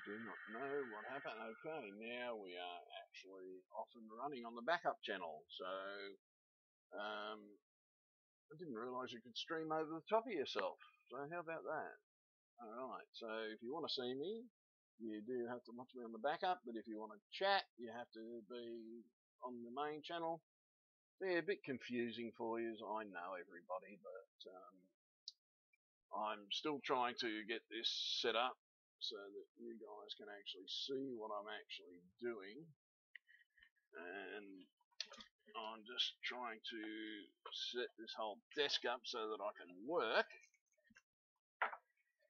do not know what happened. Okay, now we are actually off and running on the backup channel. So, I didn't realise you could stream over the top of yourself. So how about that? Alright, so if you want to see me, you do have to watch me on the backup, but if you want to chat, you have to be on the main channel. They're a bit confusing for you, I know everybody, but I'm still trying to get this set up so that you guys can actually see what I'm actually doing. And I'm just trying to set this whole desk up so that I can work,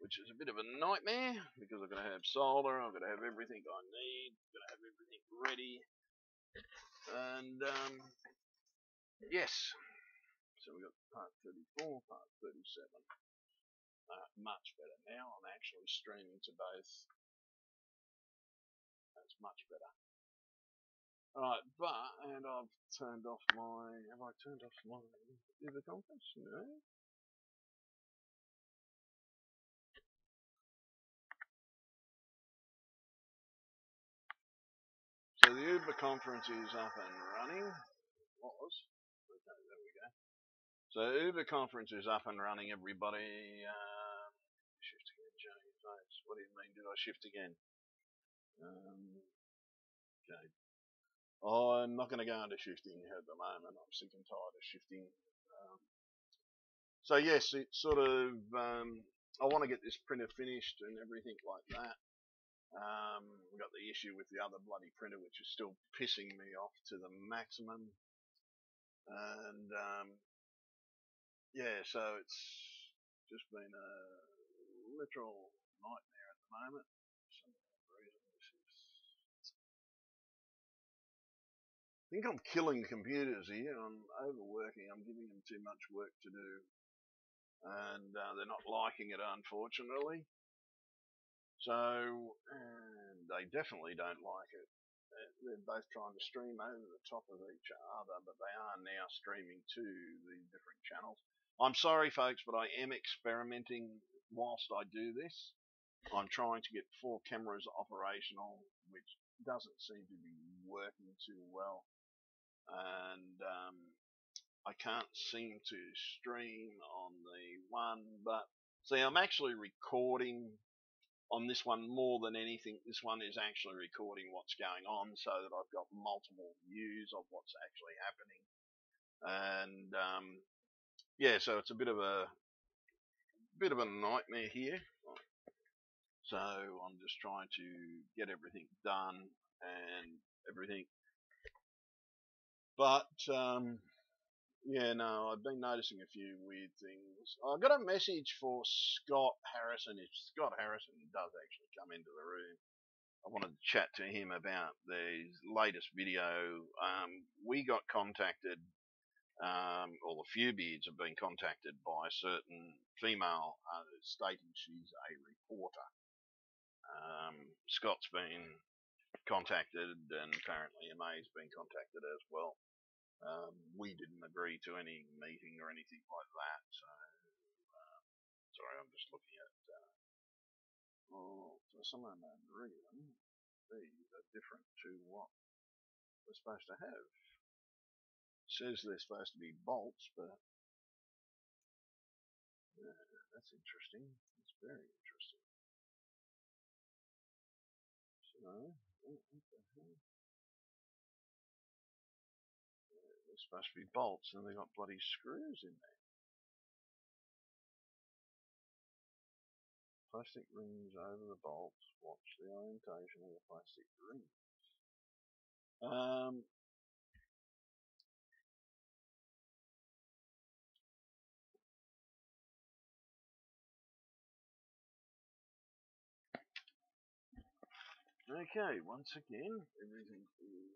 which is a bit of a nightmare because I've got to have solder, I've got to have everything I need, I've got to have everything ready. And yes, so we've got part 34, part 37. Much better now. I'm actually streaming to both. That's much better. Alright, and I've turned off my, have I turned off my Uber conference? No. So the Uber conference is up and running. Was. Okay, there we go. So Uber conference is up and running, everybody. Shift again, James. What do you mean, did I shift again? Okay. I'm not going to go into shifting at the moment. I'm sick and tired of shifting. So yes, it's sort of, I want to get this printer finished and everything like that. We've got the issue with the other bloody printer, which is still pissing me off to the maximum. And yeah, so it's just been a literal nightmare at the moment. For some reason, I think I'm killing computers here. I'm overworking. I'm giving them too much work to do, and they're not liking it, unfortunately. So, and they definitely don't like it. They're both trying to stream over the top of each other, but they are now streaming to the different channels. I'm sorry, folks, but I am experimenting whilst I do this. I'm trying to get 4 cameras operational, which doesn't seem to be working too well. And I can't seem to stream on the one, but see, I'm actually recording on this one more than anything. This one is actually recording what's going on so that I've got multiple views of what's actually happening. And yeah, so it's a bit of a nightmare here. So I'm just trying to get everything done and everything. But yeah, no, I've been noticing a few weird things. I got a message for Scott Harrison. If Scott Harrison does actually come into the room, I wanted to chat to him about the latest video. We got contacted, or the few beards have been contacted by a certain female stating she's a reporter. Scott's been contacted, and apparently May's been contacted as well. We didn't agree to any meeting or anything like that, so sorry, I'm just looking at for some unknown reason these are different to what we're supposed to have. It says they're supposed to be bolts, but that's interesting. That's very interesting. So, what the hell? They're supposed to be bolts, and they've got bloody screws in there. Plastic rings over the bolts. Watch the orientation of the plastic rings. Okay, once again, everything is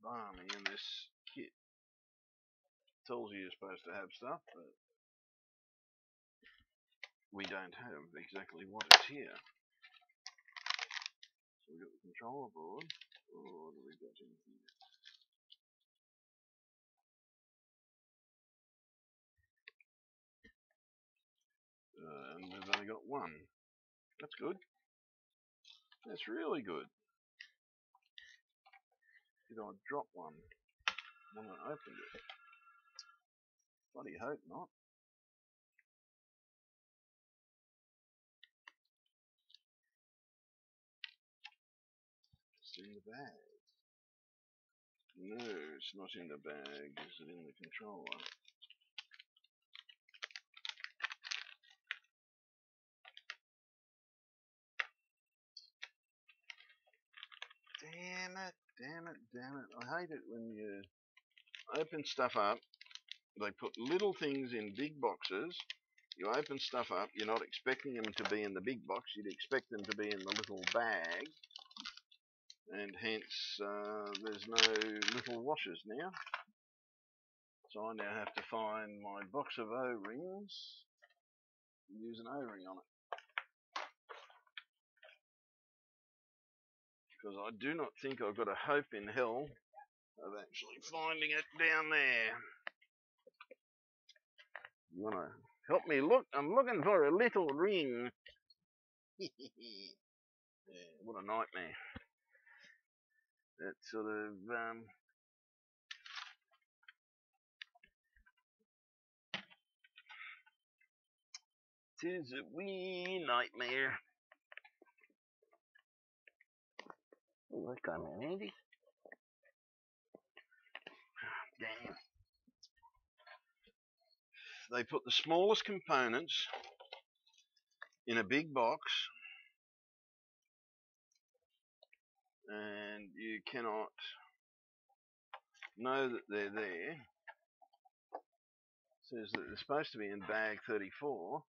balmy in this kit. Tells you you're supposed to have stuff, but we don't have exactly what is here. So we've got the controller board. Oh, what have we got in here? And we've only got one. That's good. That's really good. Did I drop one when I opened it? Bloody hope not. It's in the bag. No, it's not in the bag. Is it in the controller? Damn it, damn it, damn it. I hate it when you open stuff up. They put little things in big boxes. You open stuff up, you're not expecting them to be in the big box, you'd expect them to be in the little bag, and hence there's no little washers now. So I now have to find my box of O-rings and use an O-ring on it. Because I do not think I've got a hope in hell of actually finding it down there. You want to help me look? I'm looking for a little ring. Yeah, what a nightmare. That sort of tis a wee nightmare. Oh, that came in handy. Damn. They put the smallest components in a big box, and you cannot know that they're there. It says that they're supposed to be in bag 34.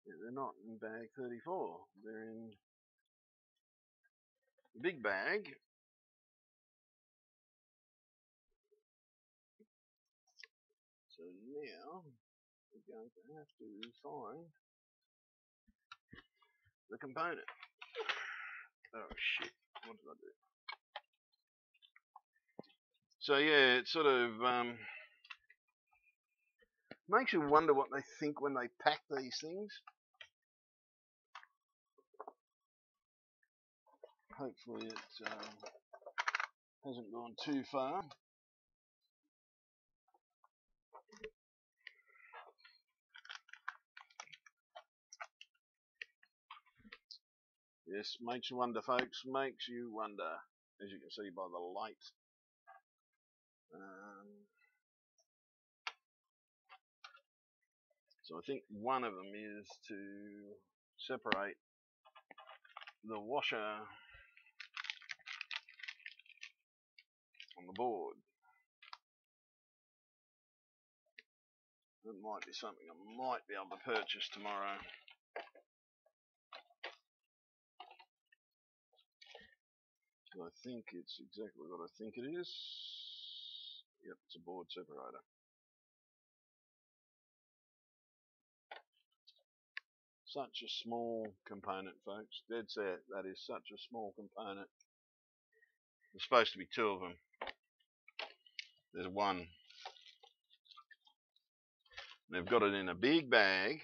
Yeah, they're not in bag 34. They're in the big bag. So now we're going to have to find the component. Oh shit, what did I do? So yeah, it sort of makes you wonder what they think when they pack these things. Hopefully it hasn't gone too far. Yes, makes you wonder, folks. Makes you wonder, as you can see by the light. So I think one of them is to separate the washer on the board. That might be something I might be able to purchase tomorrow. I think it's exactly what I think it is. Yep, it's a board separator. Such a small component, folks. Dead set. That is such a small component. There's supposed to be two of them. There's one. They've got it in a big bag.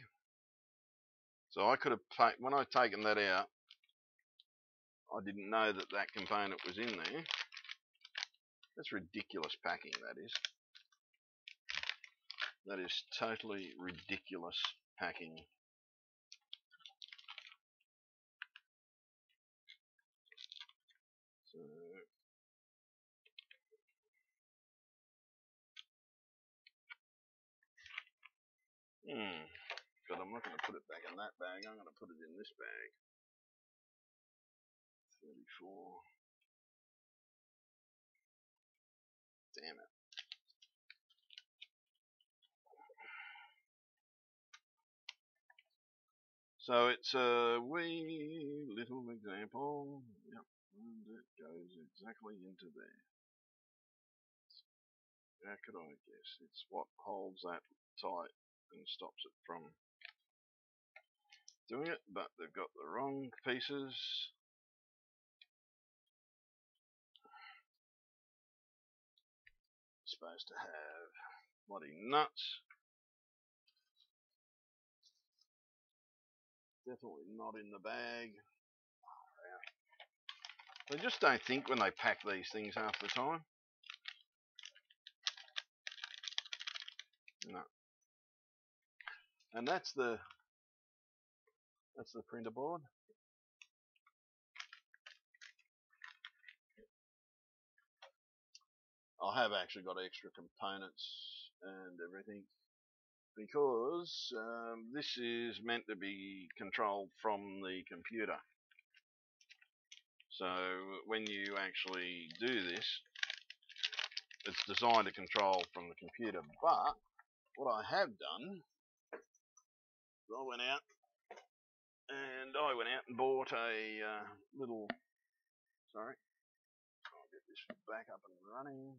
So I could have, when I've taken that out, I didn't know that that component was in there. That's ridiculous packing, that is. That is totally ridiculous packing. So, but I'm not going to put it back in that bag. I'm going to put it in this bag. 34. Damn it. So it's a wee little example. Yep, and it goes exactly into there. How could I guess? It's what holds that tight and stops it from doing it, but they've got the wrong pieces. Supposed to have bloody nuts. Definitely not in the bag. They just don't think when they pack these things half the time. No. And that's the printer board. I have actually got extra components and everything because this is meant to be controlled from the computer. So when you actually do this, it's designed to control from the computer. But what I have done, I went out and bought a little. Sorry, I'll get this back up and running.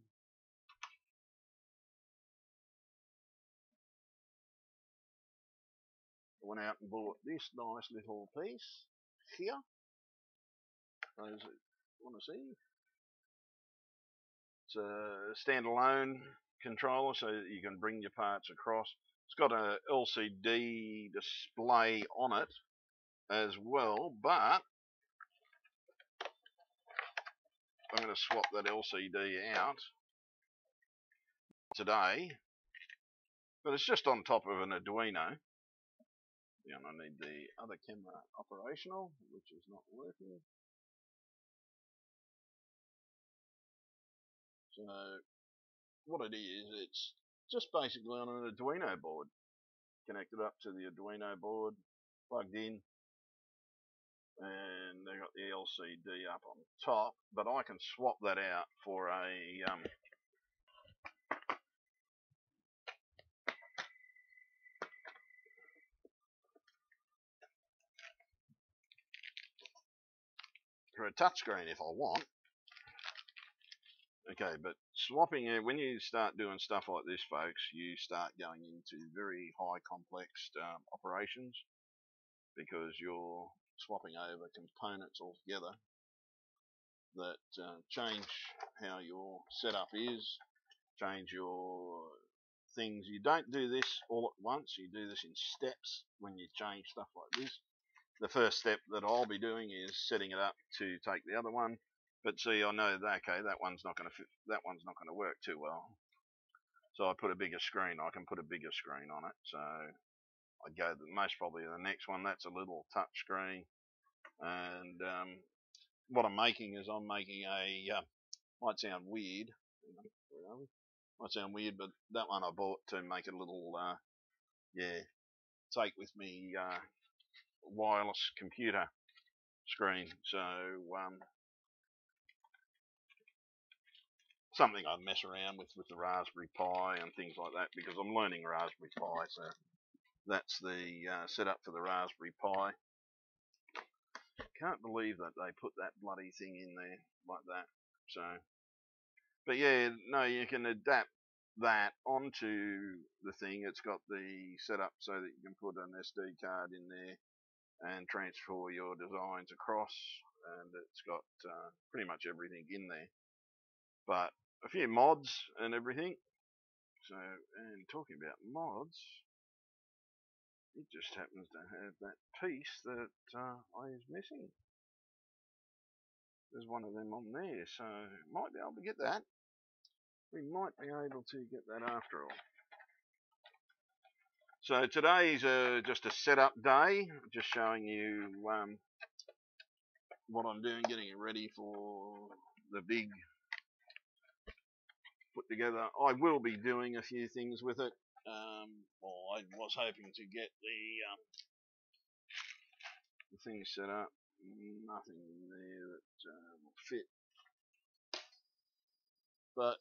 I went out and bought this nice little piece here. Those that want to see. It's a standalone controller so that you can bring your parts across. It's got a LCD display on it as well, but I'm going to swap that LCD out today. But it's just on top of an Arduino. And I need the other camera operational, which is not working. So what it is, it's just basically on an Arduino board. Connected up to the Arduino board, plugged in, and they got the LCD up on top. But I can swap that out for a touchscreen if I want. Okay, but swapping it, when you start doing stuff like this, folks, you start going into very high complex operations because you're swapping over components altogether that change how your setup is, change your things. You don't do this all at once, you do this in steps when you change stuff like this. The first step that I'll be doing is setting it up to take the other one. But see, I know that okay, that one's not going to fit. That one's not going to work too well. So I put a bigger screen. I can put a bigger screen on it. So I go most probably the next one. That's a little touch screen. And what I'm making is I'm making a. Might sound weird. Might sound weird, but that one I bought to make it a little. Take with me wireless computer screen. So something I mess around with the Raspberry Pi and things like that because I'm learning Raspberry Pi. So that's the setup for the Raspberry Pi. Can't believe that they put that bloody thing in there like that. So, but yeah, no, you can adapt that onto the thing. It's got the setup so that you can put an SD card in there and transfer your designs across, and it's got pretty much everything in there. But a few mods and everything. So, and talking about mods, it just happens to have that piece that I is missing. There's one of them on there, so might be able to get that. We might be able to get that after all. So today's just a setup day, just showing you what I'm doing, getting it ready for the big put together. I will be doing a few things with it. I was hoping to get the thing set up. Nothing in there that will fit. But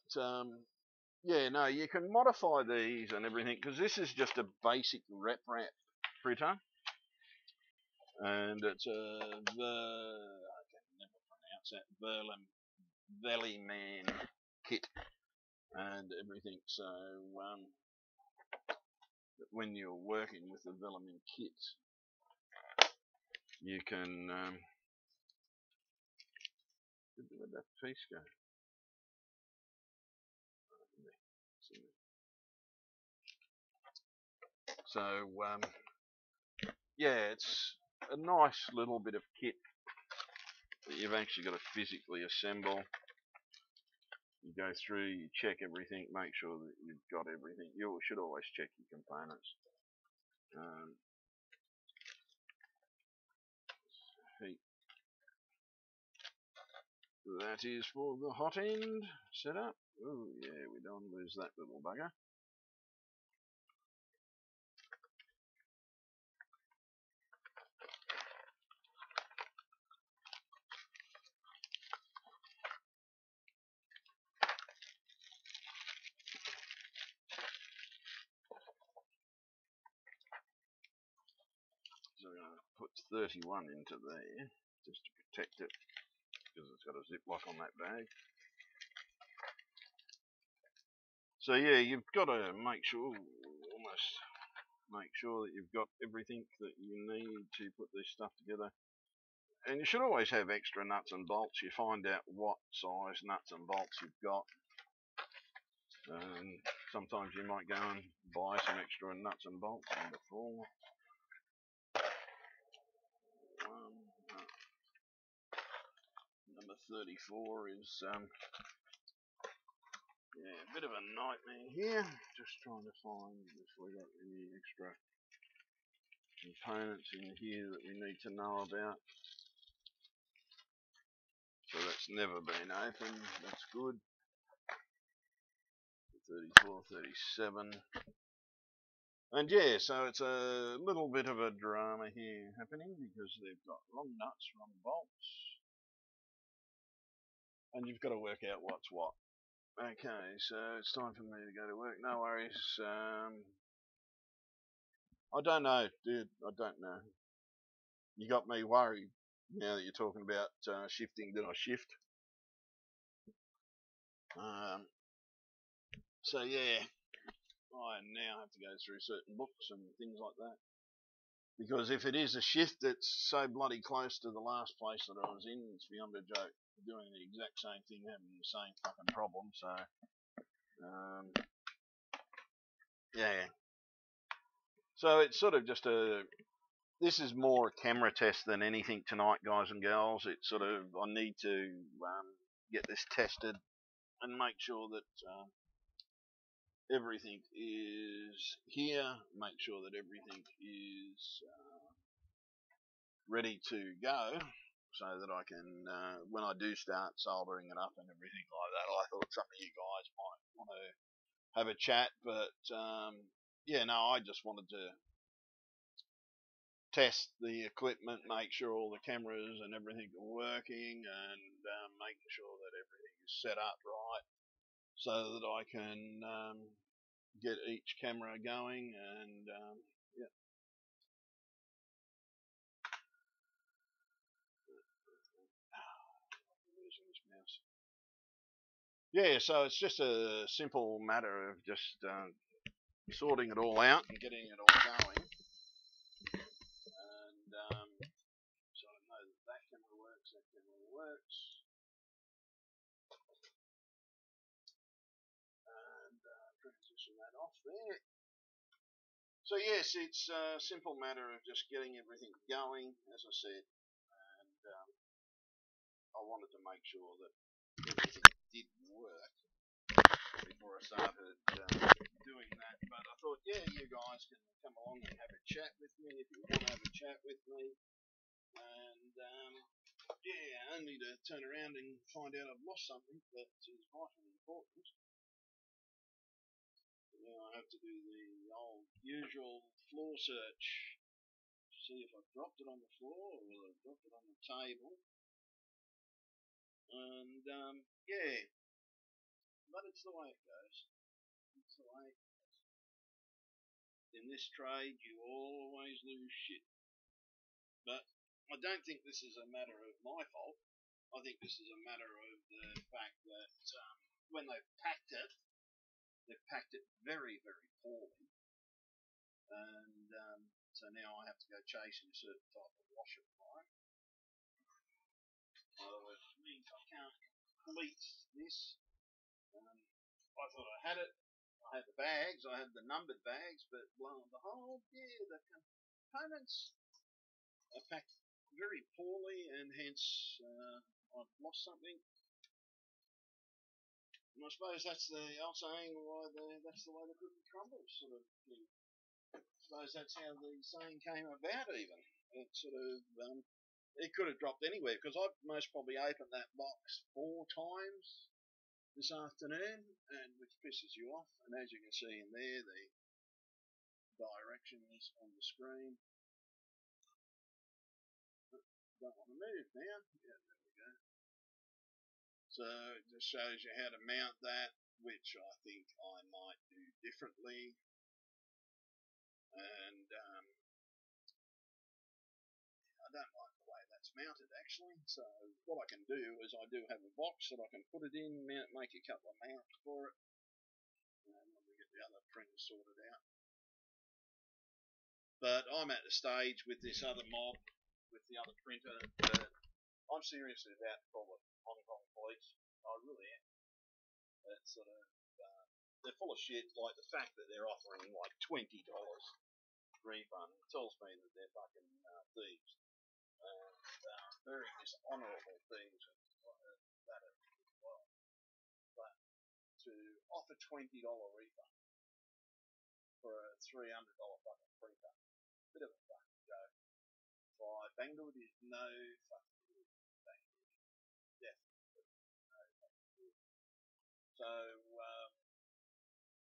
yeah, no, you can modify these and everything because this is just a basic rep wrap printer, and it's a I can never pronounce that Valley Man kit and everything. So when you're working with the Velleman kit, you can where'd that piece go? So yeah, it's a nice little bit of kit that you've actually got to physically assemble. You go through, you check everything, make sure that you've got everything. You should always check your components. Heat. That is for the hot end setup. Oh yeah, we don't lose that little bugger. So we're going to put 31 into there just to protect it because it's got a ziplock on that bag. So yeah, you've got to make sure, almost make sure that you've got everything that you need to put this stuff together. And you should always have extra nuts and bolts. You find out what size nuts and bolts you've got. And sometimes you might go and buy some extra nuts and bolts. Number 34 is yeah, a bit of a nightmare here. Just trying to find if we got any extra components in here that we need to know about. So that's never been opened. That's good. 34, 37. And yeah, so it's a little bit of a drama here happening because they've got wrong nuts, wrong bolts. And you've got to work out what's what. Okay, so it's time for me to go to work. No worries. I don't know, dude. I don't know. You got me worried now that you're talking about shifting. Did I shift? So yeah, I now have to go through certain books and things like that. Because if it is a shift that's so bloody close to the last place that I was in, it's beyond a joke. Doing the exact same thing, having the same fucking problem. So, yeah. So it's sort of just this is more a camera test than anything tonight, guys and girls. It's sort of, I need to get this tested and make sure that everything is here, make sure that everything is ready to go, so that I can, when I do start soldering it up and everything like that, I thought some of you guys might want to have a chat, but yeah, no, I just wanted to test the equipment, make sure all the cameras and everything are working, and making sure that everything is set up right, so that I can get each camera going, and yeah. Yeah, so it's just a simple matter of just sorting it all out and getting it all going. And so I know that that camera works, that camera works. And transition that off there. So yes, it's a simple matter of just getting everything going, as I said. And I wanted to make sure that everything did work before I started doing that. But I thought, yeah, you guys can come along and have a chat with me if you want to have a chat with me. And yeah, only to turn around and find out I've lost something that is vitally important. Now I have to do the old usual floor search, see if I've dropped it on the floor or whether I've dropped it on the table. And yeah, but it's the way it goes. It's the way it goes. In this trade, you always lose shit. But I don't think this is a matter of my fault. I think this is a matter of the fact that when they've packed it very, very poorly. And so now I have to go chasing a certain type of washer tomorrow. Which means I can't complete this. I thought I had it. I had the bags, I had the numbered bags, but lo and behold, yeah, the components are packed very poorly, and hence I've lost something. And I suppose that's the old saying, that's the way the cookie crumbles, sort of thing. I suppose that's how the saying came about. Even it sort of it could have dropped anywhere, because I've most probably opened that box 4 times this afternoon, and which pisses you off. And as you can see in there, the directions on the screen. Don't want to move now. Yeah, there we go. So it just shows you how to mount that, which I think I might do differently. And I don't like the way that's mounted, actually. So what I can do is I do have a box that I can put it in, make a couple of mounts for it, and when we get the other printer sorted out. But I'm at the stage with this other mob, with the other printer, that I'm seriously about to call it Hong Kong police. I really am. It's sort of, they're full of shit. Like the fact that they're offering like $20 refund tells me that they're fucking thieves, and very dishonourable thieves that as well. But to offer $20 refund for a $300 fucking printer, bit of a fucking joke. Why Banggood is no fucking good. Banggood, definitely no fucking good. So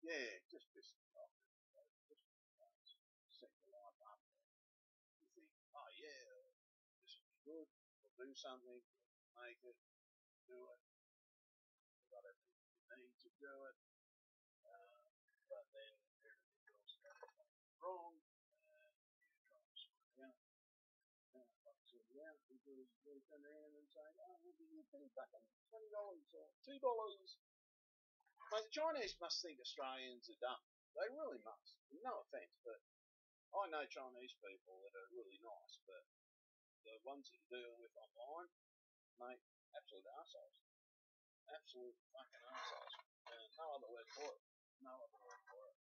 yeah, just pisses me off. Just set your life up. You think, oh yeah, this will be good. We'll do something. We'll make it. Do it. We've got everything we need to do it. But then everything else goes wrong, and you try to sort it out. Sort it out because they turn around and say, oh, we'll give you fucking $20 or $2. Mate, the Chinese must think Australians are dumb. They really must. No offence, but I know Chinese people that are really nice, but the ones that you deal with online, mate, absolute arseholes. Absolute fucking arseholes. No other word for it. No other word for it.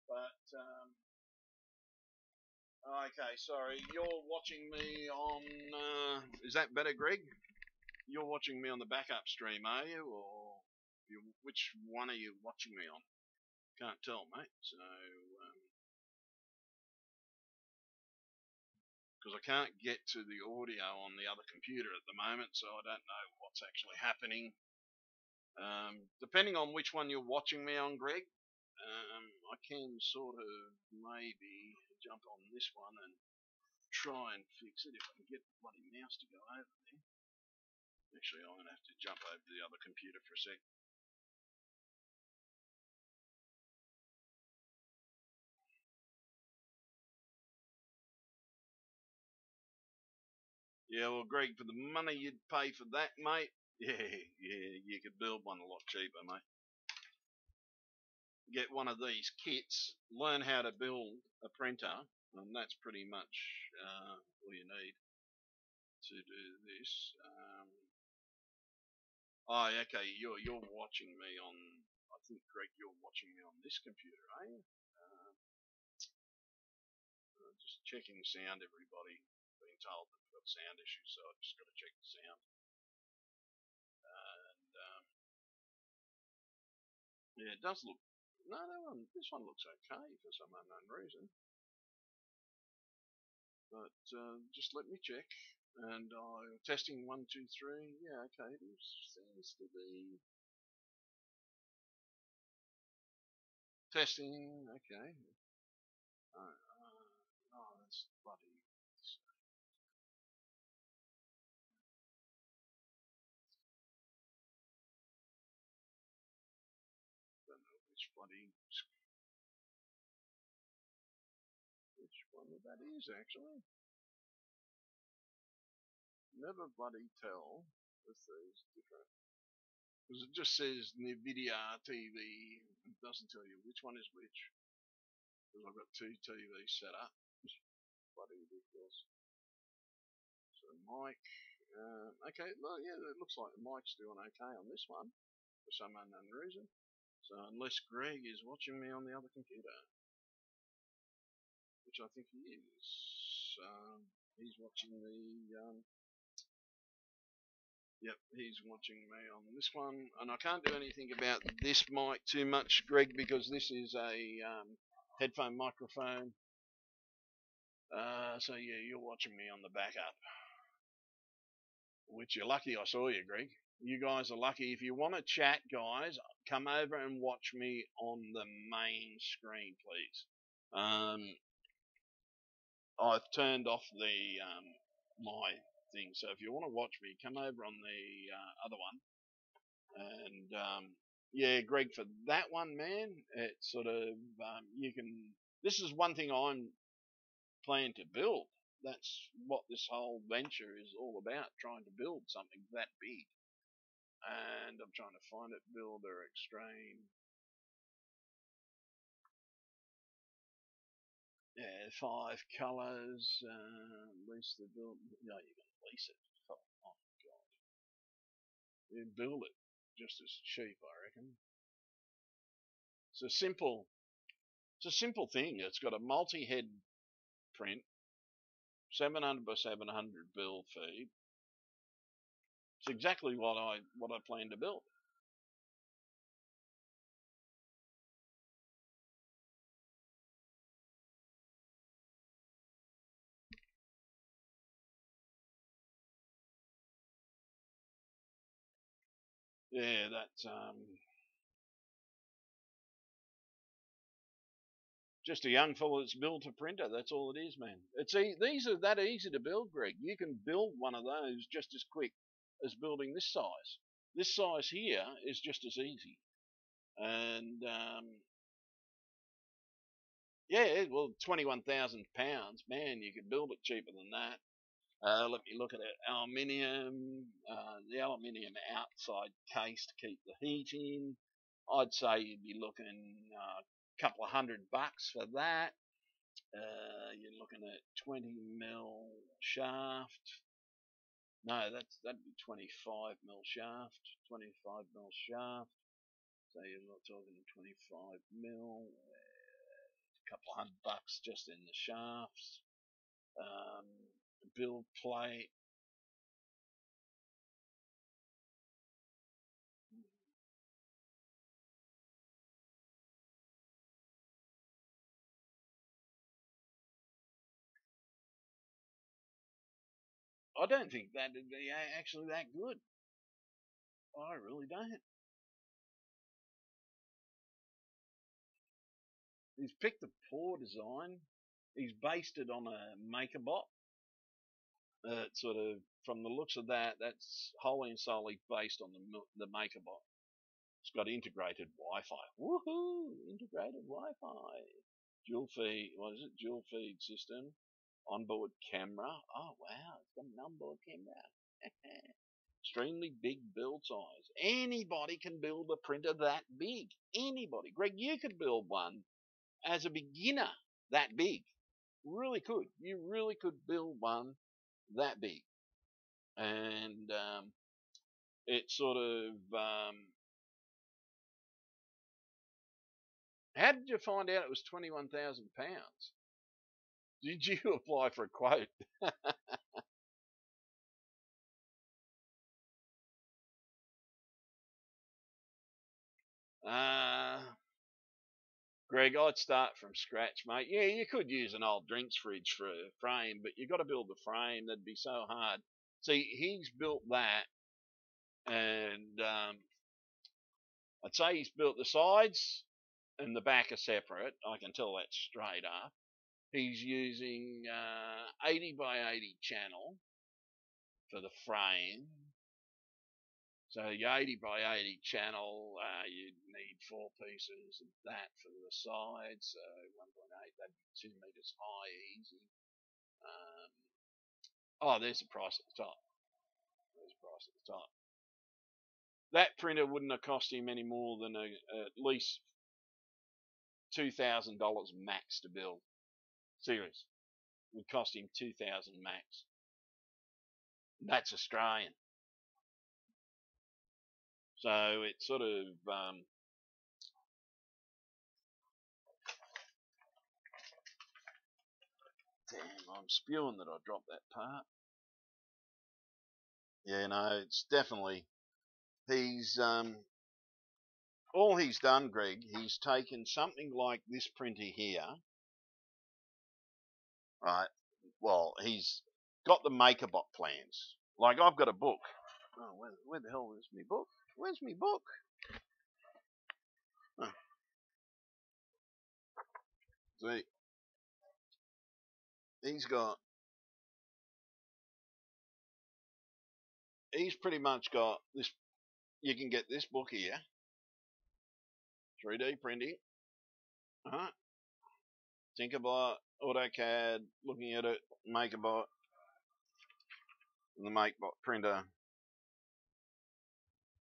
But okay, sorry, you're watching me on. Is that better, Greg? You're watching me on the backup stream, are you, or which one are you watching me on? Can't tell, mate. So because I can't get to the audio on the other computer at the moment, so I don't know what's actually happening. Depending on which one you're watching me on, Greg, I can sort of maybe jump on this one and try and fix it if I can get the bloody mouse to go over there. Actually, I'm going to have to jump over to the other computer for a sec. Yeah, well, Greg, for the money you'd pay for that, mate, yeah, you could build one a lot cheaper, mate. Get one of these kits, learn how to build a printer, and that's pretty much all you need to do this. Oh, okay, you're watching me on. I think, Greg, you're watching me on this computer, are you? Just checking sound, everybody. Being told that we've got sound issues, so I've just got to check the sound. And yeah, it does look. No, this one looks okay for some unknown reason. But just let me check. And testing 1, 2, 3. Yeah, okay. It seems to be testing. Okay. That's bloody. Don't know which one that is actually. Never bloody tell with these different. Because it just says NVIDIA TV. It doesn't tell you which one is which. Because I've got 2 TVs set up. Bloody ridiculous. So Mike, okay, well, yeah, it looks like Mike's doing okay on this one for some unknown reason. So unless Greg is watching me on the other computer, which I think he is, he's watching the, yep, he's watching me on this one, and I can't do anything about this mic too much, Greg, because this is a headphone microphone. So yeah, you're watching me on the backup, which you're lucky I saw you, Greg. You guys are lucky. If you want to chat, guys, come over and watch me on the main screen, please. I've turned off the my thing, so if you want to watch me, come over on the other one. And yeah, Greg, for that one, man, it's sort of you can. This is one thing I'm planning to build. That's what this whole venture is all about, trying to build something that big. And I'm trying to find it, builder extreme. Yeah, 5 colours. Lease the build. No, you're going to lease it. Oh my god. You build it just as cheap, I reckon. It's a simple thing. It's got a multi-head print, 700 by 700 build feed. It's exactly what I plan to build. Yeah, that's just a young fella that's built a printer. That's all it is, man. These are that easy to build, Greg. You can build one of those just as quick as building this size. This size here is just as easy. And yeah, well, £21,000, man, you could build it cheaper than that. Let me look at it. Aluminium, the aluminium outside case to keep the heat in. I'd say you'd be looking a couple of $100 for that. You're looking at 20mm shaft. No, that'd be 25mm shaft. 25mm shaft. So you're not talking 25mm. A couple of $100 just in the shafts. Build plate. I don't think that'd be actually that good. I really don't. He's picked the poor design. He's based it on a MakerBot. Sort of, from the looks of that, that's wholly and solely based on the MakerBot. It's got integrated Wi-Fi. Woohoo! Integrated Wi-Fi. Dual feed. What is it? Dual feed system. Onboard camera. Oh wow! It's got an onboard camera. Extremely big build size. Anybody can build a printer that big. Anybody. Greg, you could build one as a beginner that big. Really could. You really could build one that big. And it sort of. How did you find out it was £21,000? Did you apply for a quote? uh, Greg, I'd start from scratch, mate. Yeah, you could use an old drinks fridge for a frame, but you've got to build the frame. That'd be so hard. See, he's built that, and I'd say he's built the sides and the back are separate. I can tell that straight up. He's using 80 by 80 channel for the frame. So your 80 by 80 channel, you'd need 4 pieces of that for the sides. So 1.8, that'd be 2 meters high, easy. Oh, there's the price at the top. There's the price at the top. That printer wouldn't have cost him any more than at least $2,000 max to build. Serious. It would cost him $2,000 max. That's Australian. So it's sort of damn, I'm spewing that I dropped that part. Yeah, no, it's definitely he's all he's done, Greg. He's taken something like this printer here, right? Well, he's got the MakerBot plans. Like I've got a book. Oh, where the hell is my book? Where's my book? Oh, see, he's got. He's pretty much got this. You can get this book here, 3D printing. Right? Tinkerbot, AutoCAD, looking at it, MakerBot, and the MakerBot printer.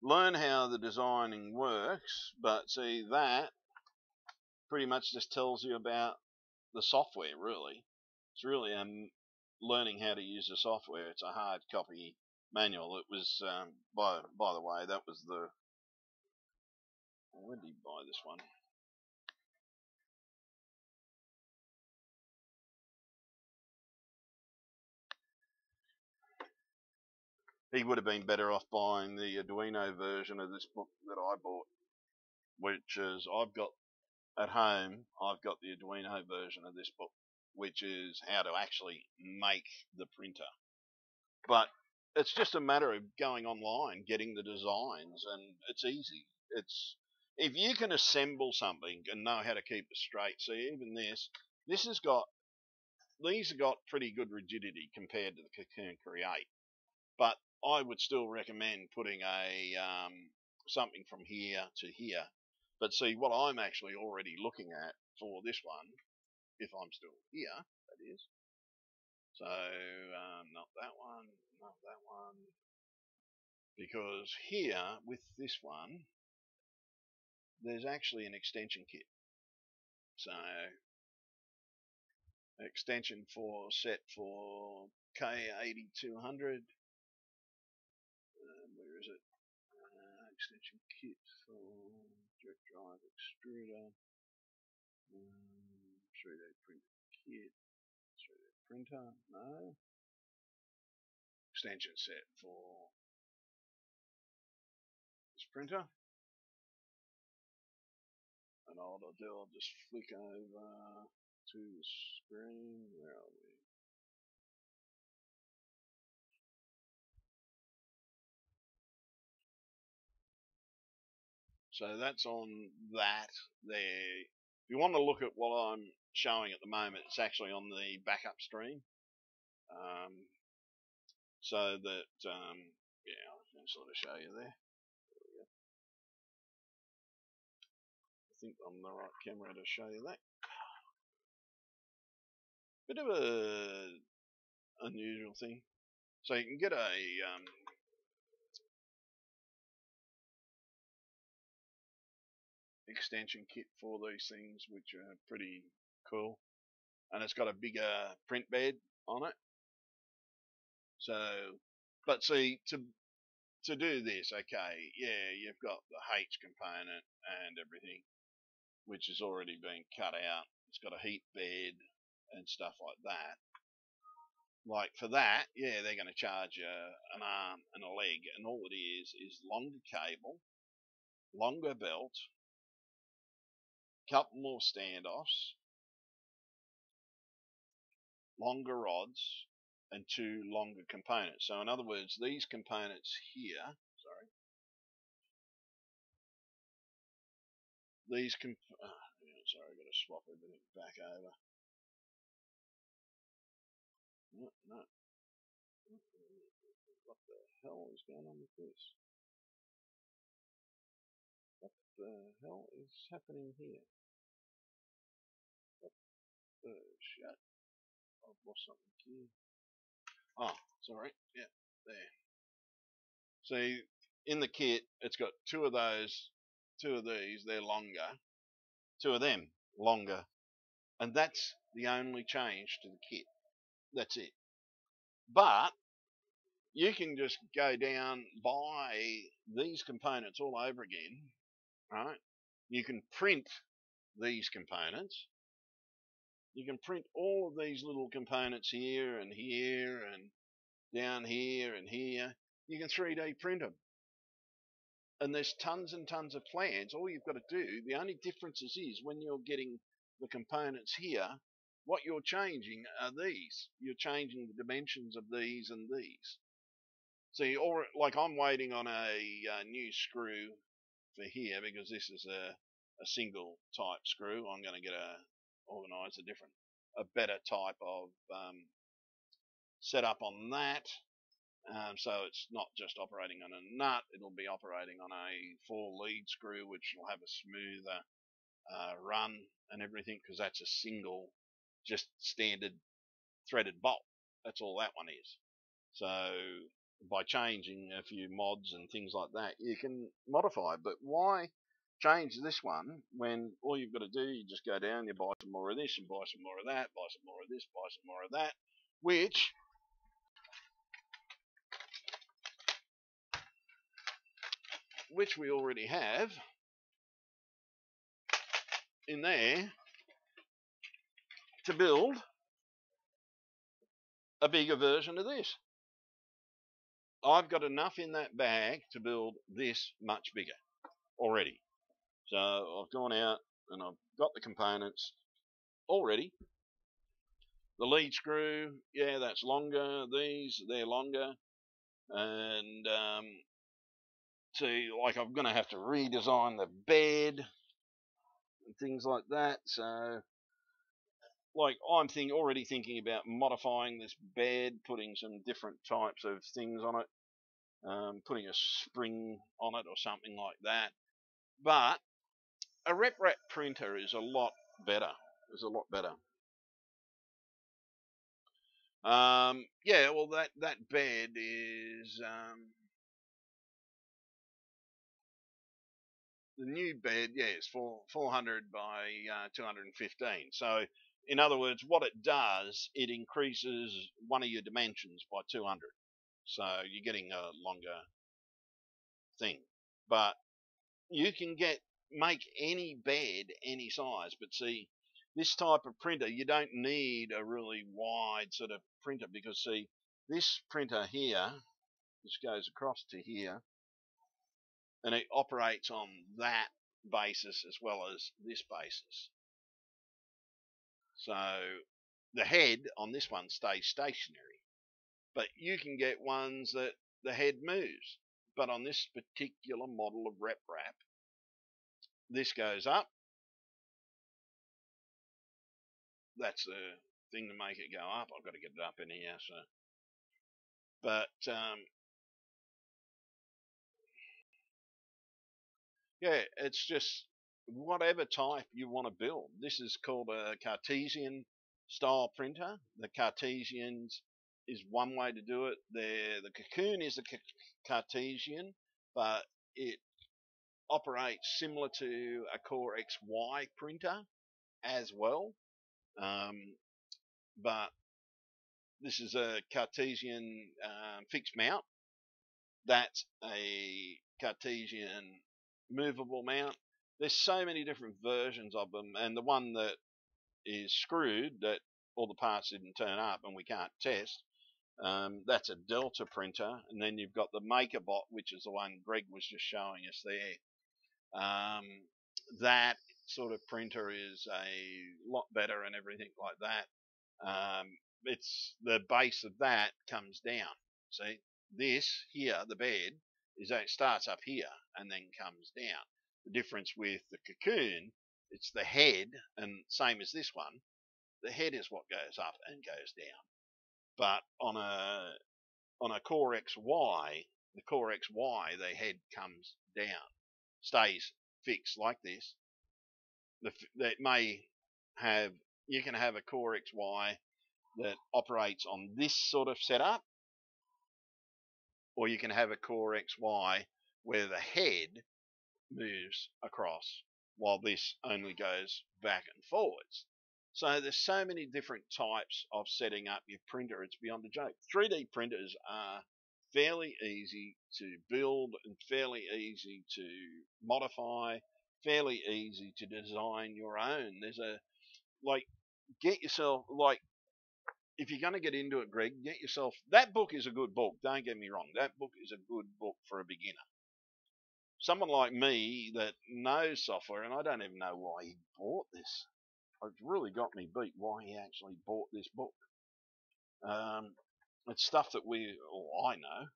Learn how the designing works, but see that pretty much just tells you about the software. Really, it's really learning how to use the software. It's a hard copy manual. It was by the way, that was the. Where did he buy this one? He would have been better off buying the Arduino version of this book that I bought, which is I've got at home. I've got the Arduino version of this book, which is how to actually make the printer. But it's just a matter of going online, getting the designs, and it's easy. It's if you can assemble something and know how to keep it straight. See, even this has got these have got pretty good rigidity compared to the Cocoon Create. But I would still recommend putting a something from here to here. But see, what I'm actually already looking at for this one, if I'm still here, that is. So not that one, not that one, because here with this one, there's actually an extension kit. So extension for set for k8200. Where is it? Extension kit for direct drive extruder. 3D printer kit. 3D printer. No. Extension set for this printer. And all I'll do, I'll just flick over to the screen. Where are we? So that's on that there. If you want to look at what I'm showing at the moment, it's actually on the backup stream. So that, yeah, I can sort of show you there. I think I'm the right camera to show you that. Bit of a unusual thing. So you can get a extension kit for these things, which are pretty cool, and it's got a bigger print bed on it. So, but see, to do this, okay, yeah, you've got the H component and everything, which has already been cut out. It's got a heat bed and stuff like that. Like for that, yeah, they're going to charge you an arm and a leg, and all it is longer cable, longer belt, couple more standoffs, longer rods, and two longer components. So in other words, these components here, sorry, sorry, I've got to swap everything back over. No. What the hell is going on with this? What the hell is happening here? What the shit? I've lost something here. Oh, sorry. Yeah, there. See, in the kit, it's got two of these, they're longer. Two of them, longer. And that's the only change to the kit. That's it. But you can just go down, buy these components all over again, right? You can print these components. You can print all of these little components here and here and down here and here. You can 3D print them. And there's tons and tons of plans. All you've got to do, the only differences is when you're getting the components here, what you're changing are these. You're changing the dimensions of these and these. See, or like I'm waiting on a new screw for here because this is a single type screw. I'm going to get organise a better type of setup on that. So it's not just operating on a nut, it'll be operating on a 4-lead screw, which will have a smoother run and everything, because that's a single, just standard threaded bolt. That's all that one is. So by changing a few mods and things like that, you can modify. But why change this one when all you've got to do, you just go down, you buy some more of this, and buy some more of that, buy some more of this, buy some more of that, which we already have in there to build a bigger version of this. I've got enough in that bag to build this much bigger already. So I've gone out and I've got the components already. The lead screw, yeah, that's longer. These, they're longer. And see, like I'm going to have to redesign the bed and things like that. So, like I'm already thinking about modifying this bed, putting some different types of things on it, putting a spring on it or something like that. But a RepRap printer is a lot better. It's a lot better. Yeah, well, that bed is the new bed. Yeah, it's 400 by 215. So, in other words, what it does, it increases one of your dimensions by 200. So you're getting a longer thing. But you can make any bed any size. But see, this type of printer, you don't need a really wide sort of printer, because see, this printer here, this goes across to here, and it operates on that basis as well as this basis. So the head on this one stays stationary, but you can get ones that the head moves. But on this particular model of RepRap, this goes up. That's the thing to make it go up. I've got to get it up in here. So, but yeah, it's just whatever type you want to build. This is called a Cartesian style printer. The Cartesians is one way to do it. The Cocoon is a Cartesian, but it operates similar to a Core XY printer as well. But this is a Cartesian fixed mount. That's a Cartesian movable mount. There's so many different versions of them, and the one that is screwed, that all the parts didn't turn up and we can't test, that's a Delta printer. And then you've got the MakerBot, which is the one Greg was just showing us there. That sort of printer is a lot better and everything like that. It's the base of that comes down. See, this here, the bed, is that it starts up here and then comes down. The difference with the Cocoon, it's the head, and same as this one, the head is what goes up and goes down. But on a Core XY, the Core XY, the head comes down, stays fixed like this. That may have, you can have a Core XY that operates on this sort of setup, or you can have a Core XY where the head moves across while this only goes back and forwards. So there's so many different types of setting up your printer, it's beyond a joke. 3D printers are fairly easy to build and fairly easy to modify, fairly easy to design your own. There's a, like, get yourself, like, if you're going to get into it, Greg, get yourself, that book is a good book, don't get me wrong, that book is a good book for a beginner. Someone like me that knows software, and I don't even know why he bought this. It's really got me beat why he actually bought this book. It's stuff that I know.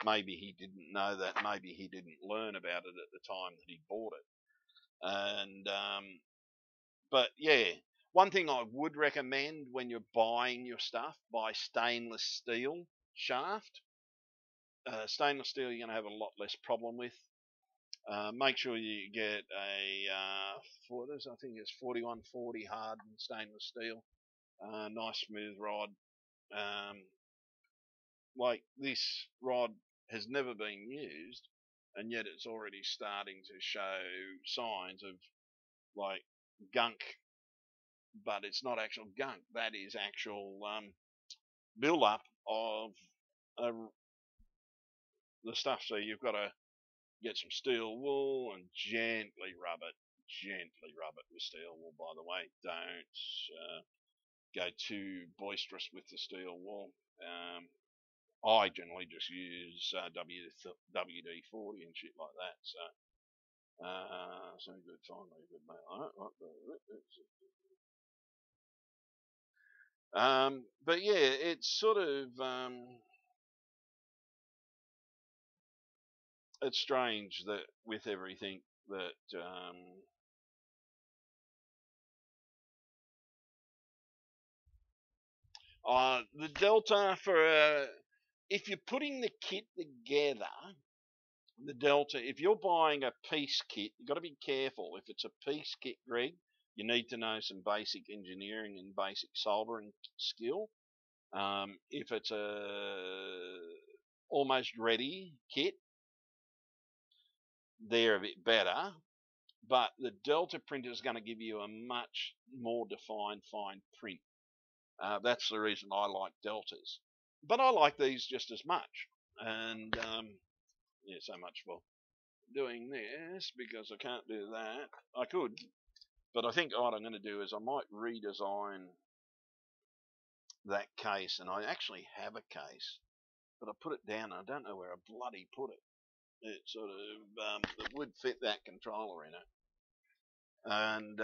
Maybe he didn't know that. Maybe he didn't learn about it at the time that he bought it. And but yeah, one thing I would recommend when you're buying your stuff, buy stainless steel shaft. Stainless steel you're going to have a lot less problem with. Make sure you get a I think it's 4140 hardened stainless steel. Nice smooth rod. Like, this rod has never been used, and yet it's already starting to show signs of, like, gunk, but it's not actual gunk. That is actual build-up of the stuff. So you've got to get some steel wool and gently rub it with steel wool, by the way. Don't go too boisterous with the steel wool. I generally just use WD-40 and shit like that. So good, finally, good mate. But yeah, it's sort of it's strange that with everything that the Delta for if you're putting the kit together, the Delta, if you're buying a piece kit, you've got to be careful. If it's a piece kit, Greg, you need to know some basic engineering and basic soldering skill. If it's a almost ready kit, they're a bit better. But the Delta printer is going to give you a much more defined fine print. That's the reason I like Deltas. But I like these just as much. And yeah, so much for doing this, because I can't do that. I could, but I think what I'm going to do is I might redesign that case, and I actually have a case, but I put it down and I don't know where I bloody put it. It sort of it would fit that controller in it. And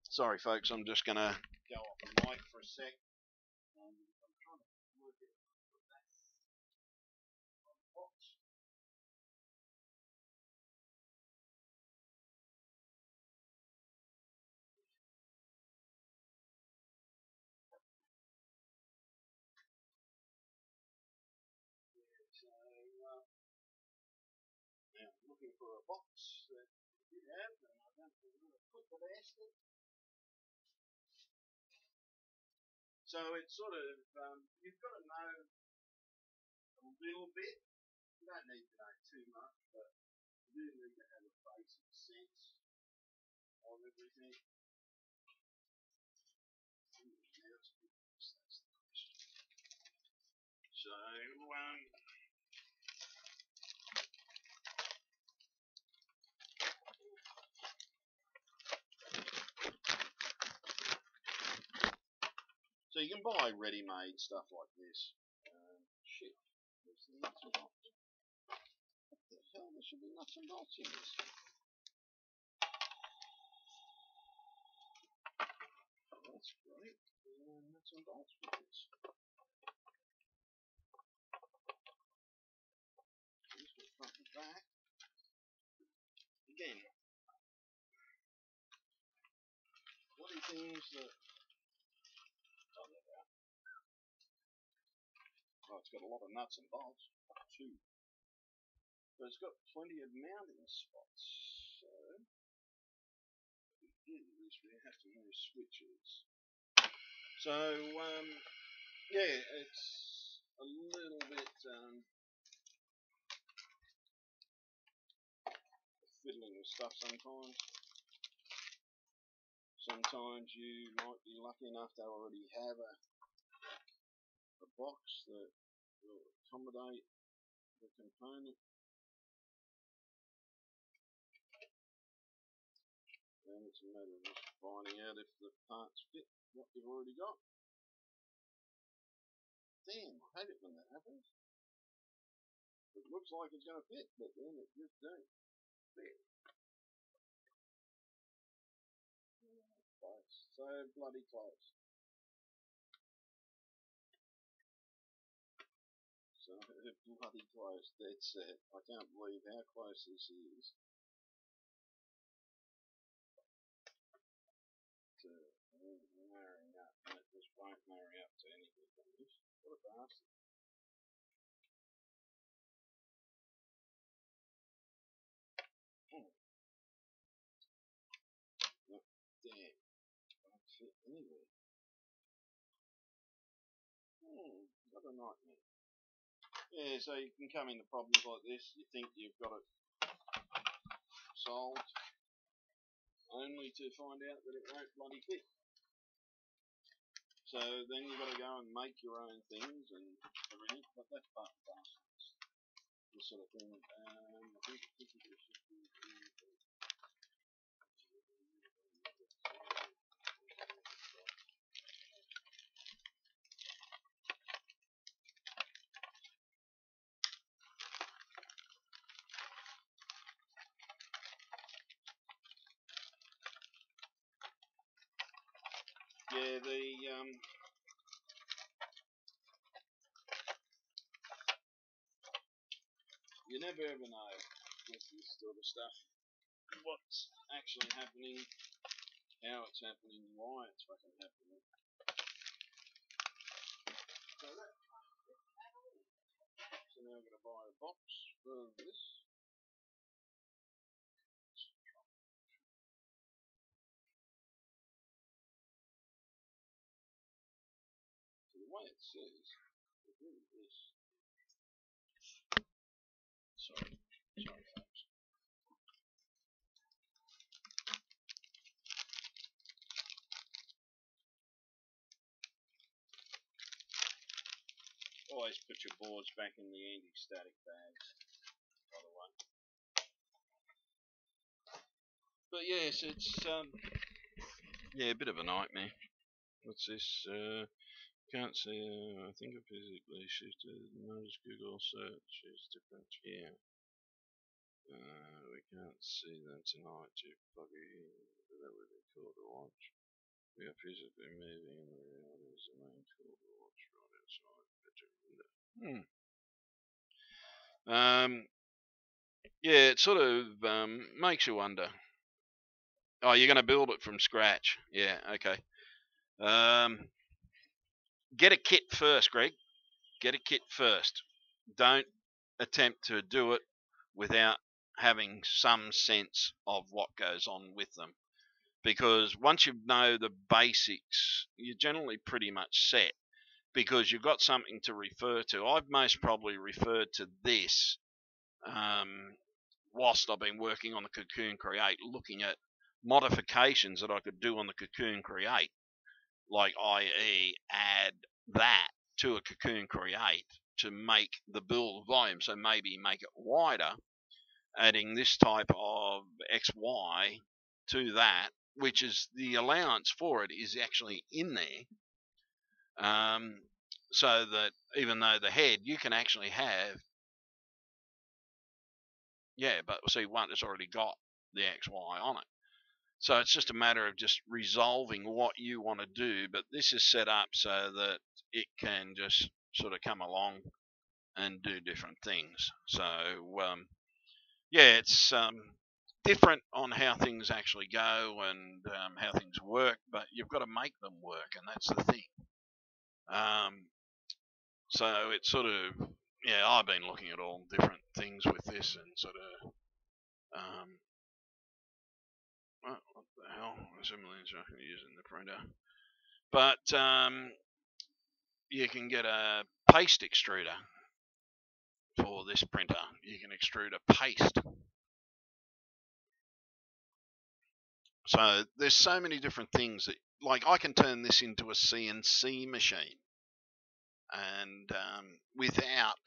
sorry folks, I'm just going to go off the mic for a sec. I'm trying to work it with that box. So now I'm looking for a box that you have, and I don't know where to put the bastard. So it's sort of you've got to know a little bit. You don't need to know too much, but you do need to have a basic sense of everything. So so you can buy ready-made stuff like this. Shit, there's the nuts and bolts. What the hell? There should be nuts and bolts in this. That's great. Nuts and bolts with this. Here's the front and back. Again, bloody things that. Oh, it's got a lot of nuts and bolts too, but it's got plenty of mounting spots. So what we do is we have to move switches. So yeah, it's a little bit fiddling with stuff sometimes. Sometimes you might be lucky enough to already have a box that will accommodate the component. And it's a matter of just finding out if the parts fit what you've already got. Damn, I hate it when that happens. It looks like it's going to fit, but then it just don't fit. Close. So bloody close. So bloody close, that's it. I can't believe how close this is to marrying up, and it just won't marry up to anything on this. What a bastard. Oh, damn. Won't fit anywhere. What a nightmare. Yeah, so you can come into problems like this. You think you've got it solved, only to find out that it won't bloody fit. So then you've got to go and make your own things and everything. But that's part and parcel. This sort of thing. I think yeah, you never ever know with this sort of stuff what's actually happening, how it's happening, why it's fucking happening. So now I'm going to buy a box for this. So the way it says, it really is. Sorry folks. Always put your boards back in the anti-static bags, by the way. But yes, it's yeah, a bit of a nightmare. What's this? Can't see. I think I physically shifted. Notice Google search is different here. We can't see them tonight. Too foggy. That would be cool to watch. We are physically moving in the reality is the main tool to watch right outside the bedroom window. Yeah, it sort of makes you wonder. Oh, you're going to build it from scratch. Yeah, okay. Get a kit first, Greg. Get a kit first. Don't attempt to do it without having some sense of what goes on with them. Because once you know the basics, you're generally pretty much set because you've got something to refer to. I've most probably referred to this whilst I've been working on the Cocoon Create, looking at modifications that I could do on the Cocoon Create, like i.e. add that to a Cocoon Create to make the build volume, so maybe make it wider, adding this type of XY to that, which is the allowance for it is actually in there, so that even though the head you can actually have, yeah, but see, one has already got the XY on it. So it's just a matter of just resolving what you want to do, but this is set up so that it can just sort of come along and do different things. So yeah, it's different on how things actually go and how things work, but you've got to make them work, and that's the thing. So it's sort of, yeah, I've been looking at all different things with this and sort of what the hell? Assembly instruction using the printer. But you can get a paste extruder for this printer. You can extrude a paste. So there's so many different things that, like, I can turn this into a CNC machine, and without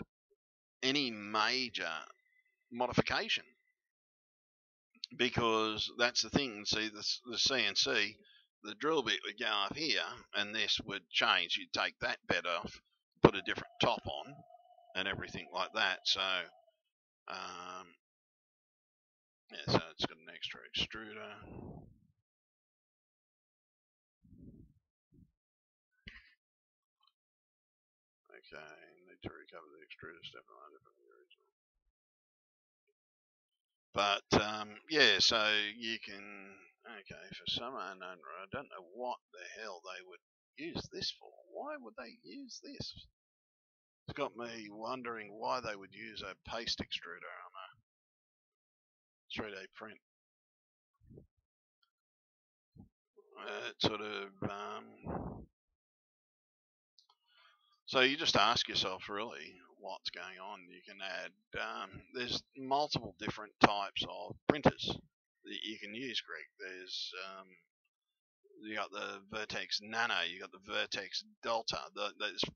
any major modification, because that's the thing. See, the CNC, the drill bit would go up here, and this would change. You'd take that bed off, put a different top on, and everything like that. So, yeah, so it's got an extra extruder. Okay, need to recover the extruder step from the original. But yeah, so you can. Okay, for some unknown, I don't know what the hell they would use this for. Why would they use this? It's got me wondering why they would use a paste extruder on a 3D print. It sort of. So you just ask yourself really what's going on. You can add. There's multiple different types of printers that you can use, Greg. You got the Vertex Nano, you got the Vertex Delta.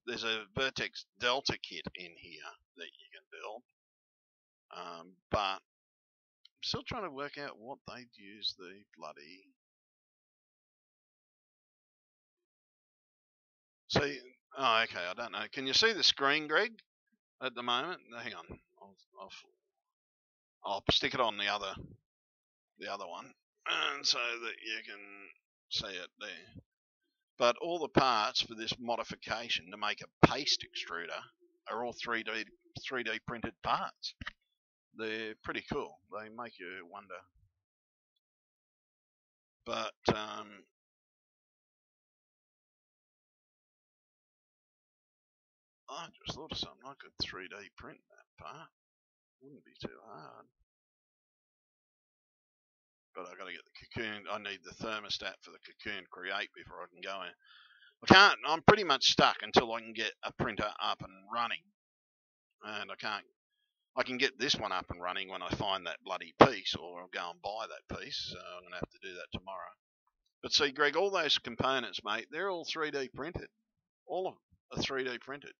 There's a Vertex Delta kit in here that you can build, but I'm still trying to work out what they'd use the bloody. See, oh, okay, I don't know. Can you see the screen, Greg, at the moment? Hang on, I'll stick it on the other one, and so that you can see it there. But all the parts for this modification to make a paste extruder are all 3D printed parts. They're pretty cool. They make you wonder. But I just thought of something. I could 3D print that part. Wouldn't be too hard. But I got to get the cocoon. I need the thermostat for the cocoon create before I can go in. I can't. I'm pretty much stuck until I can get a printer up and running. And I can get this one up and running when I find that bloody piece, or I'll go and buy that piece. So I'm going to have to do that tomorrow. But see, Greg, all those components, mate, they're all 3D printed. All of them are 3D printed.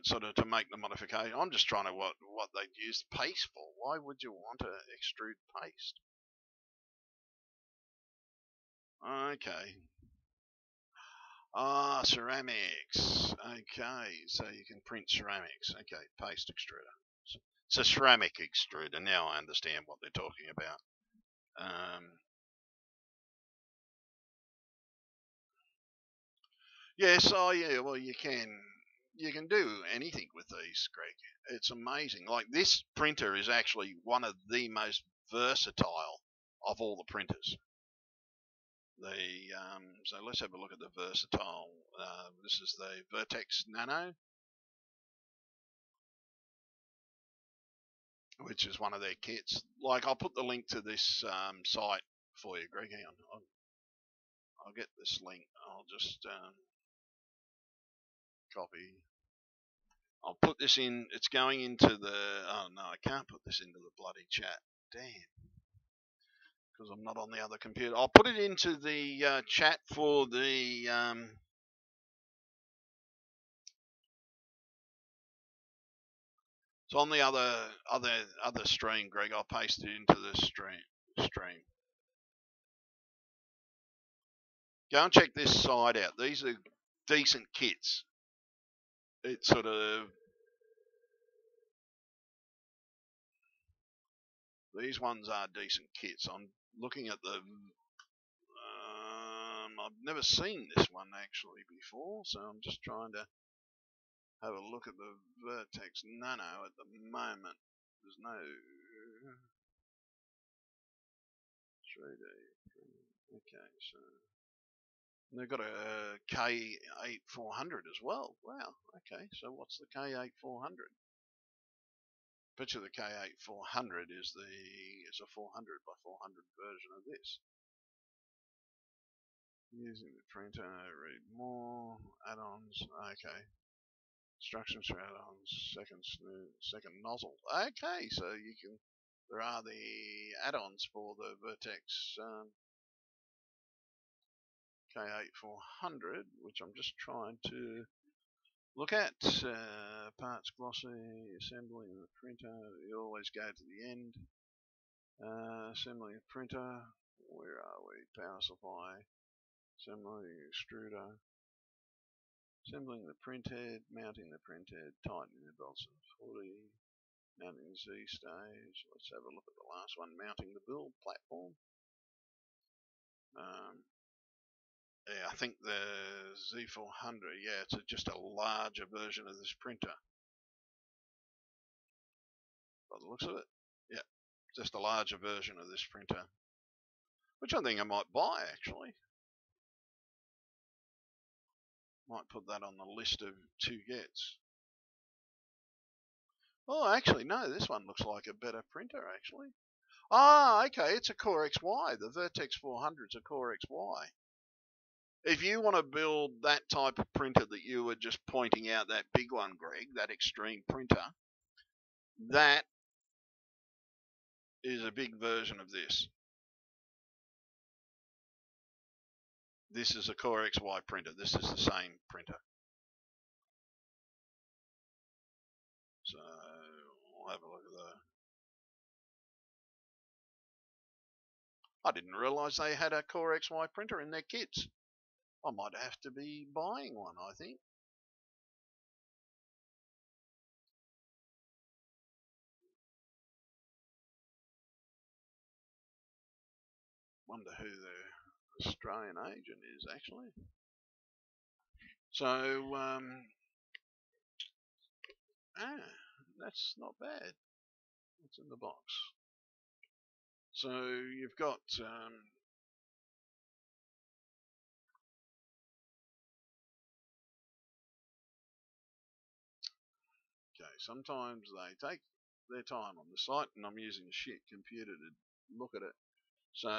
Sort of to make the modification. I'm just trying to what they'd use paste for. Why would you want to extrude paste? Okay. Ah, ceramics. Okay, so you can print ceramics. Okay, paste extruder. It's a ceramic extruder. Now I understand what they're talking about. Yes, oh yeah, well you can do anything with these, Greg. It's amazing. Like this printer is actually one of the most versatile of all the printers. So let's have a look at the versatile. This is the Vertex Nano, which is one of their kits. Like I'll put the link to this site for you, Greg. Hang on, I'll get this link. I'll just copy. I'll put this in. It's going into the. Oh no, I can't put this into the bloody chat. Damn. Because I'm not on the other computer. I'll put it into the chat for the. So on the other stream, Greg, I'll paste it into the stream. Go and check this side out. These are decent kits. It's sort of these ones are decent kits. I'm looking at the. I've never seen this one actually before, so I'm just trying to have a look at the Vertex Nano at the moment. There's no 3D. Okay, so they've got a k8400 as well. Wow. Okay, so what's the k8400? Picture the k8400 is a 400 by 400 version of this. Using the printer, read more add-ons. Okay. Instructions for add-ons. Second nozzle. Okay, so you can. There are the add-ons for the Vertex k8400, which I'm just trying to look at. Parts glossy, assembling the printer. You always go to the end. Assembling a printer. Where are we? Power supply. Assembling extruder. Assembling the printhead. Mounting the printhead. Tightening the belts of 40. Mounting the Z stage. Let's have a look at the last one. Mounting the build platform. Yeah, I think the Z400. Yeah, it's just a larger version of this printer. By the looks of it. Yeah, just a larger version of this printer. Which I think I might buy, actually. Might put that on the list of to gets. Oh, actually, no, this one looks like a better printer, actually. Ah, okay, it's a Core XY. The Vertex 400 is a Core XY. If you want to build that type of printer that you were just pointing out, that big one, Greg, that extreme printer, that is a big version of this. This is a Core XY printer. This is the same printer. So we'll have a look at that. I didn't realise they had a Core XY printer in their kits. I might have to be buying one, I think. Wonder who the Australian agent is, actually. So, that's not bad. What's in the box? So you've got okay, sometimes they take their time on the site, and I'm using a shit computer to look at it. So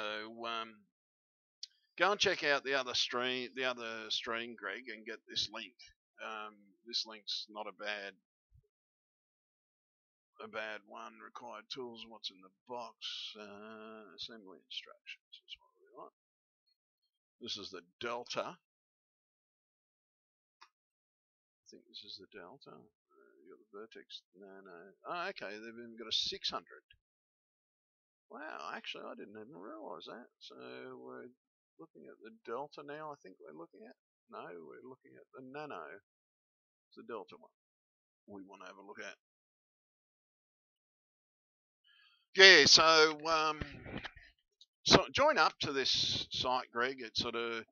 go and check out the other stream, Greg, and get this link. This link's not a bad one. Required tools. What's in the box? Assembly instructions is what we want. This is the Delta. I think this is the Delta. You got the Vertex Nano. Oh, okay, they've even got a 600. Wow, actually, I didn't even realise that. So we're looking at the Delta now. I think we're looking at. No, we're looking at the Nano. It's the Delta one we want to have a look at. Yeah, so join up to this site, Greg. It's sort of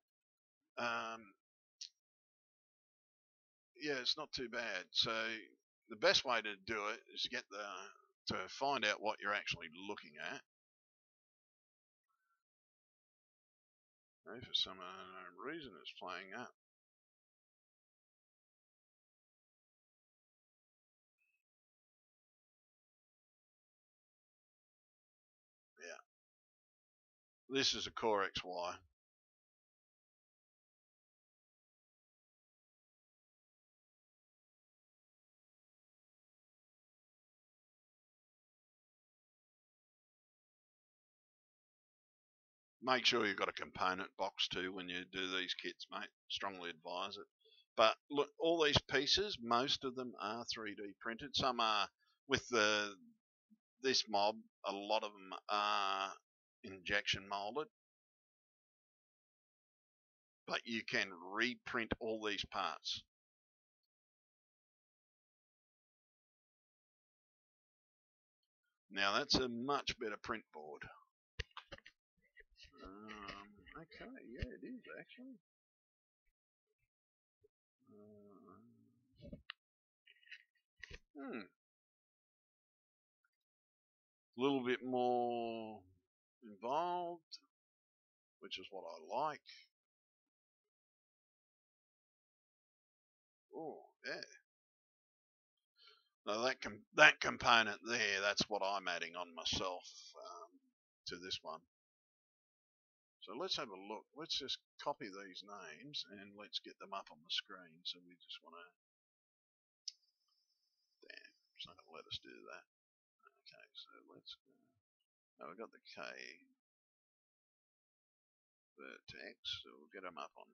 yeah, it's not too bad. So the best way to do it is to find out what you're actually looking at. For some reason, it's playing up. Yeah, this is a Core XY. Make sure you've got a component box too when you do these kits, mate. Strongly advise it. But look, all these pieces, most of them are 3D printed. Some are with this mob. A lot of them are injection molded, but you can reprint all these parts. Now that's a much better print board. Okay, yeah, it is actually. A little bit more involved, which is what I like. Oh, yeah. Now that component there, that's what I'm adding on myself to this one. So let's have a look. Let's just copy these names and let's get them up on the screen. So we just want to. Damn, it's not going to let us do that. Okay, so let's go. Oh, we've got the K Vertex, so we'll get them up on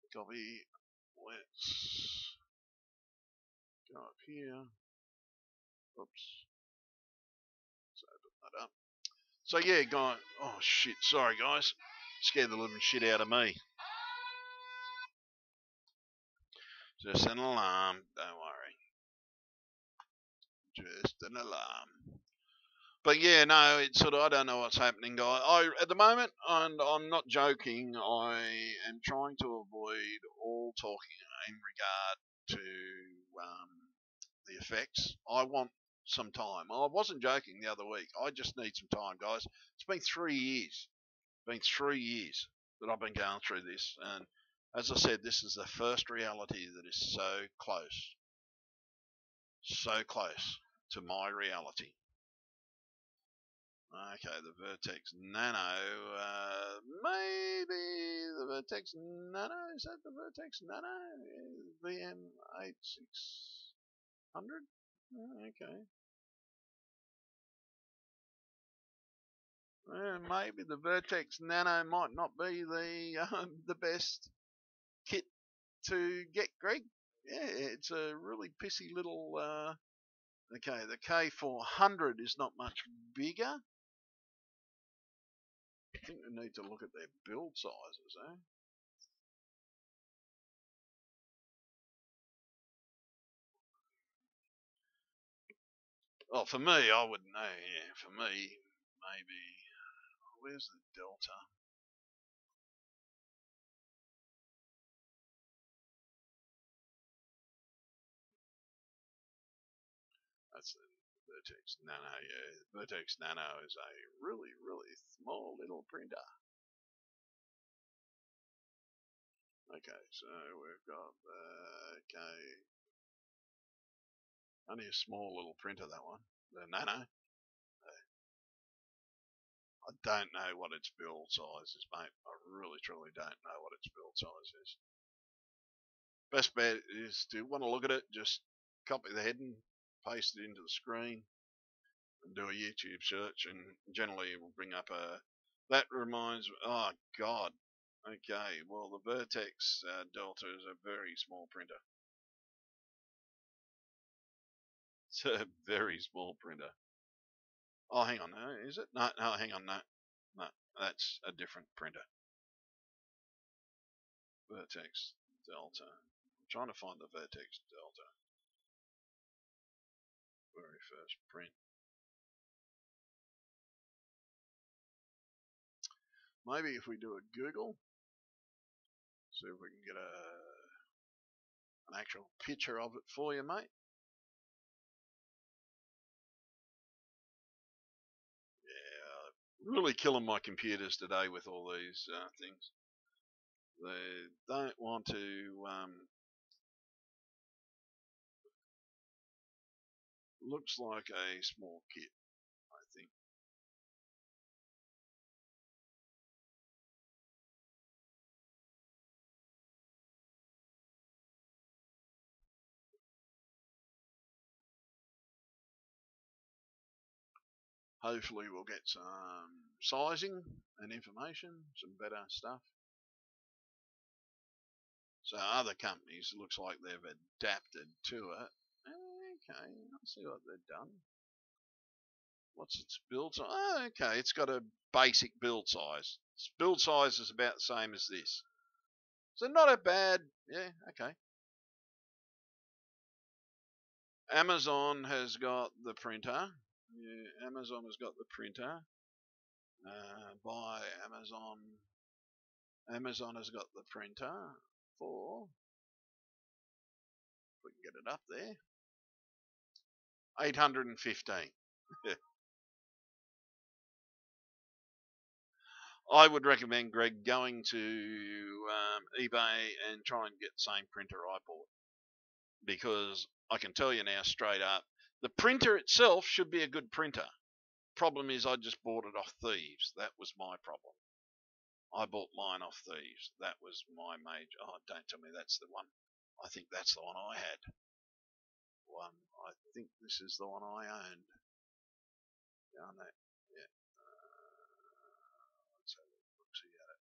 copy. let's go up here. Oops. Let's open that up. So yeah, guys. Oh shit! Sorry, guys. Scared the living shit out of me. Just an alarm. Don't worry. Just an alarm. But yeah, no, it's sort of, I don't know what's happening, guys. At the moment, and I'm not joking, I am trying to avoid all talking in regard to the effects. I want some time. I wasn't joking the other week. I just need some time, guys. It's been 3 years. Been 3 years that I've been going through this, and as I said, this is the first reality that is so close to my reality. Okay, the Vertex Nano, maybe the Vertex Nano, is that the Vertex Nano? VM8600? Okay. Maybe the Vertex Nano might not be the best kit to get, Greg. Yeah, it's a really pissy little, okay, the K400 is not much bigger. I think we need to look at their build sizes, eh? Well, for me, I wouldn't know. Yeah, for me, maybe. Where's the Delta? That's the Vertex Nano. Yeah, Vertex Nano is a really small little printer. Okay, so we've got okay, only a small little printer, that one, the Nano. I don't know what its build size is, mate. I really truly don't know what its build size is. Best bet is to want to look at it, just copy the heading, paste it into the screen, and do a YouTube search, and generally it will bring up a. That reminds me. Oh God. Okay. Well, the Vertex Delta is a very small printer. It's a very small printer. Oh, hang on. No, is it? No, hang on. No, that's a different printer. Vertex Delta. I'm trying to find the Vertex Delta. Very first print. Maybe if we do a Google, see if we can get an actual picture of it for you, mate. Yeah, really killing my computers today with all these things. They don't want to. Looks like a small kit, I think. Hopefully we'll get some sizing and information, some better stuff. So other companies, looks like they've adapted to it. Okay, let's see what they've done. What's its build size? Oh, okay, it's got a basic build size. Its build size is about the same as this. So not a bad, yeah, okay. Amazon has got the printer. Yeah, Amazon has got the printer. By Amazon. Amazon has got the printer for, if we can get it up there, 815. I would recommend, Greg, going to eBay and try and get the same printer I bought, because I can tell you now straight up, the printer itself should be a good printer. Problem is, I just bought it off thieves. That was my problem. I bought mine off thieves. That was my major. Oh, don't tell me that's the one. I think that's the one I had. I think this is the one I owned. Down that, yeah. Let's have a look see at it.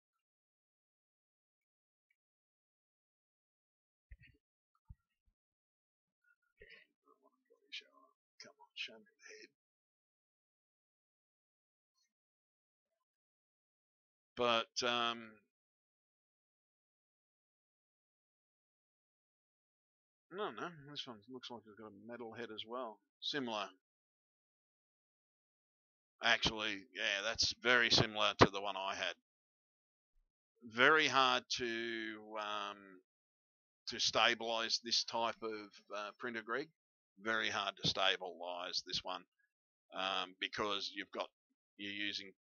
show me the head. But no, this one looks like it's got a metal head as well. Similar. Actually, yeah, that's very similar to the one I had. Very hard to stabilize this type of printer, Greg. Very hard to stabilize this one because you're using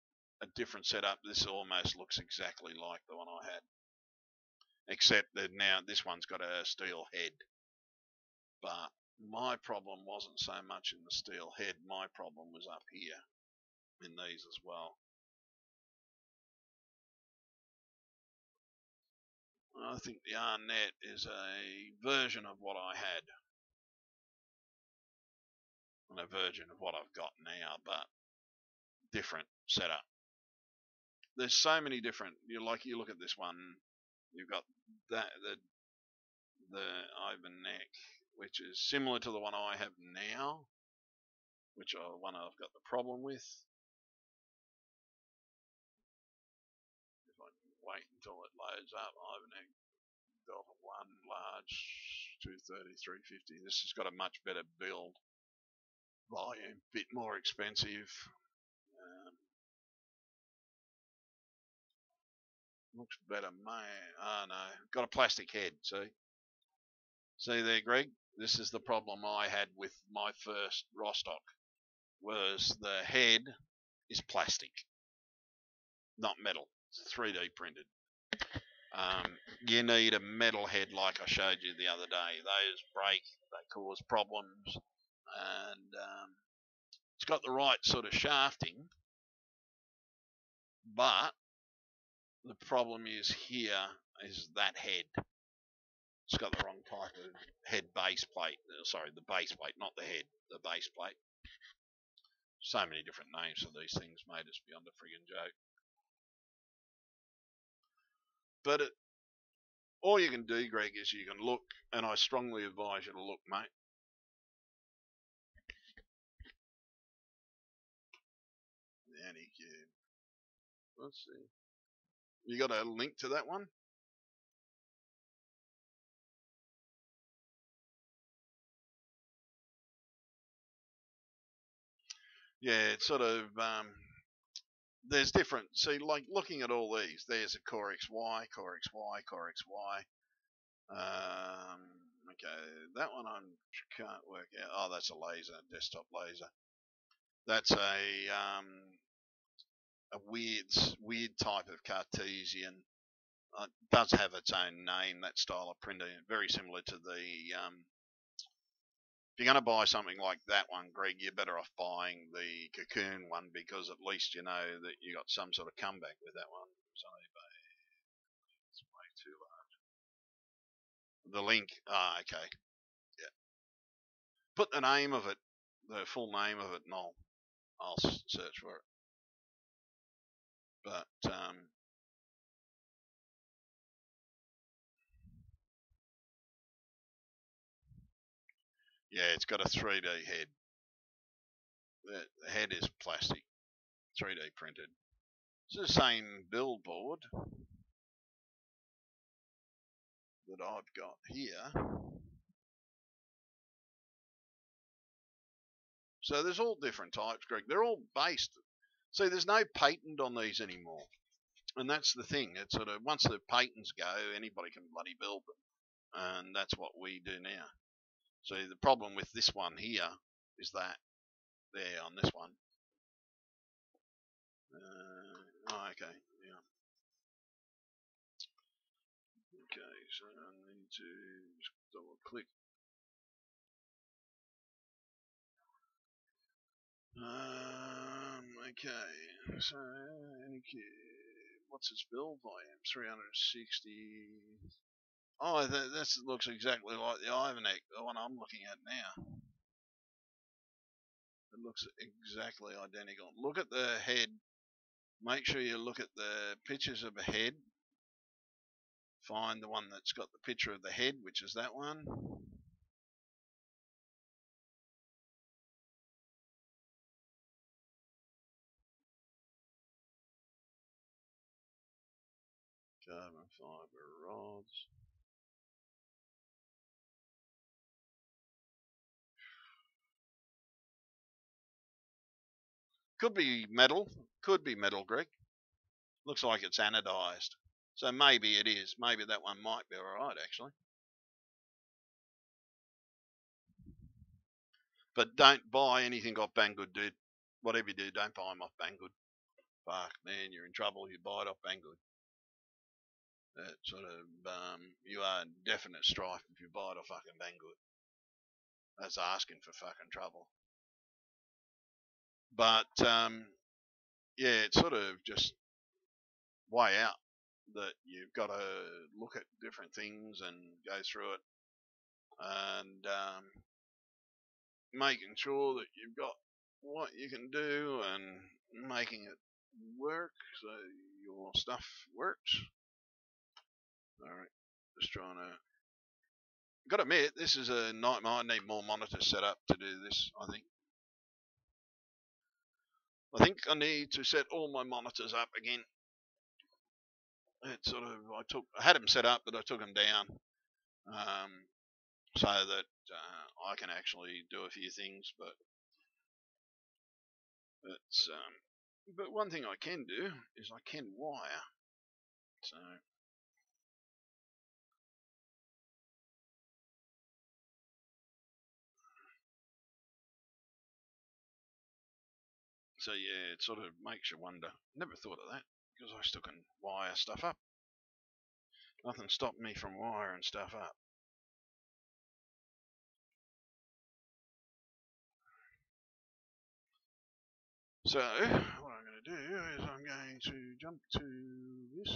a different setup. This almost looks exactly like the one I had, except that now this one's got a steel head. But my problem wasn't so much in the steel head. My problem was up here in these as well. I think the RNet is a version of what I had, and a version of what I've got now, but different setup. There's so many different. You look at this one. You've got the Ivan-Neck, which is similar to the one I have now, which are one I've got the problem with. If I can wait until it loads up, Ivan-Neck Delta 1 large 230 350. This has got a much better build volume, bit more expensive. Looks better, man. Oh no, got a plastic head. See there, Greg. This is the problem I had with my first Rostock. Was the head is plastic, not metal. It's 3D printed. You need a metal head like I showed you the other day. Those break, they cause problems, and it's got the right sort of shafting, but the problem is here is that head. It's got the wrong type of head base plate. Sorry, the base plate, not the head, the base plate. So many different names for these things, mate, it's beyond a friggin' joke. But all you can do, Greg, is you can look, and I strongly advise you to look, mate. The Anycube. Let's see. You got a link to that one? Yeah, it's sort of there's different. See, like looking at all these, there's a Core XY, Core XY, Core XY. Okay, that one I can't work out. Oh, that's a laser, desktop laser. That's a weird type of Cartesian. It does have its own name, that style of printer, very similar to the if you're going to buy something like that one, Greg, you're better off buying the Cocoon one, because at least you know that you got some sort of comeback with that one. It's way too large. The link, okay, yeah. Put the name of it, the full name of it, and I'll search for it. But yeah, it's got a 3D head. The head is plastic, 3D printed. It's the same build board that I've got here. So there's all different types, Greg. They're all based. See, there's no patent on these anymore. And that's the thing. It's sort of, once the patents go, anybody can bloody build them. And that's what we do now. So the problem with this one here is that there on this one. Okay, yeah. Okay, so I need to just double click. Okay, so what's its build volume? 360. Oh, that looks exactly like the Ivan-Neck, the one I'm looking at now. It looks exactly identical. Look at the head. Make sure you look at the pictures of a head. Find the one that's got the picture of the head, which is that one. carbon fibre rods. Could be metal. Could be metal, Greg. Looks like it's anodized. So maybe it is. Maybe that one might be alright, actually. But don't buy anything off Banggood, dude. Whatever you do, don't buy them off Banggood. Fuck, man, you're in trouble. You buy it off Banggood. That sort of, you are in definite strife if you buy it off fucking Banggood. That's asking for fucking trouble. But, yeah, it's sort of just way out that you've got to look at different things and go through it and making sure that you've got what you can do and making it work so your stuff works. Alright, just trying to. Got to admit, this is a nightmare. I need more monitors set up to do this, I think. I need to set all my monitors up again. It's sort of, I had them set up, but I took them down so that I can actually do a few things. But it's but one thing I can do is I can wire. So yeah, it sort of makes you wonder. Never thought of that because I still can wire stuff up. Nothing stopped me from wiring stuff up. So what I'm going to do is I'm going to jump to this,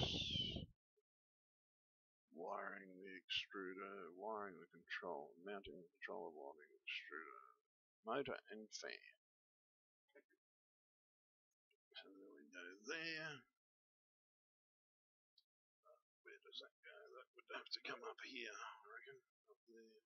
wiring the extruder, wiring the control, mounting the controller, wiring the extruder, motor and fan. So then we go there. Where does that go? That would have to come up here, I reckon. Up there.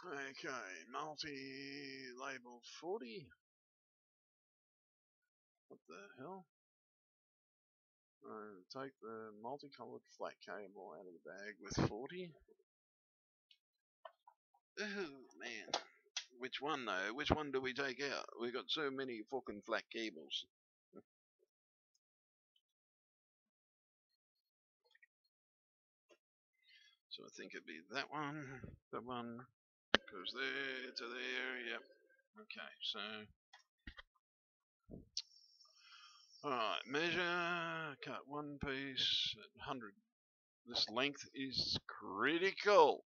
Okay, multi-label 40. What the hell? Take the multicolored flat cable out of the bag with 40. Oh man, which one though? Which one do we take out? We've got so many fucking flat cables. So I think it'd be that one. That one goes there to there. Yep. Okay, so alright, measure, cut one piece at 100. This length is critical.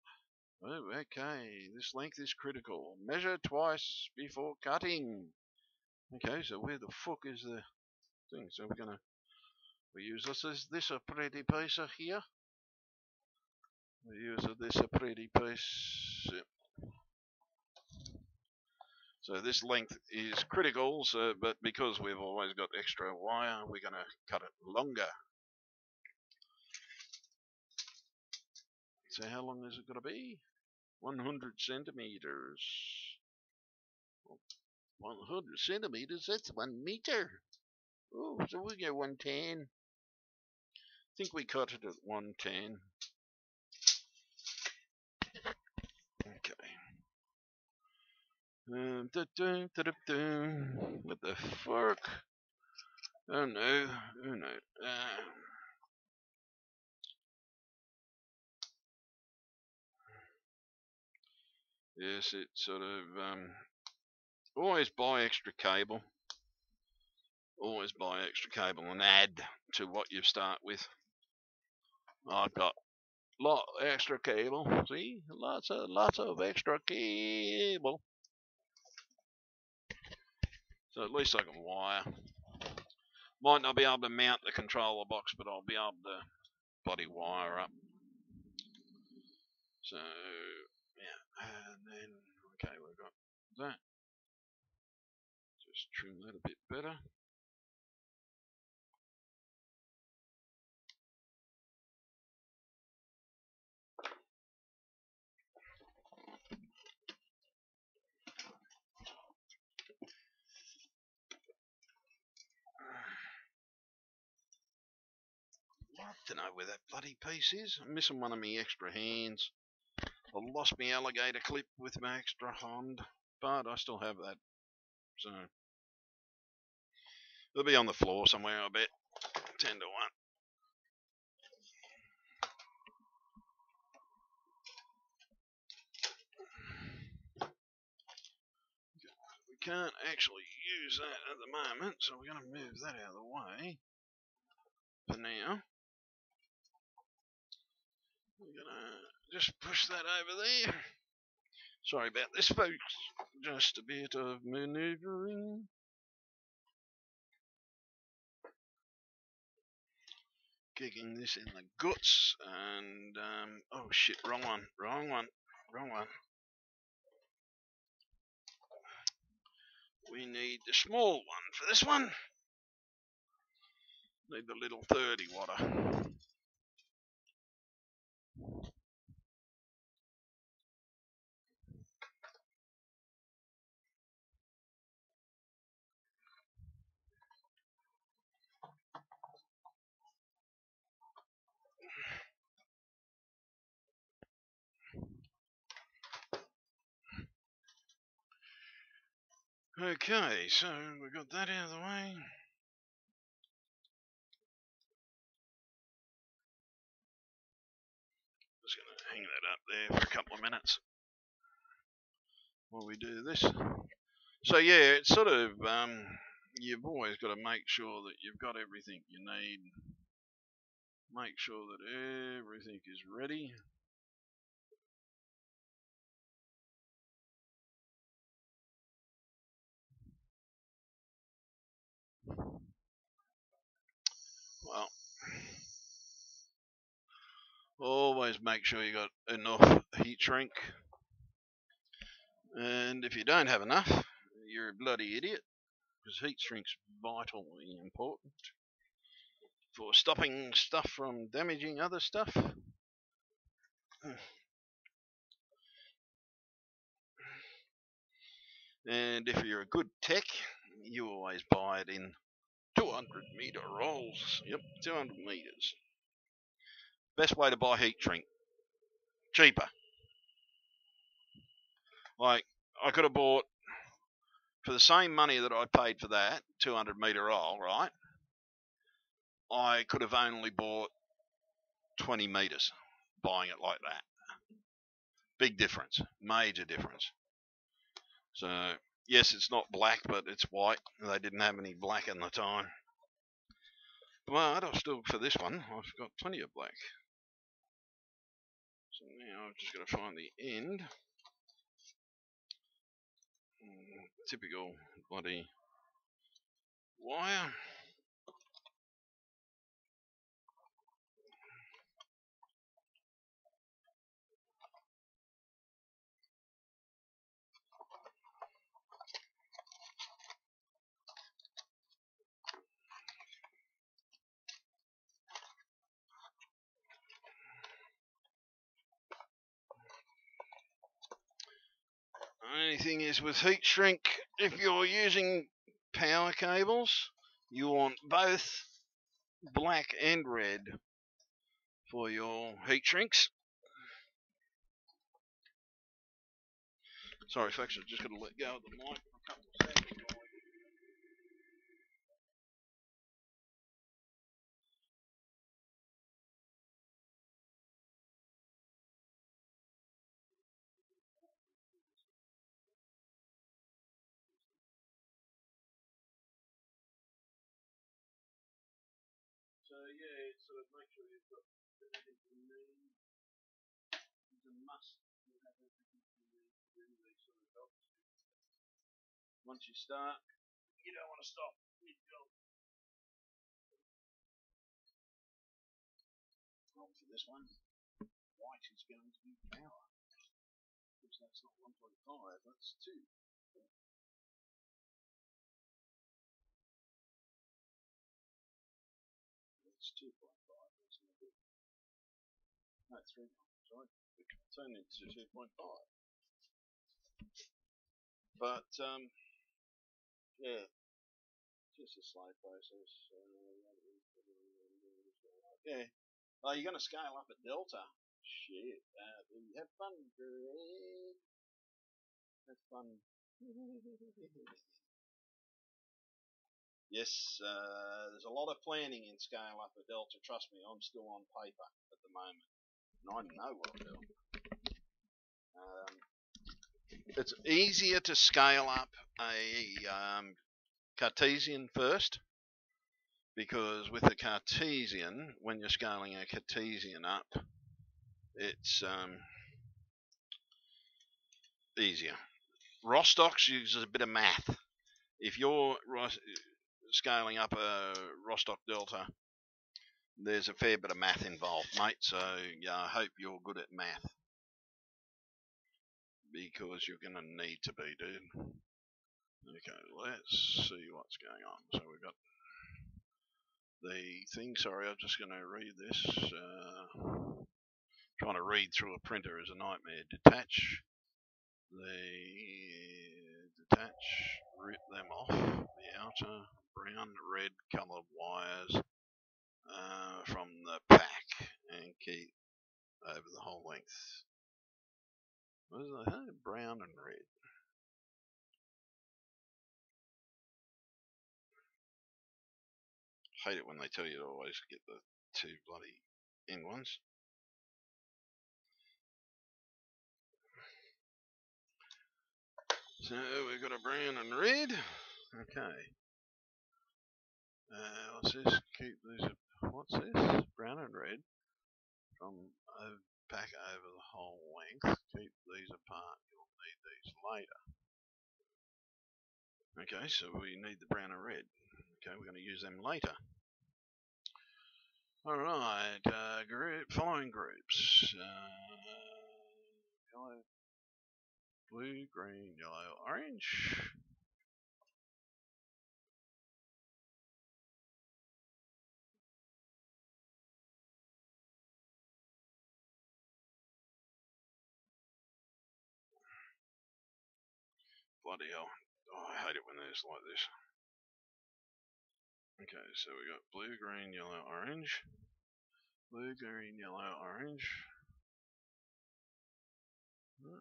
Oh, okay, this length is critical. Measure twice before cutting. Okay, so where the fuck is the thing? So we use this a pretty piece here. We use this a pretty piece. So this length is critical, but because we've always got extra wire, we're going to cut it longer. So how long is it going to be? 100 centimeters. 100 centimeters, that's 1 meter. Oh, so we'll go 110. I think we cut it at 110. Okay. What the fuck? Oh no. Oh no. Yes, it sort of always buy extra cable. Always buy extra cable and add to what you start with. I've got lot extra cable. See, lots of extra cable. So at least I can wire. Might not be able to mount the controller box, but I'll be able to body wire up. So yeah, and then okay, we've got that. Just trim that a bit better. Don't know where that bloody piece is. I'm missing one of my extra hands. I lost my alligator clip with my extra hand, but I still have that. So it'll be on the floor somewhere, I bet. 10 to 1. We can't actually use that at the moment, so we're going to move that out of the way for now. We're going to just push that over there. Sorry about this, folks. Just a bit of maneuvering. Kicking this in the guts, and oh shit, wrong one. We need the small one for this one. Need the little 30 watter. Okay, so we got that out of the way. Just going to hang that up there for a couple of minutes while we do this. So yeah, it's sort of, you've always got to make sure that you've got everything you need. Make sure that everything is ready. Well, always make sure you got enough heat shrink. And if you don't have enough, you're a bloody idiot, because heat shrink's vitally important for stopping stuff from damaging other stuff. And if you're a good tech, you always buy it in 200 meter rolls. Yep, 200 meters. Best way to buy heat shrink. Cheaper. Like, I could have bought, for the same money that I paid for that 200 meter roll, right? I could have only bought 20 meters buying it like that. Big difference. Major difference. So, yes, it's not black, but it's white. They didn't have any black in the time. But I've still, for this one, I've got plenty of black. So now I've just got to find the end. Typical bloody wire. Only thing is with heat shrink, if you're using power cables, you want both black and red for your heat shrinks. Sorry folks, I've just got to let go of the mic for a couple of seconds. So yeah, sort of make sure you've got everything you need. It's a must to have everything you need to do these sort of jobs. Once you start, you don't want to stop mid-job. Well, for this one, white is going to be power. Because that's not 1.5, that's 2. It's 2.5, that's not good. No, 3, sorry. We can turn it to 2.5. But, yeah, just a slow process. Yeah. Oh, you're going to scale up at Delta? Shit. Have fun, Greg. Have fun. Yes, there's a lot of planning in scale up at Delta. Trust me, I'm still on paper at the moment. And I know what I'm doing. It's easier to scale up a Cartesian first, because with the Cartesian, when you're scaling a Cartesian up, it's easier. Rostox uses a bit of math. If you're scaling up a Rostock Delta, there's a fair bit of math involved, mate, so yeah, I hope you're good at math, because you're going to need to be, dude. Okay, let's see what's going on. So we've got the thing. Sorry, I'm just going to read this. Trying to read through a printer is a nightmare. Detach, rip them off the outer brown, red coloured wires from the pack and keep over the whole length. What is that? Brown and red. Hate it when they tell you to always get the two bloody end ones. So we've got a brown and red. Okay. What's this? Keep these. What's this? Brown and red from pack over the whole length. Keep these apart. You'll need these later. Okay, so we need the brown and red. Okay, we're going to use them later. Alright, following groups. Yellow, blue, green, yellow, orange. Bloody hell. Oh, I hate it when it's like this. Okay, so we got blue, green, yellow, orange. Blue, green, yellow, orange. Red.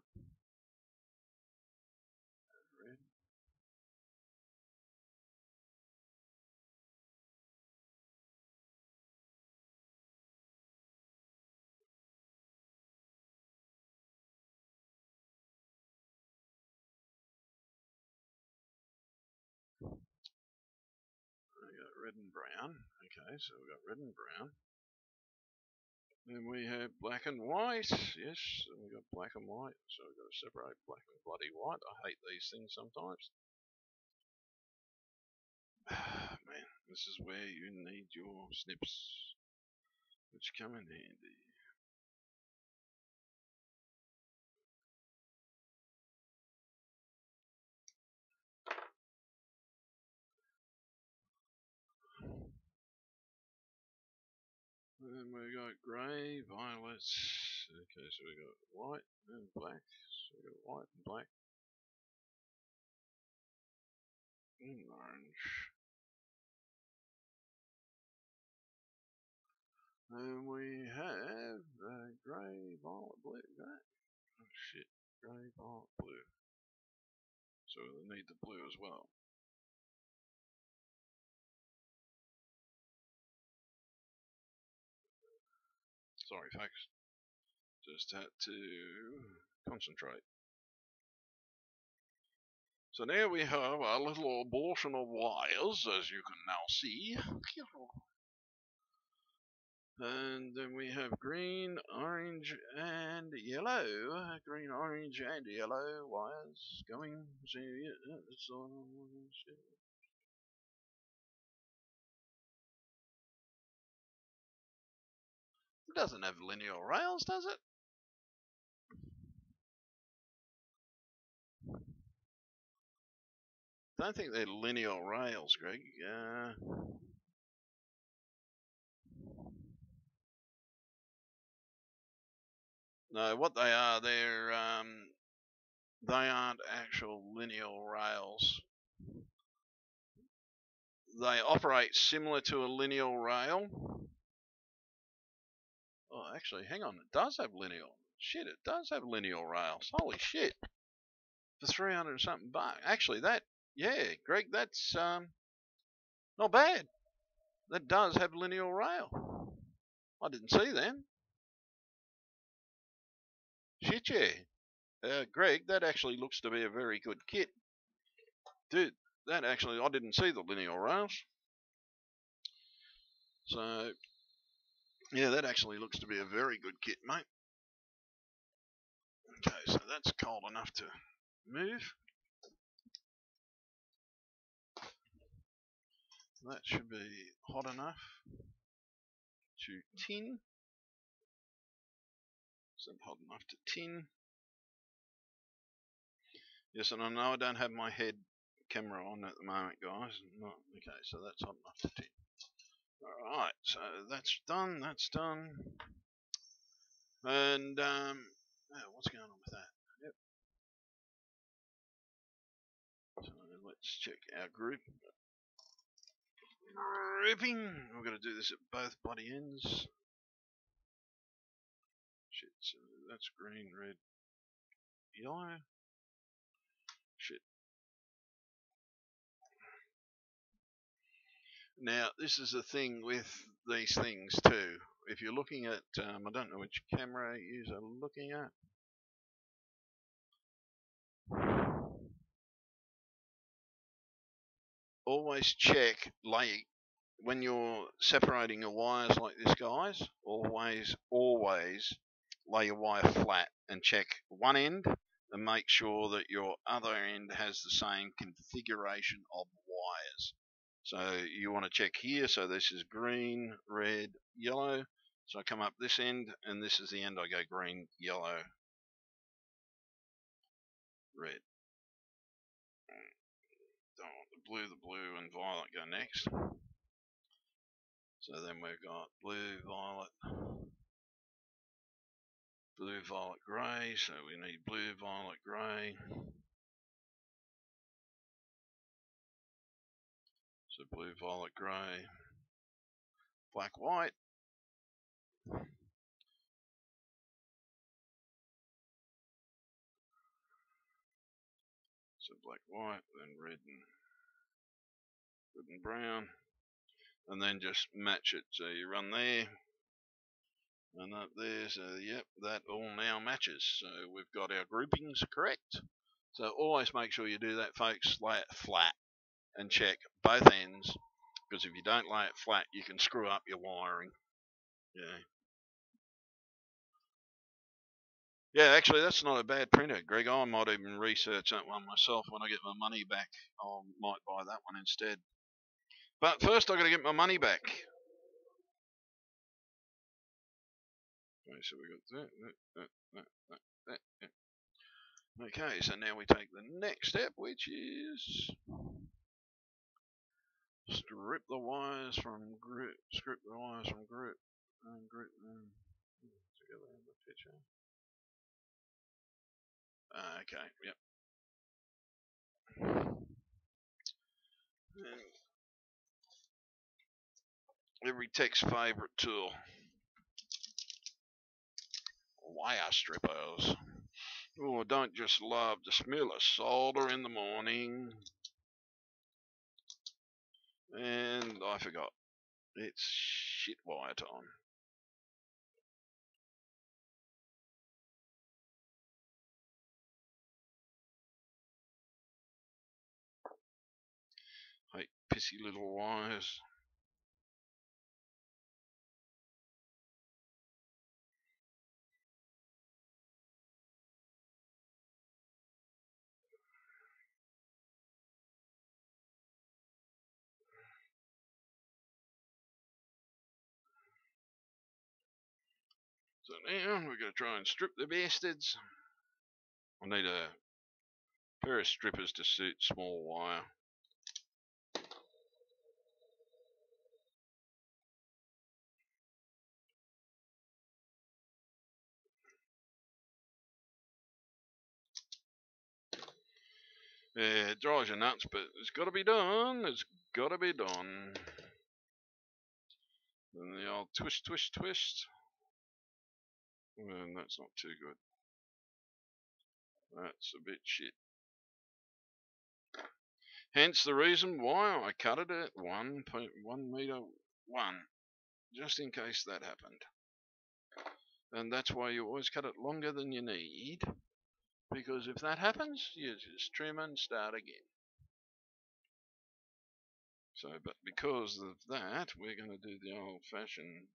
We got red and brown. Okay, so we got red and brown. Then we have black and white. Yes, and we got black and white. So we've got to separate black and bloody white. I hate these things sometimes. Man, this is where you need your snips, which come in handy. Then we got grey, violets. Okay, so we got white and black. So we got white and black and orange. And we have grey, violet, blue. Oh shit, grey, violet, blue. So we'll need the blue as well. Sorry, folks. Just had to concentrate. So now we have our little abortion of wires, as you can now see. And then we have green, orange, and yellow. Green, orange, and yellow wires going to. It doesn't have linear rails, does it? Don't think they're linear rails, Greg. No, what they are, they aren't actual linear rails. They operate similar to a linear rail, Oh, actually, hang on. It does have lineal. Shit, it does have lineal rails. Holy shit. For 300 and something bucks. Actually, yeah, Greg, that's not bad. That does have lineal rail. I didn't see them. Shit, yeah. Greg, that actually looks to be a very good kit. Dude, that actually, I didn't see the lineal rails. So, yeah, that actually looks to be a very good kit, mate. Okay, so that's cold enough to move. That should be hot enough to tin. Is that hot enough to tin? Yes, and I know I don't have my head camera on at the moment, guys. Not, okay, so that's hot enough to tin. Alright, so that's done, And, what's going on with that? Yep. So let's check our group. Grouping. We're going to do this at both bloody ends. Shit, so that's green, red, yellow. Shit. Now, this is the thing with these things too. If you're looking at, I don't know which camera you're looking at. Always check, like, when you're separating your wires like this, guys, always lay your wire flat and check one end and make sure that your other end has the same configuration of wires. So you want to check here, so this is green, red, yellow. So I come up this end, and this is the end I go green, yellow, red. Don't want the blue and violet go next. So then we've got blue, violet, grey. So we need blue, violet, grey. So blue, violet, grey, black, white. So black, white, then red and brown. And then just match it. So you run there and up there. So yep, that all now matches. So we've got our groupings correct. So always make sure you do that, folks. Lay it flat and check both ends, because if you don't lay it flat, you can screw up your wiring. Yeah, actually, that's not a bad printer, Greg. I might even research that one myself when I get my money back. I might buy that one instead. But first, I got to get my money back. Okay, so we got that. Okay, so now we take the next step, which is strip the wires from group. And group them together in the picture. Okay, yep. Every tech's favourite tool. Wire strippers. Oh, I don't just love the smell of solder in the morning. And I forgot. It's shit wire time. Hate pissy little wires. So now we're going to try and strip the bastards. I need a pair of strippers to suit small wire. Yeah, it drives you nuts, but it's got to be done. It's got to be done. And the old twist. And that's not too good. That's a bit shit. Hence the reason why I cut it at 1.1 meter 1, just in case that happened. And that's why you always cut it longer than you need, because if that happens, you just trim and start again. So, but because of that, we're going to do the old-fashioned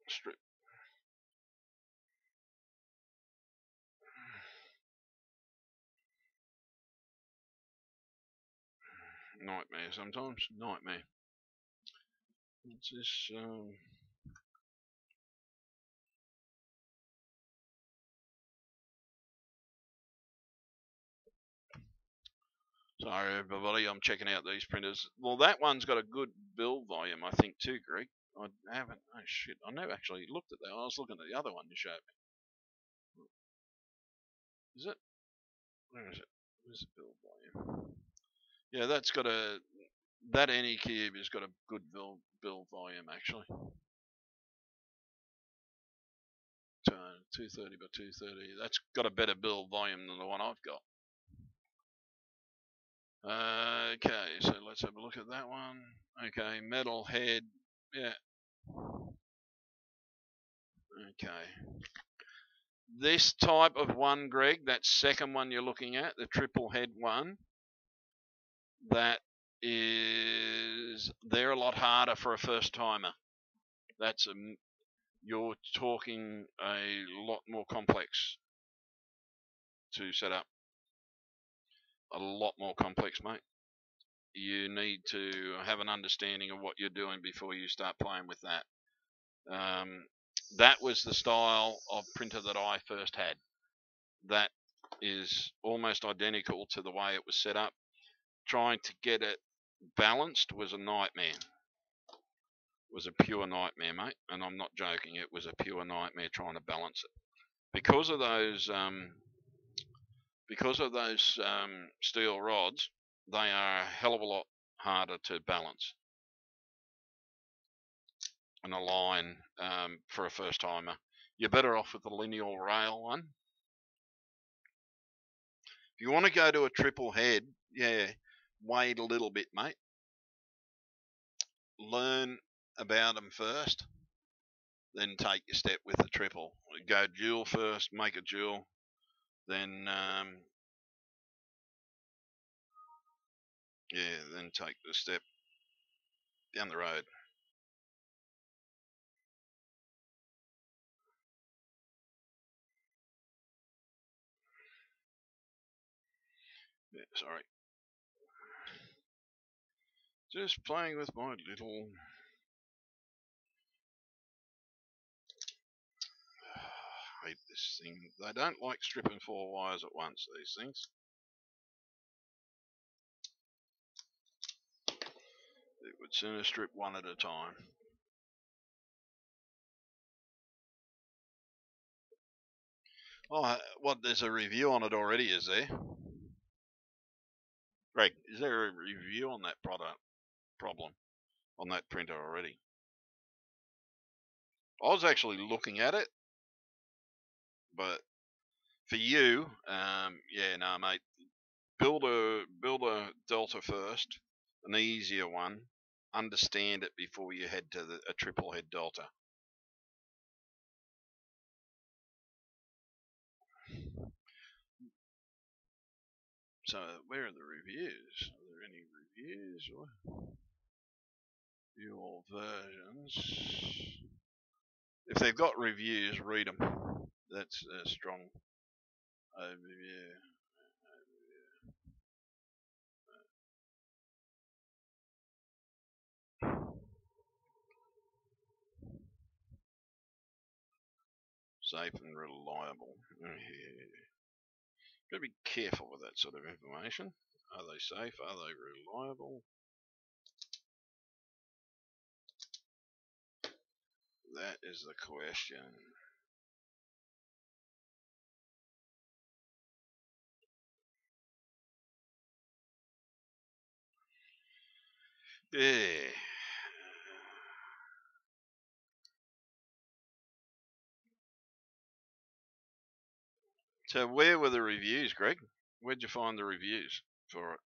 strip. Nightmare sometimes. Nightmare. It's just sorry everybody, I'm checking out these printers. Well, that one's got a good build volume, I think, too, Greg. I haven't. Oh shit! I never actually looked at that. I was looking at the other one you showed me. Is it? Where is it? Where's the build volume? Yeah, that's got a. That Anycube has got a good build volume actually. 230 by 230. That's got a better build volume than the one I've got. Okay, so let's have a look at that one. Okay, metal head. Yeah. Okay. This type of one, Greg, that second one you're looking at, the triple head one, that is, they're a lot harder for a first timer. That's you're talking a lot more complex to set up. A lot more complex, mate. You need to have an understanding of what you're doing before you start playing with that. That was the style of printer that I first had. That is almost identical to the way it was set up. Trying to get it balanced was a nightmare. It was a pure nightmare, mate, and I'm not joking. It was a pure nightmare trying to balance it because of those steel rods. They are a hell of a lot harder to balance and align for a first timer. You're better off with the lineal rail one. If you want to go to a triple head, yeah, wait a little bit, mate. Learn about them first, then take your step with the triple. Go dual first, make a dual, then then take the step down the road. Yeah, sorry. Just playing with my little. I hate this thing. They don't like stripping 4 wires at once, these things. It would sooner strip one at a time. Oh, what? There's a review on it already, is there? Greg, is there a review on that problem on that printer already? I was actually looking at it, but for you, yeah, no, mate. Build a Delta first, an easier one. Understand it before you head to a triple head Delta. So where are the reviews? Are there any reviews or your versions? If they've got reviews, read them. That's a strong overview. Safe and reliable. Gotta be careful with that sort of information. Are they safe? Are they reliable? That is the question. Yeah. So where were the reviews, Greg? Where'd you find the reviews for it?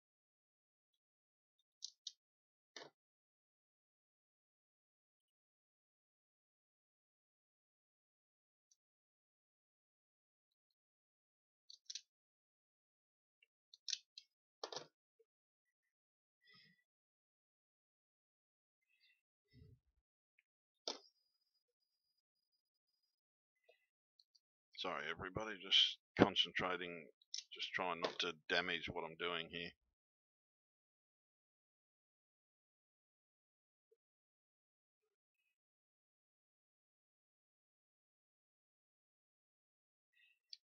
Sorry, everybody, just concentrating, just trying not to damage what I'm doing here.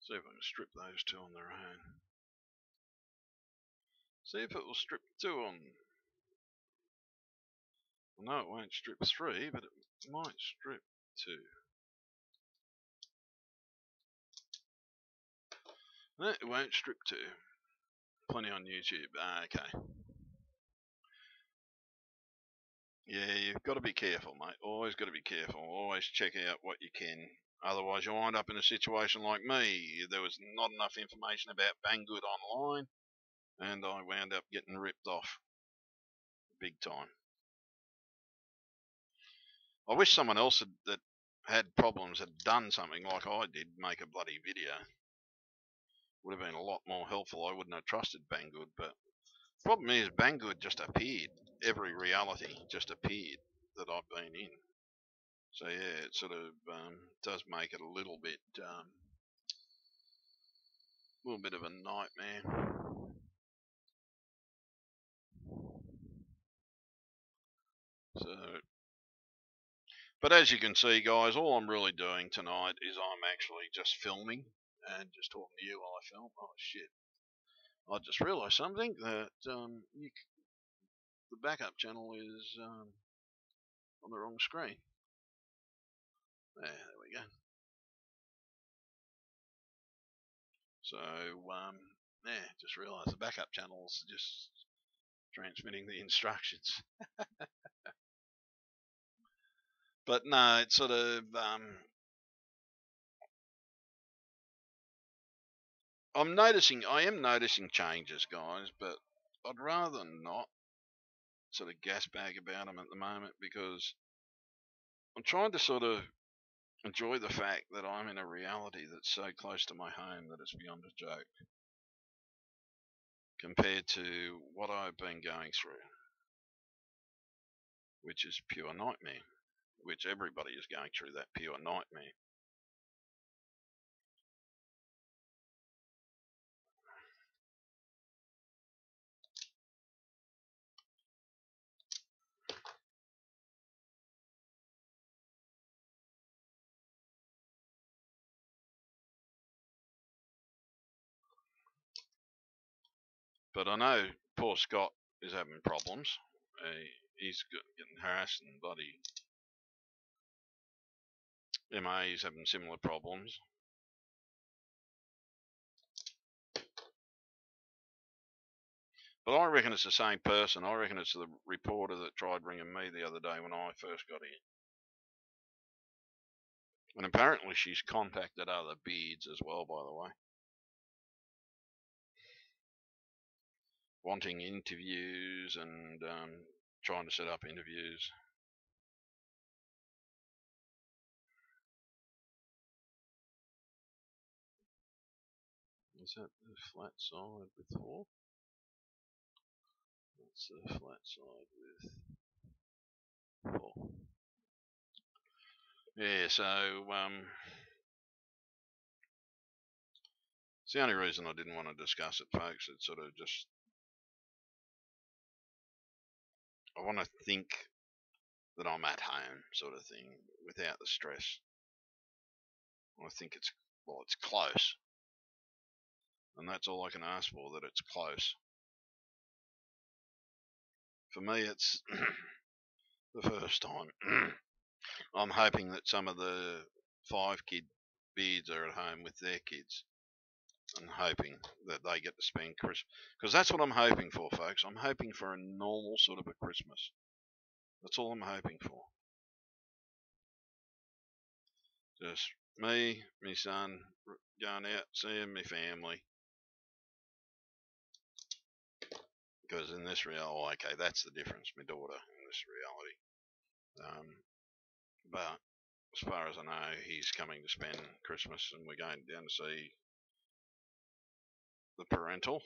See if I can strip those two on their own. See if it will strip two on. No, it won't strip three, but it might strip two. No, it won't strip two. Plenty on YouTube. Okay. Yeah, you've got to be careful, mate. Always got to be careful. Always check out what you can. Otherwise, you'll wind up in a situation like me. There was not enough information about Banggood online, and I wound up getting ripped off big time. I wish someone else that had problems had done something like I did, make a bloody video. Would have been a lot more helpful. I wouldn't have trusted Banggood, but the problem is Banggood just appeared. Every reality just appeared that I've been in. So yeah, it sort of does make it a little bit of a nightmare. So, but as you can see, guys, all I'm really doing tonight is I'm actually just filming and just talking to you while I film. Oh shit! I just realised something that the backup channel is on the wrong screen. There we go. So yeah, just realised the backup channel's just transmitting the instructions. But no, it's sort of I am noticing changes, guys, but I'd rather not sort of gas bag about them at the moment because I'm trying to sort of enjoy the fact that I'm in a reality that's so close to my home that it's beyond a joke compared to what I've been going through, which is pure nightmare, which everybody is going through, that pure nightmare. But I know poor Scott is having problems. He's getting harassed and bloody MA's having similar problems. But I reckon it's the same person. I reckon it's the reporter that tried ringing me the other day when I first got here. And apparently she's contacted other beards as well, by the way. Wanting interviews and trying to set up interviews. Is that the flat side with 4? That's the flat side with 4. Yeah, so it's the only reason I didn't want to discuss it, folks. It's sort of just I want to think that I'm at home, sort of thing, without the stress. I think it's close, and that's all I can ask for. That it's close. For me, it's the first time. I'm hoping that some of the 5-kid beards are at home with their kids, and hoping that they get to spend Christmas, because that's what I'm hoping for, folks. I'm hoping for a normal sort of a Christmas. That's all I'm hoping for. Just me, my son, going out, seeing my family. Because in this reality, okay, that's the difference, my daughter, in this reality. But as far as I know, he's coming to spend Christmas, and we're going down to see the parental.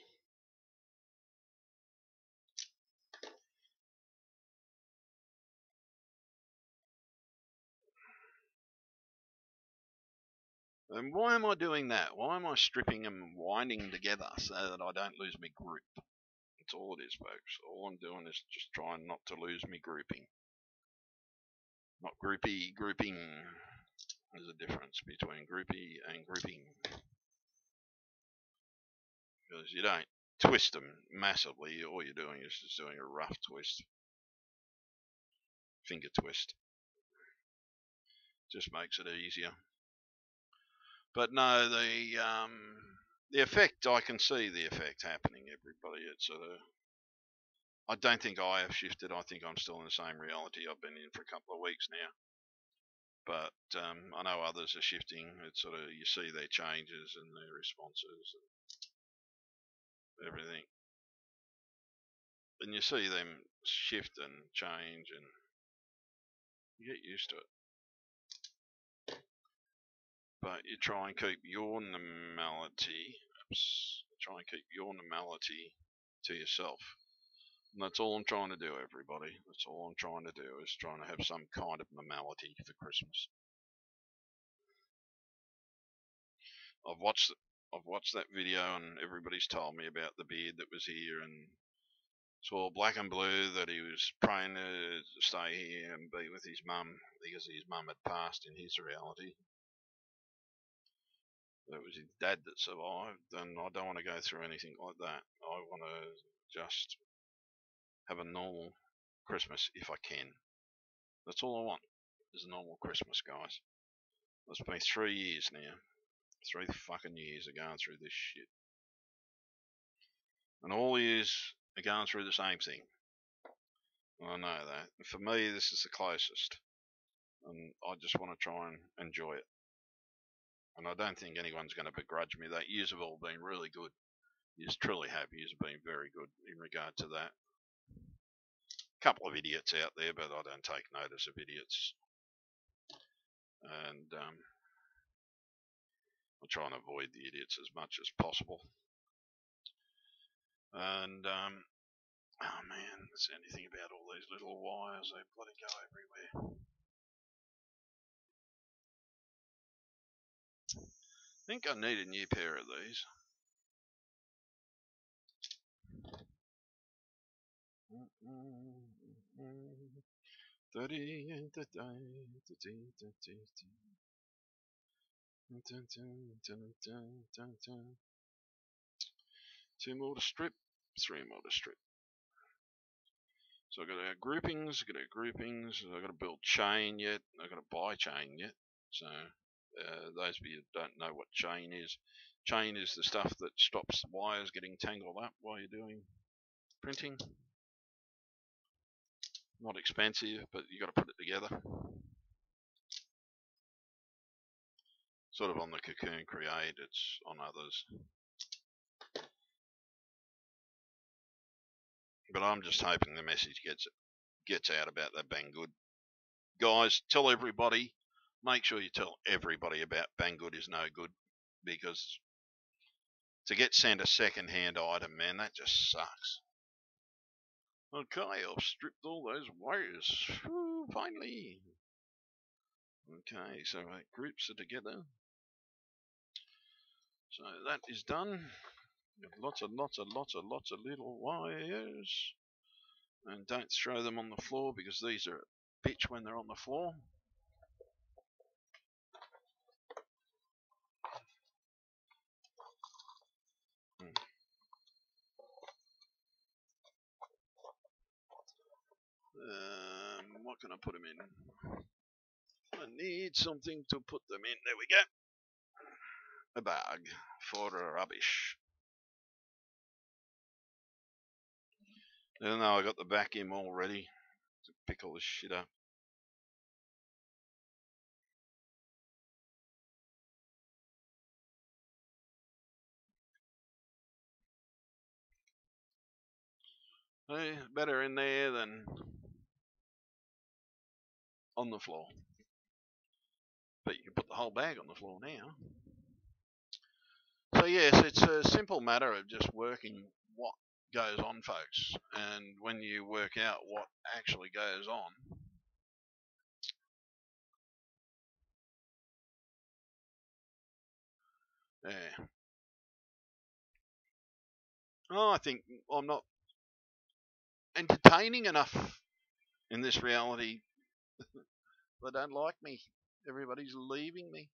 And why am I doing that? Why am I stripping and winding together so that I don't lose my group? That's all it is, folks. All I'm doing is just trying not to lose my grouping. Not groupie, grouping. There's a difference between groupie and grouping. Because you don't twist them massively. All you're doing is just doing a rough twist. Finger twist. Just makes it easier. But no, the effect, I can see the effect happening, everybody. It's I don't think I have shifted. I think I'm still in the same reality I've been in for a couple of weeks now. But I know others are shifting. It's sort of, you see their changes and their responses and everything. And you see them shift and change, and you get used to it. But you try and keep your normality. Try and keep your normality to yourself. And that's all I'm trying to do, everybody. That's all I'm trying to do, is trying to have some kind of normality for Christmas. I've watched that video, and everybody's told me about the beard that was here, and it's all black and blue, that he was praying to stay here and be with his mum because his mum had passed in his reality. It was his dad that survived, and I don't want to go through anything like that. I want to just have a normal Christmas if I can. That's all I want, is a normal Christmas, guys. It's been 3 years now. 3 fucking years of going through this shit. And all years are going through the same thing. I know that. And for me, this is the closest. And I just want to try and enjoy it. And I don't think anyone's going to begrudge me that. Yous have all been really good. Yous truly have. Yous have been very good in regard to that. A couple of idiots out there, but I don't take notice of idiots. And I try and avoid the idiots as much as possible. And oh man, there's anything about all these little wires, they bloody go everywhere. I think I need a new pair of these. Two more to strip, 3 more to strip. So I've got our groupings, I've got to build chain yet, I've got to buy chain yet. So those of you who don't know what chain is the stuff that stops the wires getting tangled up while you're doing printing. Not expensive, but you got to put it together. Sort of on the Cocoon Create, it's on others. But I'm just hoping the message gets out about that Banggood. Guys, tell everybody, make sure you tell everybody about Banggood is no good, because to get sent a second-hand item, man, that just sucks. Okay, I've stripped all those wires. Ooh, finally. Okay, so our groups are together. So that is done. Lots and lots of little wires. And don't throw them on the floor, because these are a bitch when they're on the floor. What can I put them in? I need something to put them in. There we go. A bag for rubbish. Even though I got the vacuum all ready, to pick all this shit up. Better in there than on the floor. But you can put the whole bag on the floor now. So yes, it's a simple matter of just working what goes on, folks. And when you work out what actually goes on, yeah. Oh, I think I'm not entertaining enough in this reality. They don't like me. Everybody's leaving me.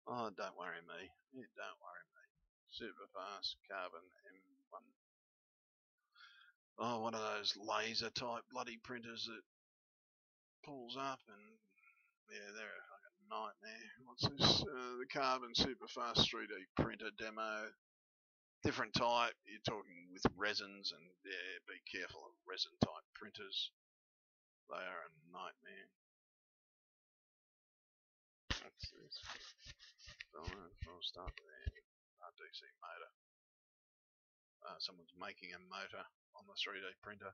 Oh, don't worry me. Don't worry me. Super fast carbon M1. Oh, one of those laser type bloody printers that pulls up and yeah, they're a fucking nightmare. What's this? The carbon super fast 3D printer demo. Different type. You're talking with resins and yeah, be careful of resin type printers. They are a nightmare. That's this. I'll start there. DC motor. Someone's making a motor on the 3D printer.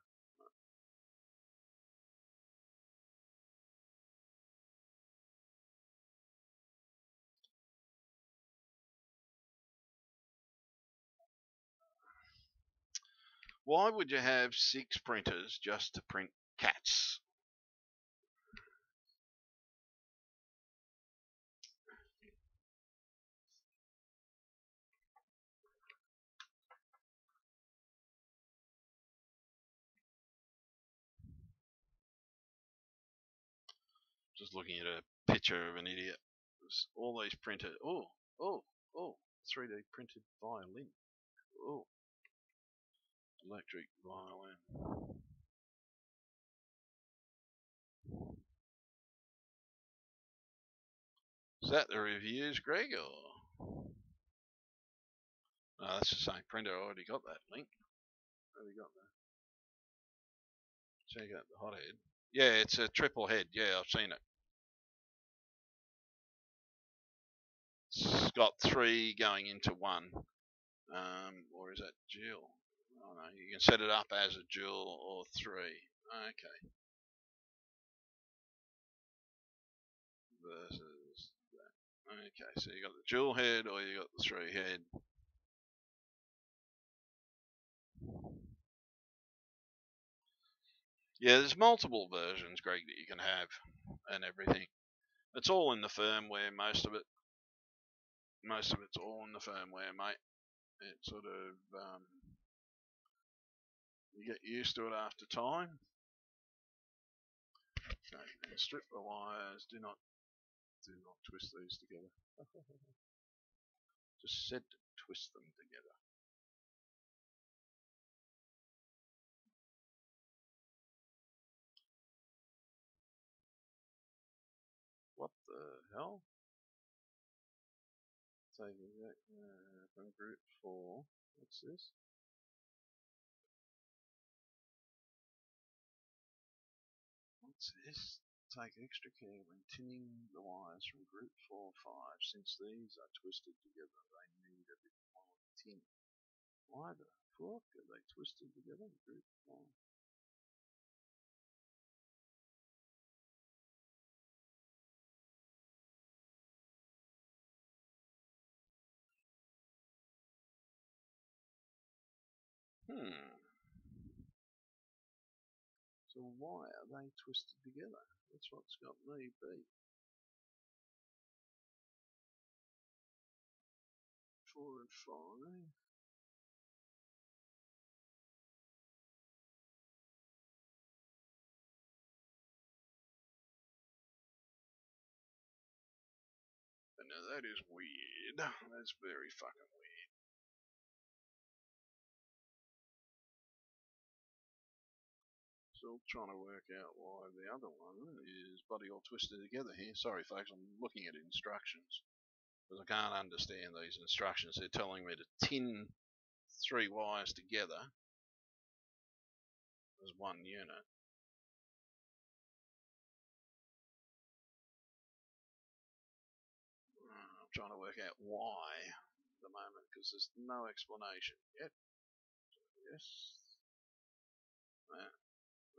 Why would you have 6 printers just to print cats? Just looking at a picture of an idiot. There's all these printers. Oh, 3D printed violin. Oh, electric violin. Is that the reviews, Greg? Or no, that's the same printer. I already got that link. Already got that. Check out the hothead. Yeah, it's a triple head. Yeah, I've seen it. It's got 3 going into 1. Or is that dual? Oh no, you can set it up as a dual or 3. Okay. Versus that. Okay, so you got the dual head or you got the 3 head. Yeah, there's multiple versions, Greg, that you can have and everything. It's all in the firmware, most of it. Most of it's all in the firmware, mate. It sort of you get used to it after time. Okay, and strip the wires. Do not twist these together. Just said to twist them together. What the hell? Taking that from group 4. What's this? What's this? Take extra care when tinning the wires from group 4 5. Since these are twisted together, they need a bit more tin. Why the fuck are they twisted together? Group 4. So why are they twisted together? That's what's got me beat. 4 and 5. Now that is weird. That's very fucking weird. Still trying to work out why the other one is bloody all twisted together here. Sorry folks, I'm looking at instructions. Because I can't understand these instructions. They're telling me to tin 3 wires together. as one unit. I'm trying to work out why at the moment because there's no explanation yet. Yes.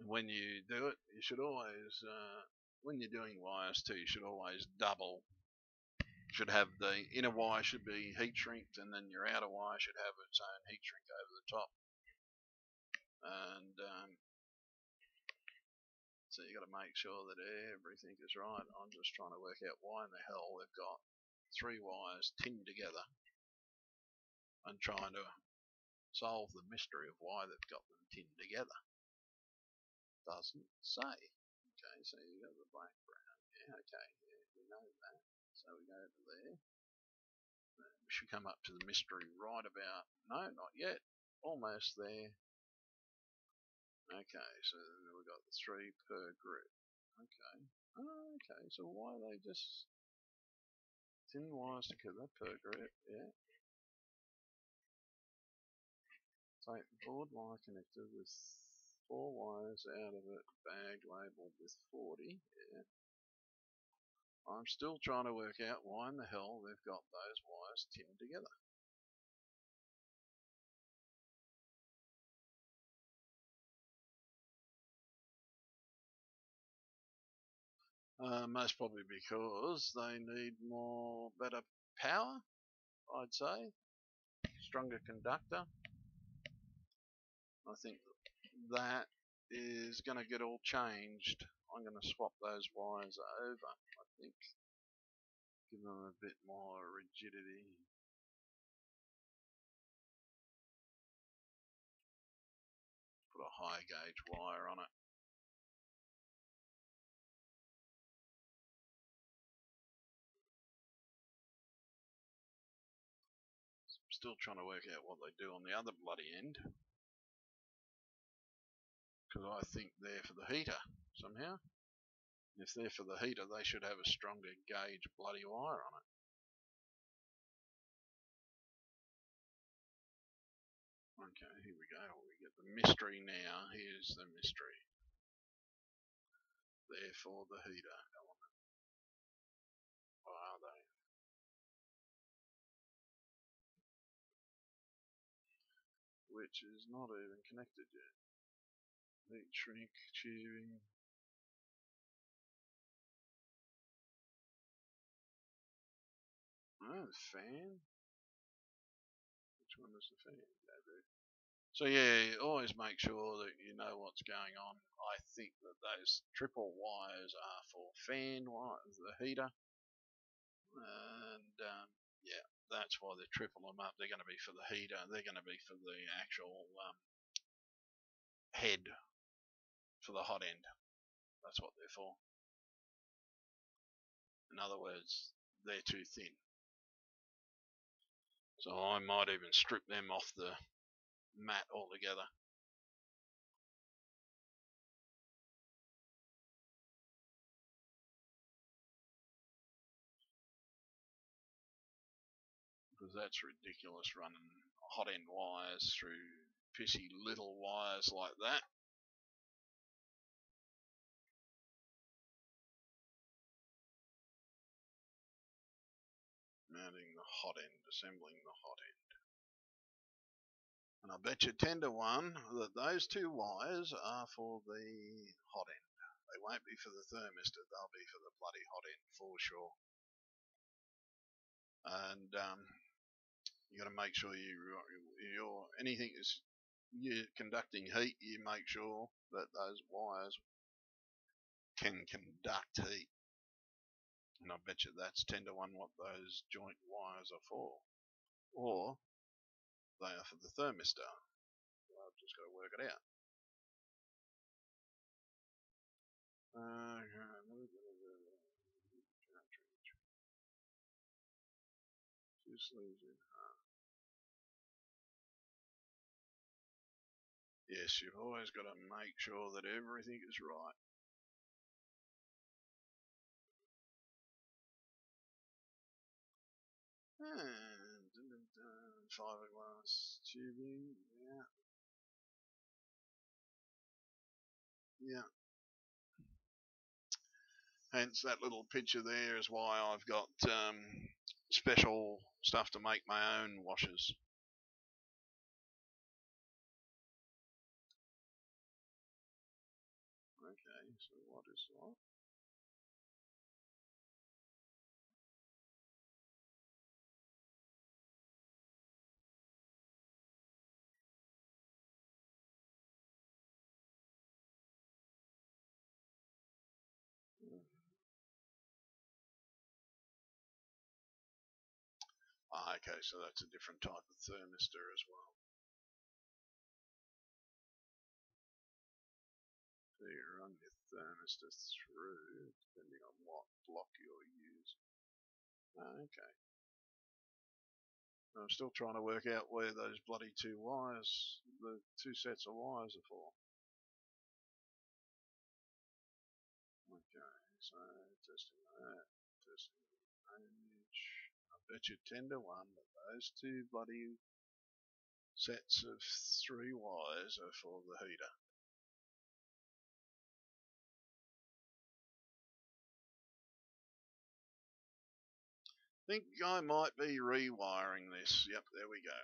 When you do it, you should always, when you're doing wires too, you should always double. Should have the inner wire should be heat shrinked, and then your outer wire should have its own heat shrink over the top. And so you got to make sure that everything is right. I'm just trying to work out why in the hell they've got 3 wires tinned together, and trying to solve the mystery of why they've got them tinned together. Doesn't say. Okay, so you got the black, brown. Yeah, okay, yeah, we know that. So we go to there. We should come up to the mystery right about. No, not yet. Almost there. Okay, so we've got the 3 per group. Okay. Oh, okay, so why are they just thin wires together per group? Yeah. Take the board wire connector with 4 wires out of it, bag labeled with 40. Yeah. I'm still trying to work out why in the hell they've got those wires tinned together. Most probably because they need better power, I'd say. Stronger conductor. I think that is going to get all changed. I'm going to swap those wires over, I think. Give them a bit more rigidity. Put a high gauge wire on it. Still trying to work out what they do on the other bloody end, because I think they're for the heater somehow. If they're for the heater, they should have a stronger gauge bloody wire on it. Okay, here we go. We get the mystery now. Here's the mystery. They're for the heater element. Or are they? Which is not even connected yet. Heat shrink tubing. Oh, fan. Which one is the fan? So yeah, always make sure that you know what's going on. I think that those triple wires are for fan wires, the heater, and yeah, that's why they're triple them up. They're going to be for the heater. They're going to be for the actual head for the hot end. That's what they're for. In other words, they're too thin. So I might even strip them off the mat altogether. Because that's ridiculous running hot end wires through pissy little wires like that. Mounting the hot end, assembling the hot end. And I bet you 10 to 1 that those 2 wires are for the hot end. They won't be for the thermistor, they'll be for the bloody hot end for sure. And you got to make sure you're anything is you're conducting heat, you make sure that those wires can conduct heat. And I bet you that's 10 to 1 what those joint wires are for. Or they are for the thermistor. I've just got to work it out. Yes, you've always got to make sure that everything is right. And fiberglass tubing, yeah. Hence that little picture there is why I've got special stuff to make my own washers. Okay, so what is that? Okay, so that's a different type of thermistor as well. So you run your thermistor through, depending on what block you're using. Okay. I'm still trying to work out where those bloody two wires, the two sets of wires are for. Okay, so testing that, testing range. I bet you 10 to 1 that those two bloody sets of 3 wires are for the heater. I think I might be rewiring this. Yep, there we go.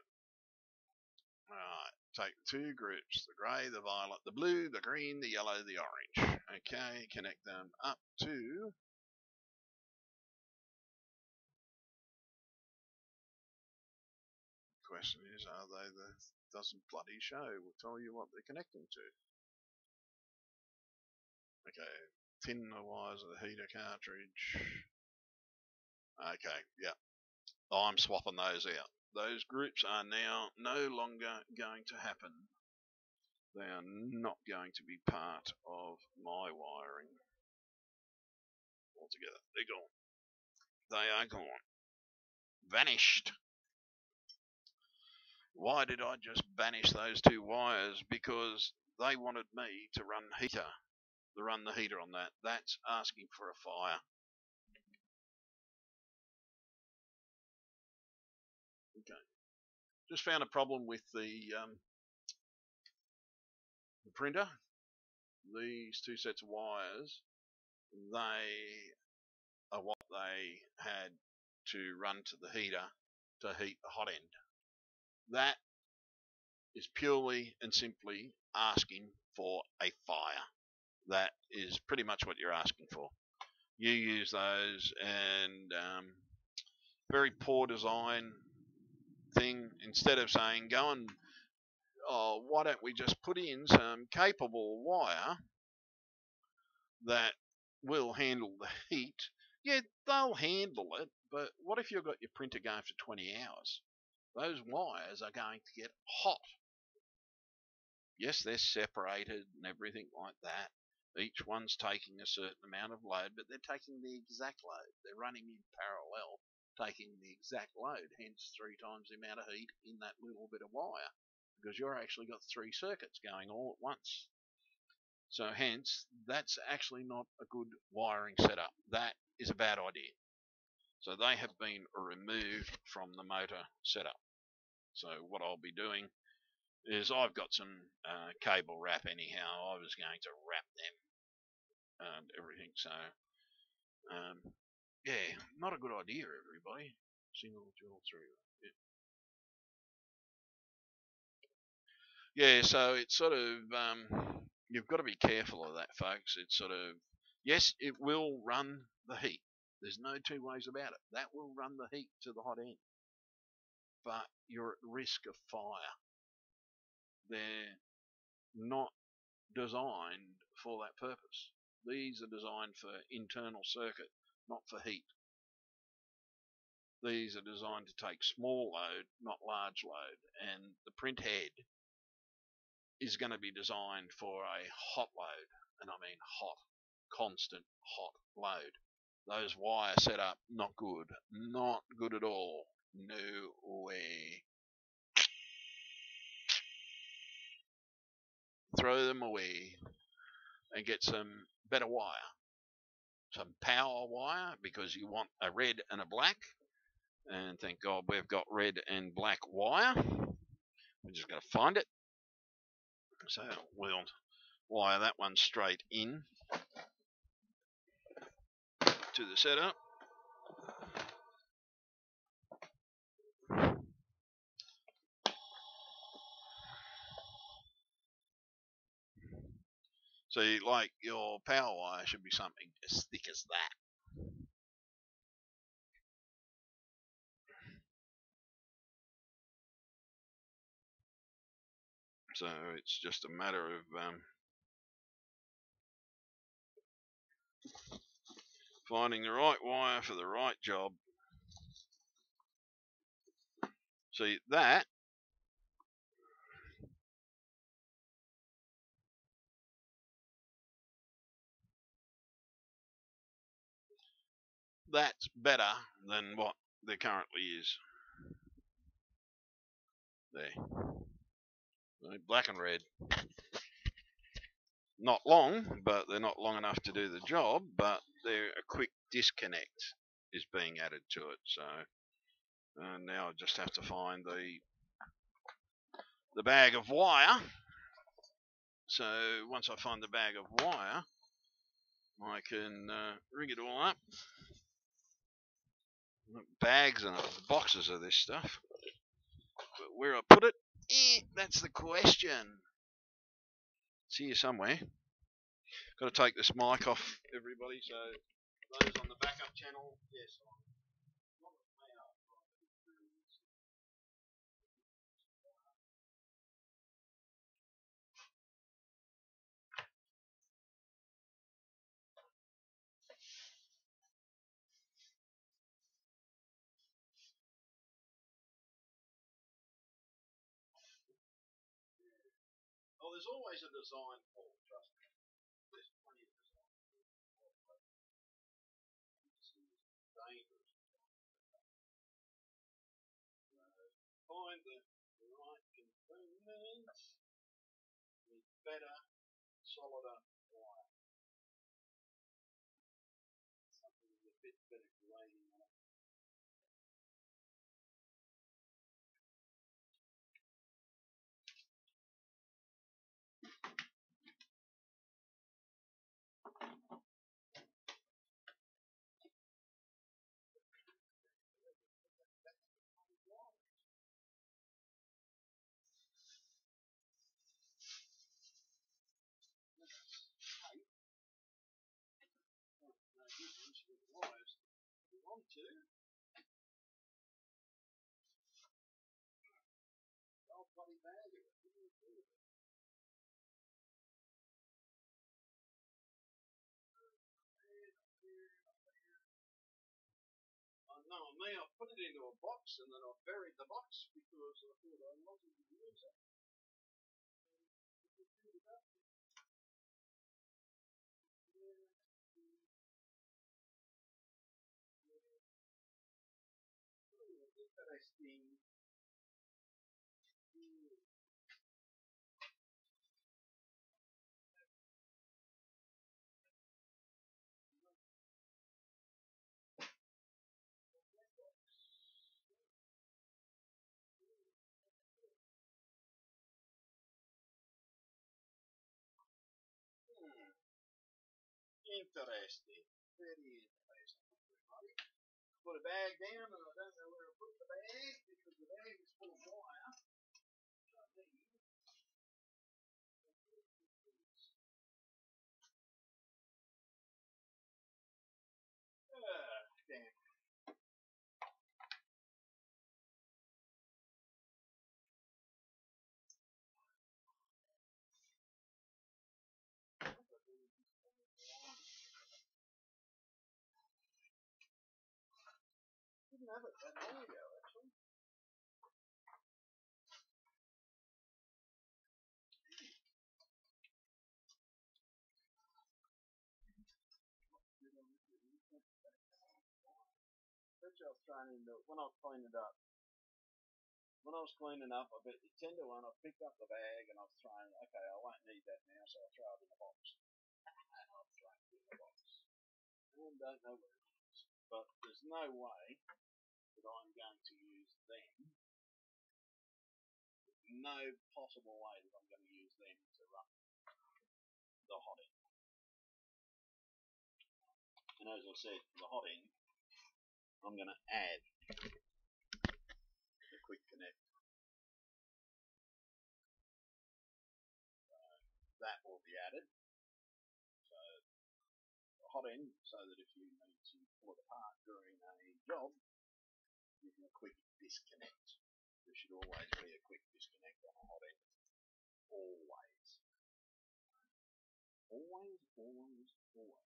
Alright, take 2 groups, the grey, the violet, the blue, the green, the yellow, the orange. Okay, connect them up to question is, are they the doesn't bloody show, will tell you what they're connecting to. Okay, tin the wires of the heater cartridge. Okay, yeah. I'm swapping those out. Those groups are now no longer going to happen. They are not going to be part of my wiring altogether. They're gone. They are gone. Vanished. Why did I just banish those 2 wires? Because they wanted me to run the heater on that. That's asking for a fire. Okay. Just found a problem with the printer. These 2 sets of wires, they are what they had to run to the heater to heat the hot end. That is purely and simply asking for a fire. That is pretty much what you're asking for. You use those, and very poor design thing. Instead of saying, go and, oh, why don't we just put in some capable wire that will handle the heat? Yeah, they'll handle it, but what if you've got your printer going for 20 hours? Those wires are going to get hot. Yes, they're separated and everything like that. Each one's taking a certain amount of load, but they're taking the exact load. They're running in parallel, taking the exact load, hence 3 times the amount of heat in that little bit of wire, because you've actually got 3 circuits going all at once. So hence, that's actually not a good wiring setup. That is a bad idea. So they have been removed from the motor setup. So what I'll be doing is, I've got some cable wrap anyhow. I was going to wrap them and everything. So yeah, not a good idea, everybody. Single dual 3. Yeah, so it's sort of you've got to be careful of that, folks. It's sort of, yes, it will run the heat. There's no 2 ways about it. That will run the heat to the hot end, but you're at risk of fire. They're not designed for that purpose. These are designed for internal circuit, not for heat. These are designed to take small load, not large load, and the print head is going to be designed for a hot load, and I mean hot, constant hot load. Those wire setup, not good. Not good at all. No way. Throw them away and get some better wire. Some power wire, because you want a red and a black. And thank God we've got red and black wire. We're just going to find it. So we'll wire that one straight in. to the setup. So, like, your power wire should be something as thick as that. So it's just a matter of finding the right wire for the right job. See, that's better than what there currently is. There. Black and red. Not long, but they're not long enough to do the job, but they're a quick disconnect is being added to it. So now I just have to find the bag of wire. So once I find the bag of wire, I can rig it all up. Bags and boxes of this stuff. But where I put it, that's the question. It's here somewhere. Got to take this mic off, everybody. So those on the backup channel, yes. Oh, there's always a design for it, trust me. There's plenty of design for it. It's dangerous. Find the right components with better, solider wire. Something with a bit better grading on it. Bloody bag of it. No, me, I put it into a box and then I buried the box because I thought I wanted to use it. Interesting. Interesting. Very interesting, everybody. Put a bag down and I don't know where to put the bag because the bag is full of wire. Damn. Didn't have it that long ago, actually. I was trying to, when I was cleaning it up. When I was cleaning up, I bet you 10 to 1, I picked up the bag and I was throwing, okay, I won't need that now, so I'll throw it in the box. And I'll throw it in the box. And don't know where it is. But there's no way that I'm going to use them. No possible way that I'm going to use them to run the hot end. And as I said, for the hot end, I'm going to add the quick connect. That will be added. So the hot end, so that if you need to pull it apart during a job, you can quick disconnect. There should always be a quick disconnect on a hot end. Always. Always, always, always.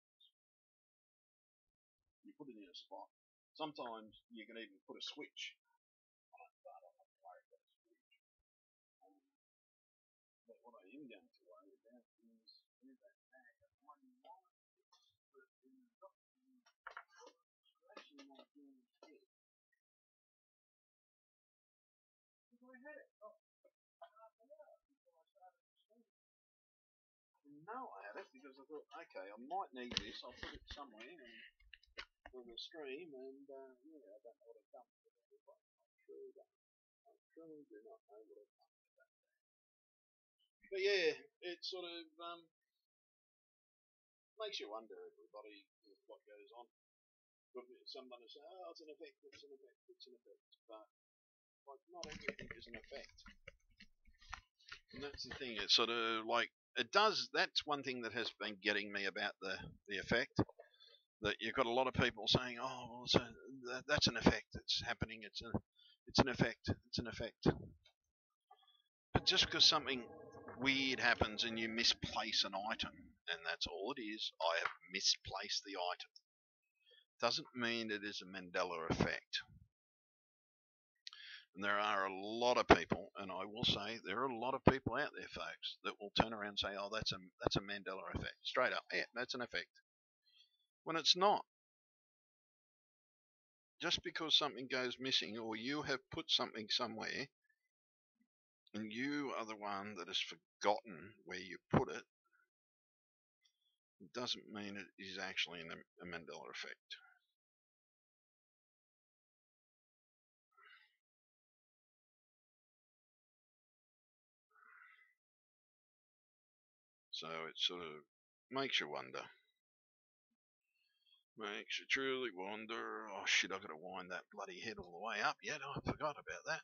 You put it in a spot. Sometimes you can even put a switch on it, but I'm not worried about a switch. But what I am going to worry about is where that tag at 1 wire but in the scratching my journey's head. Because I had it half an hour before I started to stream. No, I had it because I thought, okay, I might need this. I'll put it somewhere on the stream, and yeah, I don't know what I've done with it anyway. I truly don't. I truly do not know what I've done with that. But yeah, it sort of makes you wonder, everybody, what goes on. Someone will say, oh, it's an effect, it's an effect, it's an effect. But like, not everything is an effect. And that's the thing. It's sort of like, it does. That's one thing that has been getting me about the effect. That you've got a lot of people saying, "Oh, well, that's an effect. It's happening. It's an effect. It's an effect." But just because something weird happens and you misplace an item, and that's all it is, I have misplaced the item, doesn't mean it is a Mandela effect. And there are a lot of people, and I will say there are a lot of people out there, folks, that will turn around and say, "Oh, that's a Mandela effect." Straight up, yeah, that's an effect. When it's not. Just because something goes missing, or you have put something somewhere, and you are the one that has forgotten where you put it, doesn't mean it is actually a Mandela effect. So it sort of makes you wonder. Makes you truly wonder. Oh shit, I've got to wind that bloody head all the way up yet. I forgot about that.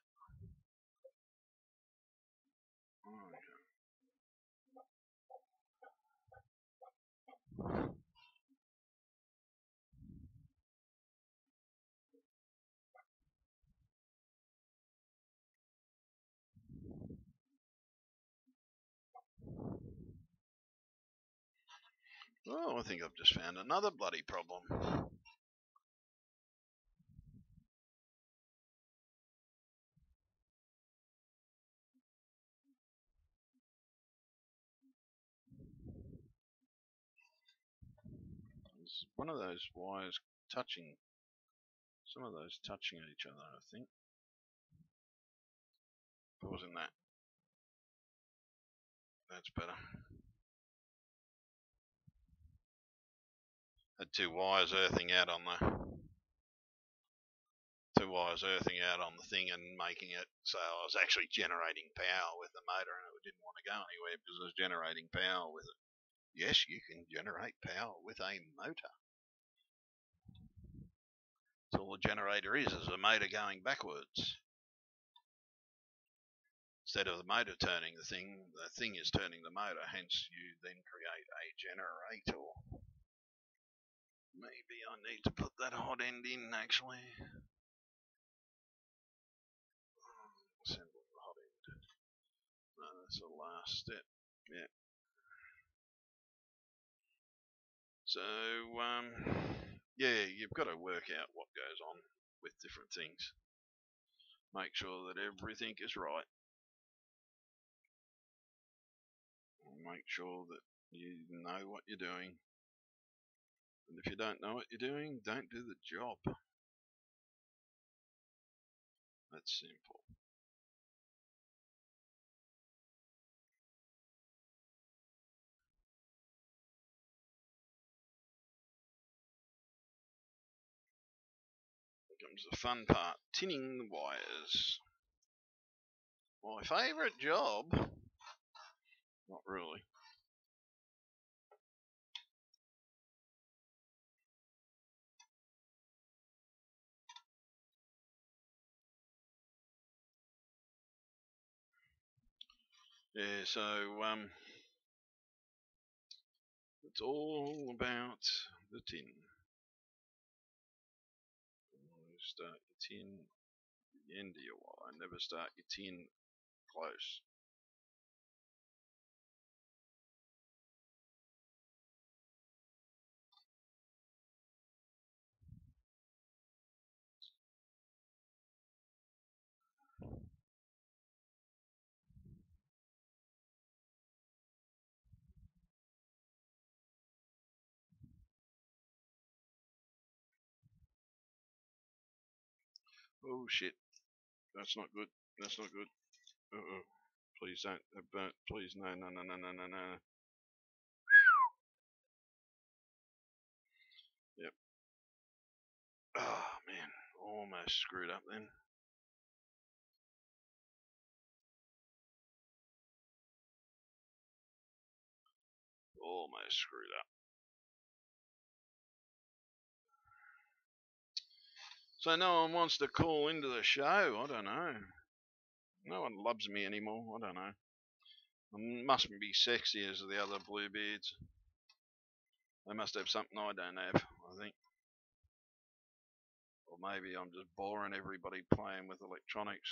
Oh, I think I've just found another bloody problem. It's one of those wires touching, some of those touching each other, I think. If it wasn't that. That's better. Had two wires earthing out on the thing and making it so I was actually generating power with the motor, and it didn't want to go anywhere because I was generating power with it. Yes, you can generate power with a motor. That's all the generator is a motor going backwards. Instead of the motor turning the thing is turning the motor, hence you then create a generator. Maybe I need to put that hot end in actually. Assembling the hot end. No, that's the last step. Yeah. So, yeah, you've got to work out what goes on with different things. Make sure that everything is right. Make sure that you know what you're doing. And if you don't know what you're doing, don't do the job. That's simple. Here comes the fun part, tinning the wires. My favourite job? Not really. Yeah, so it's all about the tin. Start your tin at the end of your wire. Never start your tin close. Oh shit, that's not good. That's not good. Uh-oh. Please don't have burnt. Please, no, no, no, no, no, no, no. Yep. Oh man, almost screwed up then. Almost screwed up. So no one wants to call into the show. I don't know. No one loves me anymore. I don't know. I mustn't be sexy as the other bluebeards. They must have something I don't have, I think. Or maybe I'm just boring everybody playing with electronics.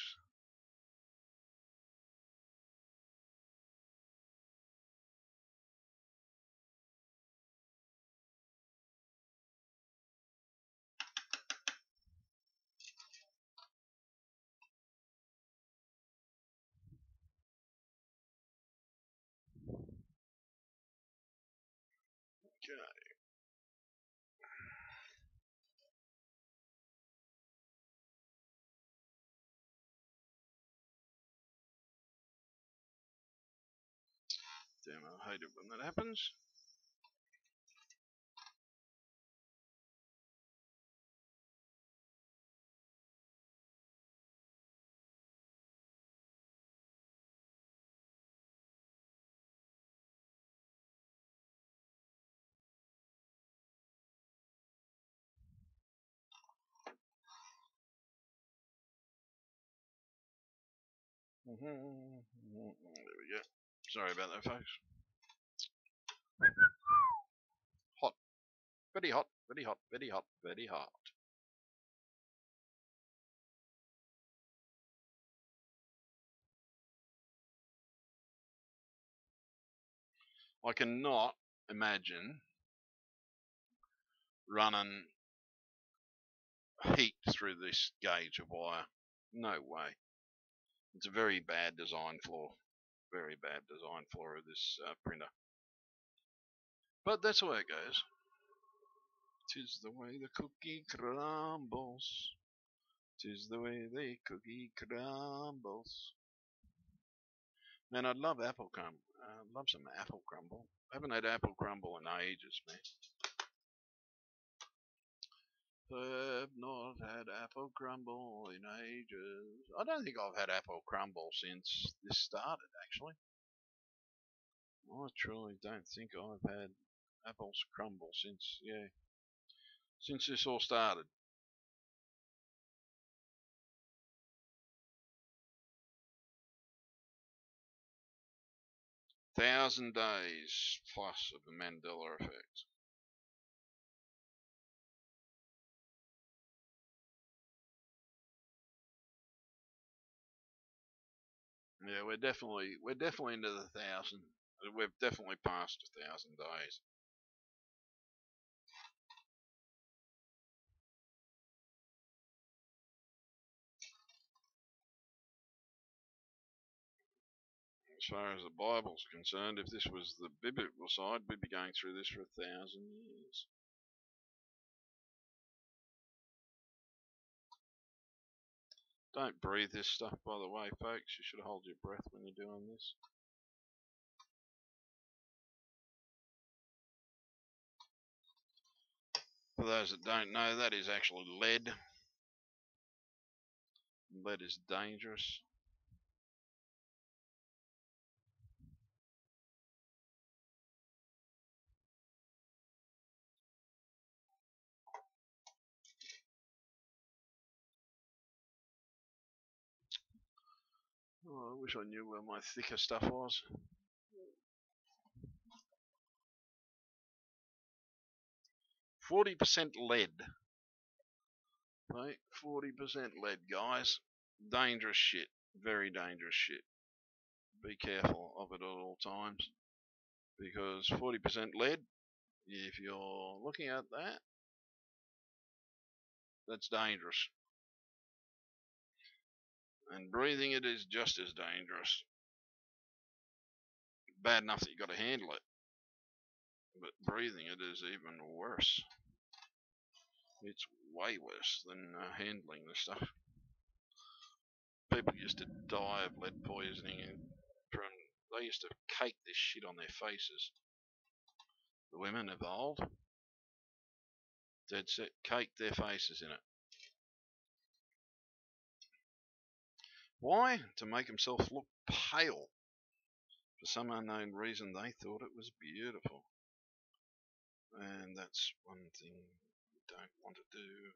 Okay. Damn, I hate it when that happens. There we go. Sorry about that, folks. Hot. Very hot. Very hot. Very hot. Very hot. I cannot imagine running heat through this gauge of wire. No way. It's a very bad design flaw. Very bad design flaw of this printer. But that's the way it goes. 'Tis the way the cookie crumbles. 'Tis the way the cookie crumbles. Man, I'd love apple crumble. I'd love some apple crumble. I haven't had apple crumble in ages, man. I've not had apple crumble in ages. I don't think I've had apple crumble since this started, actually. I truly don't think I've had apples crumble since this all started. 1,000 days plus of the Mandela effect. Yeah, we're definitely into the 1,000. We've definitely passed 1,000 days. As far as the Bible's concerned, if this was the biblical side, we'd be going through this for 1,000 years. Don't breathe this stuff, by the way, folks. You should hold your breath when you're doing this. For those that don't know, that is actually lead. Lead is dangerous. Oh, I wish I knew where my thicker stuff was. %40 lead. Right? 40% lead, guys. Dangerous shit. Very dangerous shit. Be careful of it at all times. Because 40% lead, if you're looking at that, that's dangerous. And breathing it is just as dangerous. Bad enough that you've got to handle it. But breathing it is even worse. It's way worse than handling the stuff. People used to die of lead poisoning from, they used to cake this shit on their faces. The women of old, dead set, caked their faces in it. Why? To make themselves look pale. For some unknown reason, they thought it was beautiful. And that's one thing you don't want to do.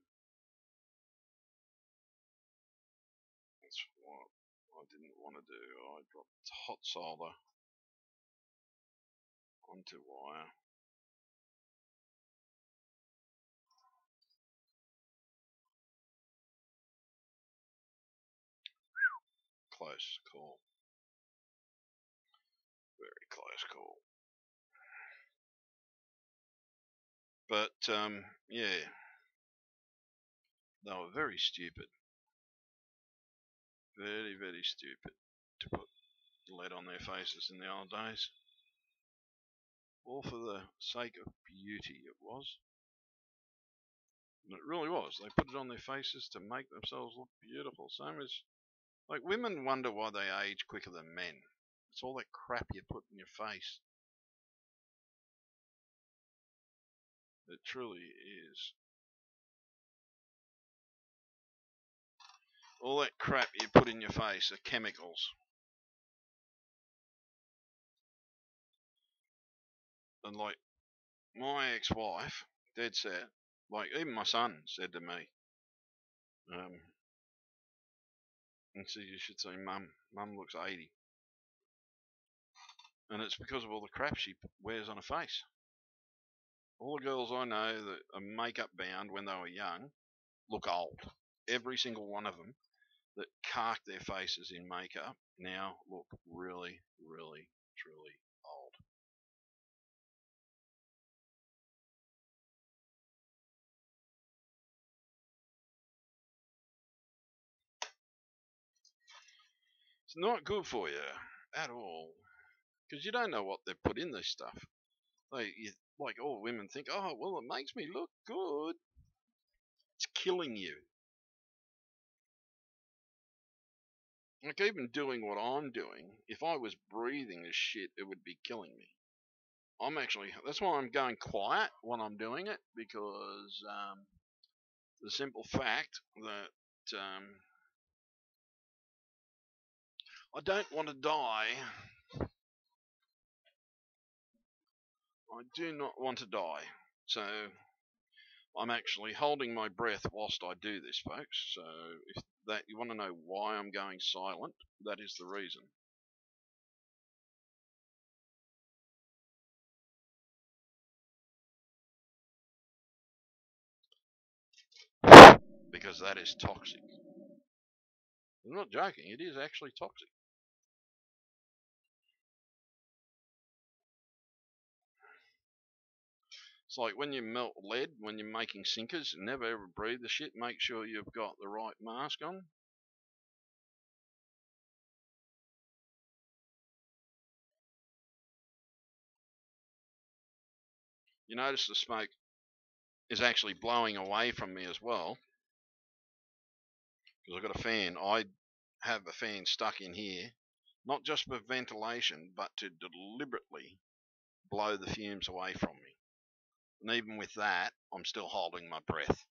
That's what I didn't want to do. I dropped hot solder onto wire. Close call. Very close call. But, yeah. They were very stupid. Very, very stupid to put lead on their faces in the old days. All for the sake of beauty, it was. And it really was. They put it on their faces to make themselves look beautiful. Same as, like, women wonder why they age quicker than men. It's all that crap you put in your face. It truly is. All that crap you put in your face are chemicals. And like my ex-wife, dead set, like even my son said to me, and so you should say, Mum looks 80. And it's because of all the crap she wears on her face. All the girls I know that are makeup bound when they were young look old. Every single one of them that cark their faces in makeup now look really, really, truly old. It's not good for you at all, because you don't know what they've put in this stuff. Like all women think, oh, well, it makes me look good. It's killing you. Like even doing what I'm doing, if I was breathing this shit, it would be killing me. That's why I'm going quiet when I'm doing it, because the simple fact that I don't want to die. I do not want to die. So I'm actually holding my breath whilst I do this, folks. So if that you want to know why I'm going silent, that is the reason. Because that is toxic. I'm not joking, it is actually toxic. It's like when you melt lead, when you're making sinkers, never ever breathe the shit. Make sure you've got the right mask on. You notice the smoke is actually blowing away from me as well, because I've got a fan. I have a fan stuck in here, not just for ventilation, but to deliberately blow the fumes away from me. And even with that, I'm still holding my breath.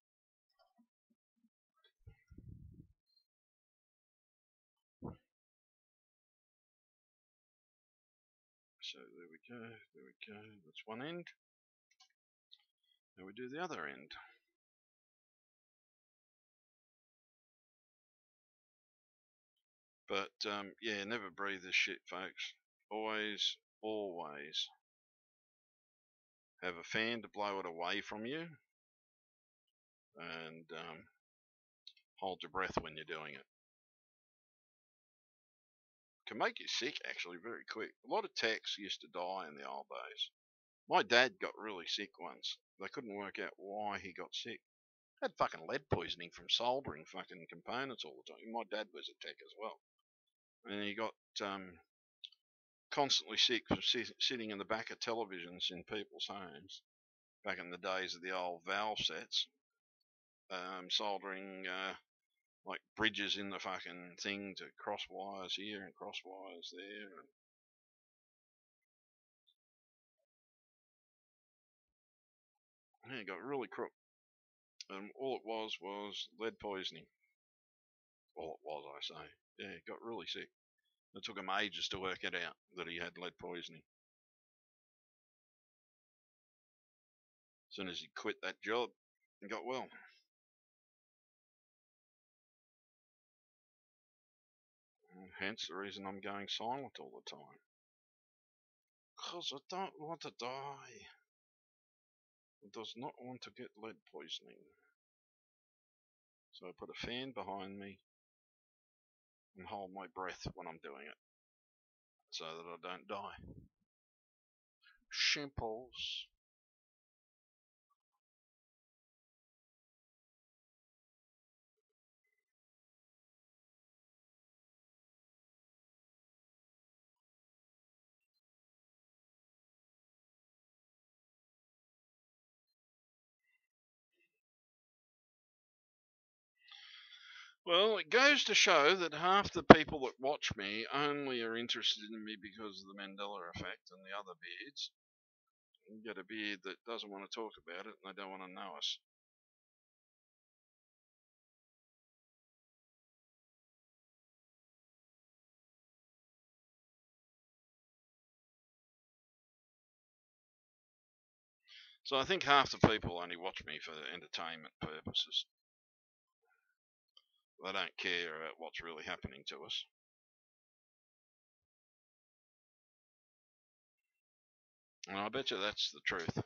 So there we go, there we go. That's one end. Now we do the other end. But yeah, never breathe this shit, folks. Always have a fan to blow it away from you, and hold your breath when you're doing it. Can make you sick actually very quick. A lot of techs used to die in the old days. My dad got really sick once. They couldn't work out why he got sick. Had fucking lead poisoning from soldering fucking components all the time. My dad was a tech as well, and he got constantly sick from sitting in the back of televisions in people's homes back in the days of the old valve sets, soldering like bridges in the fucking thing to cross wires here and cross wires there. And yeah, it got really crook. And all it was lead poisoning. All it was, I say. Yeah, he got really sick. It took him ages to work it out that he had lead poisoning. As soon as he quit that job, he got well. And hence the reason I'm going silent all the time. Because I don't want to die. I does not want to get lead poisoning. So I put a fan behind me and hold my breath when I'm doing it, so that I don't die. Simples. Well, it goes to show that half the people that watch me only are interested in me because of the Mandela effect and the other beards. You get a beard that doesn't want to talk about it and they don't want to know us. So I think half the people only watch me for entertainment purposes. They don't care about what's really happening to us. And I bet you that's the truth. I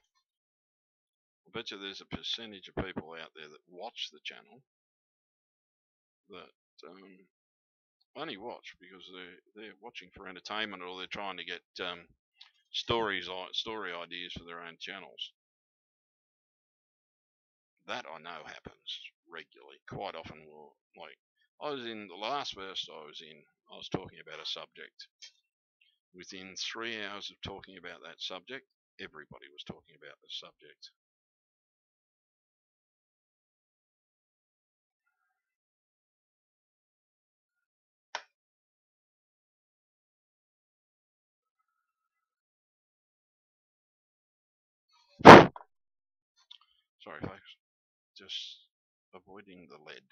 bet you there's a percentage of people out there that watch the channel that only watch because they're watching for entertainment, or they're trying to get story ideas for their own channels. That I know happens regularly. Quite often, like I was in the last verse I was talking about a subject. Within 3 hours of talking about that subject, everybody was talking about the subject. Sorry, folks. Just avoiding the lead.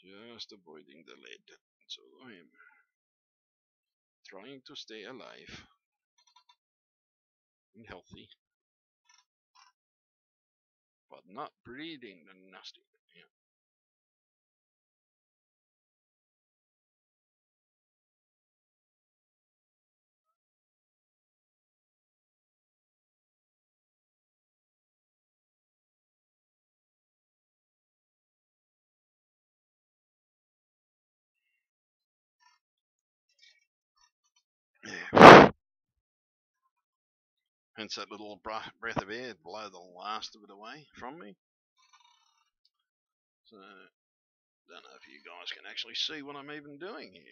Just avoiding the lead. That's all I am. Trying to stay alive and healthy, but not breathing the nasty. Yeah. Hence that little breath of air blow the last of it away from me. So, don't know if you guys can actually see what I'm even doing here.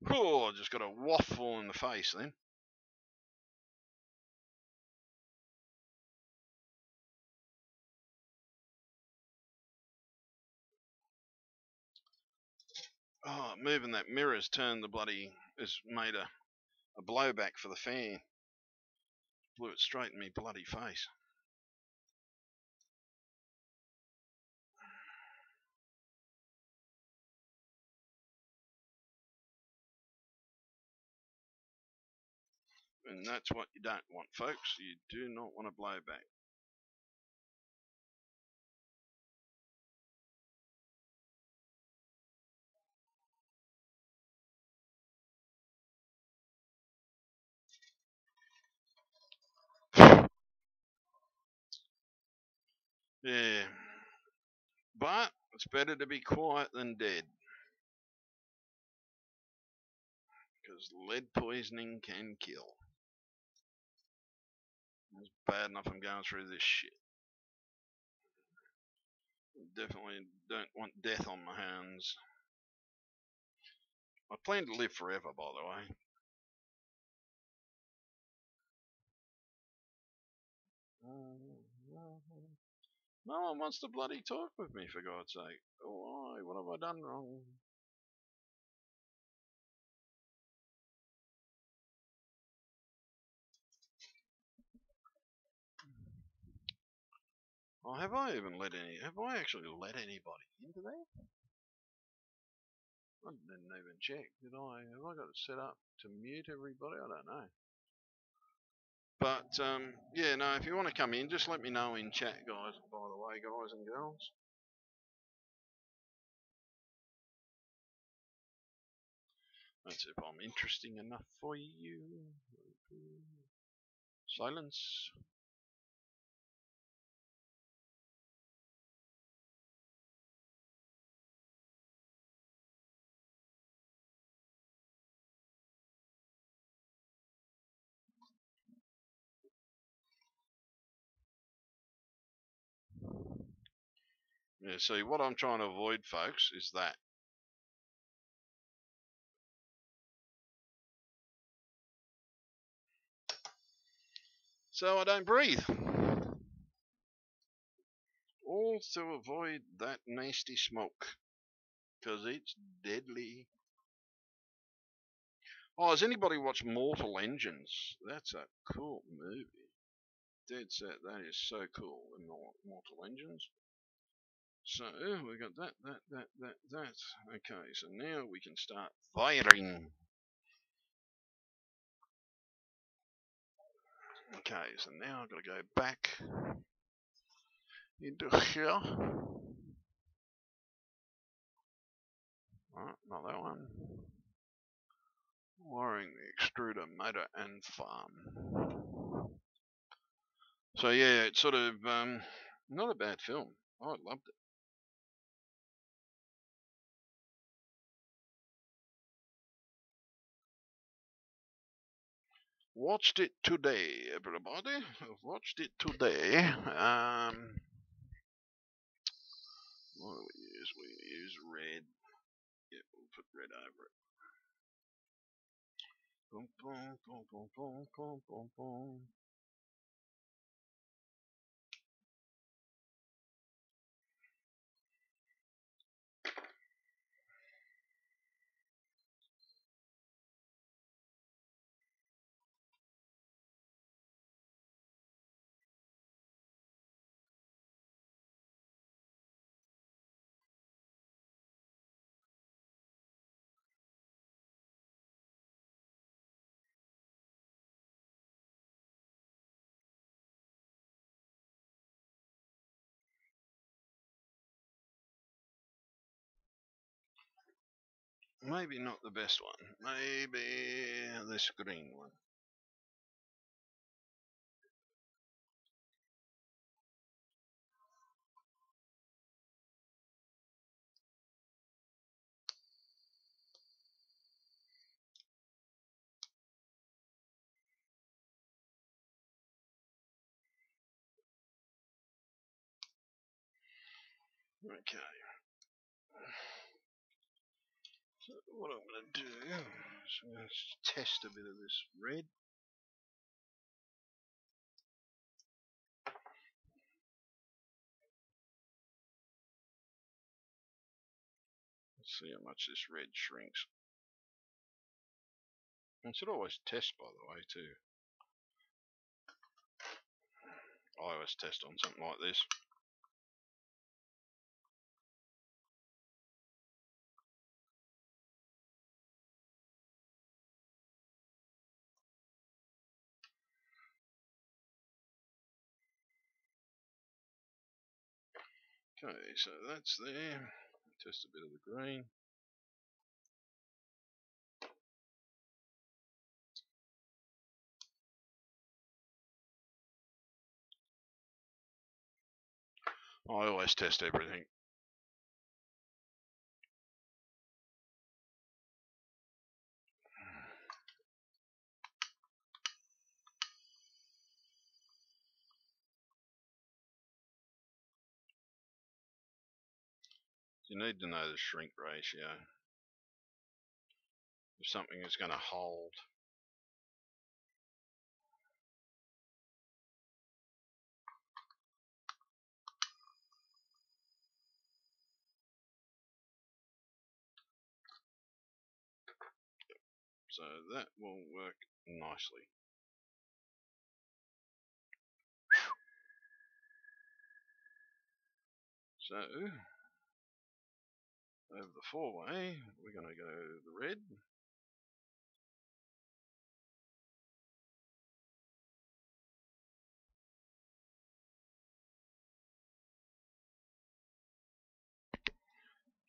Oh, I just got a waffle in the face then. Oh, moving that mirror's turned the bloody, has made a blowback for the fan. Blew it straight in me bloody face. And that's what you don't want, folks. You do not want a blowback. Yeah. But it's better to be quiet than dead. Because lead poisoning can kill. It's bad enough I'm going through this shit. Definitely don't want death on my hands. I plan to live forever, by the way. No one wants to bloody talk with me, for God's sake. Oh, why? What have I done wrong? Oh, have I actually let anybody into there? I didn't even check, did I? Have I got it set up to mute everybody? I don't know. But, yeah, no, if you want to come in, just let me know in chat, guys, by the way, guys and girls. That's if I'm interesting enough for you. Silence. Yeah, see, what I'm trying to avoid, folks, is that. So I don't breathe. All to avoid that nasty smoke. Because it's deadly. Oh, has anybody watched Mortal Engines? That's a cool movie. Dead set. That is so cool. Mortal Engines. So we got that. Okay, so now we can start firing. Okay, so now I've got to go back into here. Alright, not that one. Wiring the extruder, motor, and farm. So yeah, it's sort of not a bad film. I loved it. Watched it today, everybody. I've watched it today. What do we use? We use red. Yeah, we'll put red over it. Boom, boom, boom, boom, boom, boom, boom, boom. Maybe not the best one. Maybe this green one. Okay. So what I'm going to do is I'm going to test a bit of this red. Let's see how much this red shrinks. I should always test, by the way, too. I always test on something like this. Okay, so that's there. Test a bit of the green. I always test everything. You need to know the shrink ratio. If something is going to hold. So that will work nicely. So over the 4-way, we're going to go the red.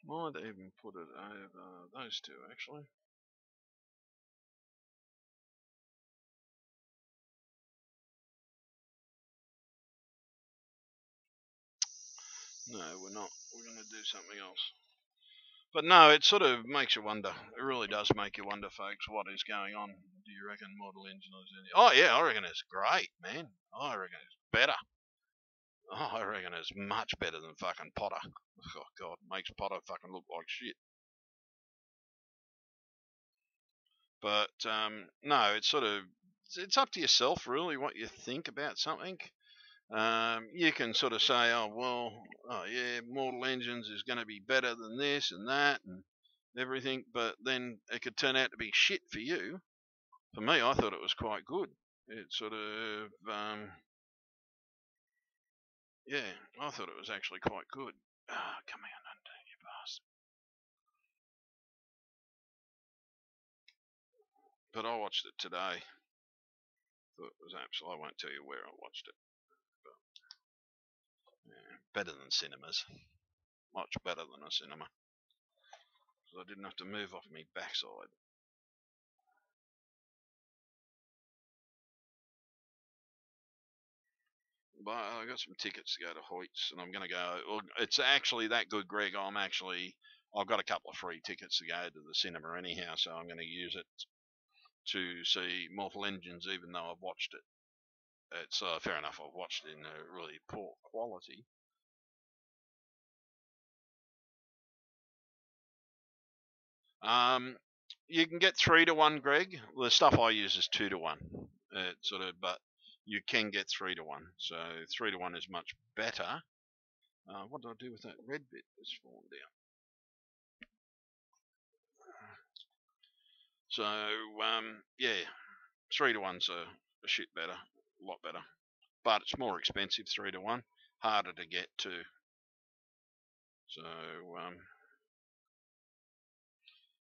Might even put it over those two actually. No, we're not. We're going to do something else. But no, it sort of makes you wonder. It really does make you wonder, folks, what is going on. Do you reckon Mortal Engine is in? Oh yeah, I reckon it's great, man. I reckon it's better. Oh, I reckon it's much better than fucking Potter. Oh god, makes Potter fucking look like shit. But no, it's sort of it's up to yourself really what you think about something. You can sort of say, oh well, oh yeah, Mortal Engines is going to be better than this and that and everything, but then it could turn out to be shit for you. For me, I thought it was quite good. It sort of, yeah, I thought it was actually quite good. Come on under, you bastard. But I watched it today. Thought it was absolute. I won't tell you where I watched it. But, yeah, better than cinemas. Much better than a cinema. So I didn't have to move off my backside. But I got some tickets to go to Hoyt's, and I'm going to go. Well, it's actually that good, Greg. I've got a couple of free tickets to go to the cinema anyhow, so I'm going to use it to see Mortal Engines, even though I've watched it. It's fair enough. I've watched it in a really poor quality. You can get 3-to-1, Greg. The stuff I use is 2-to-1. But you can get 3-to-1. So 3-to-1 is much better. What do I do with that red bit that's fallen down? So yeah, 3-to-1's a shit better, a lot better, but it's more expensive. 3-to-1, harder to get to. So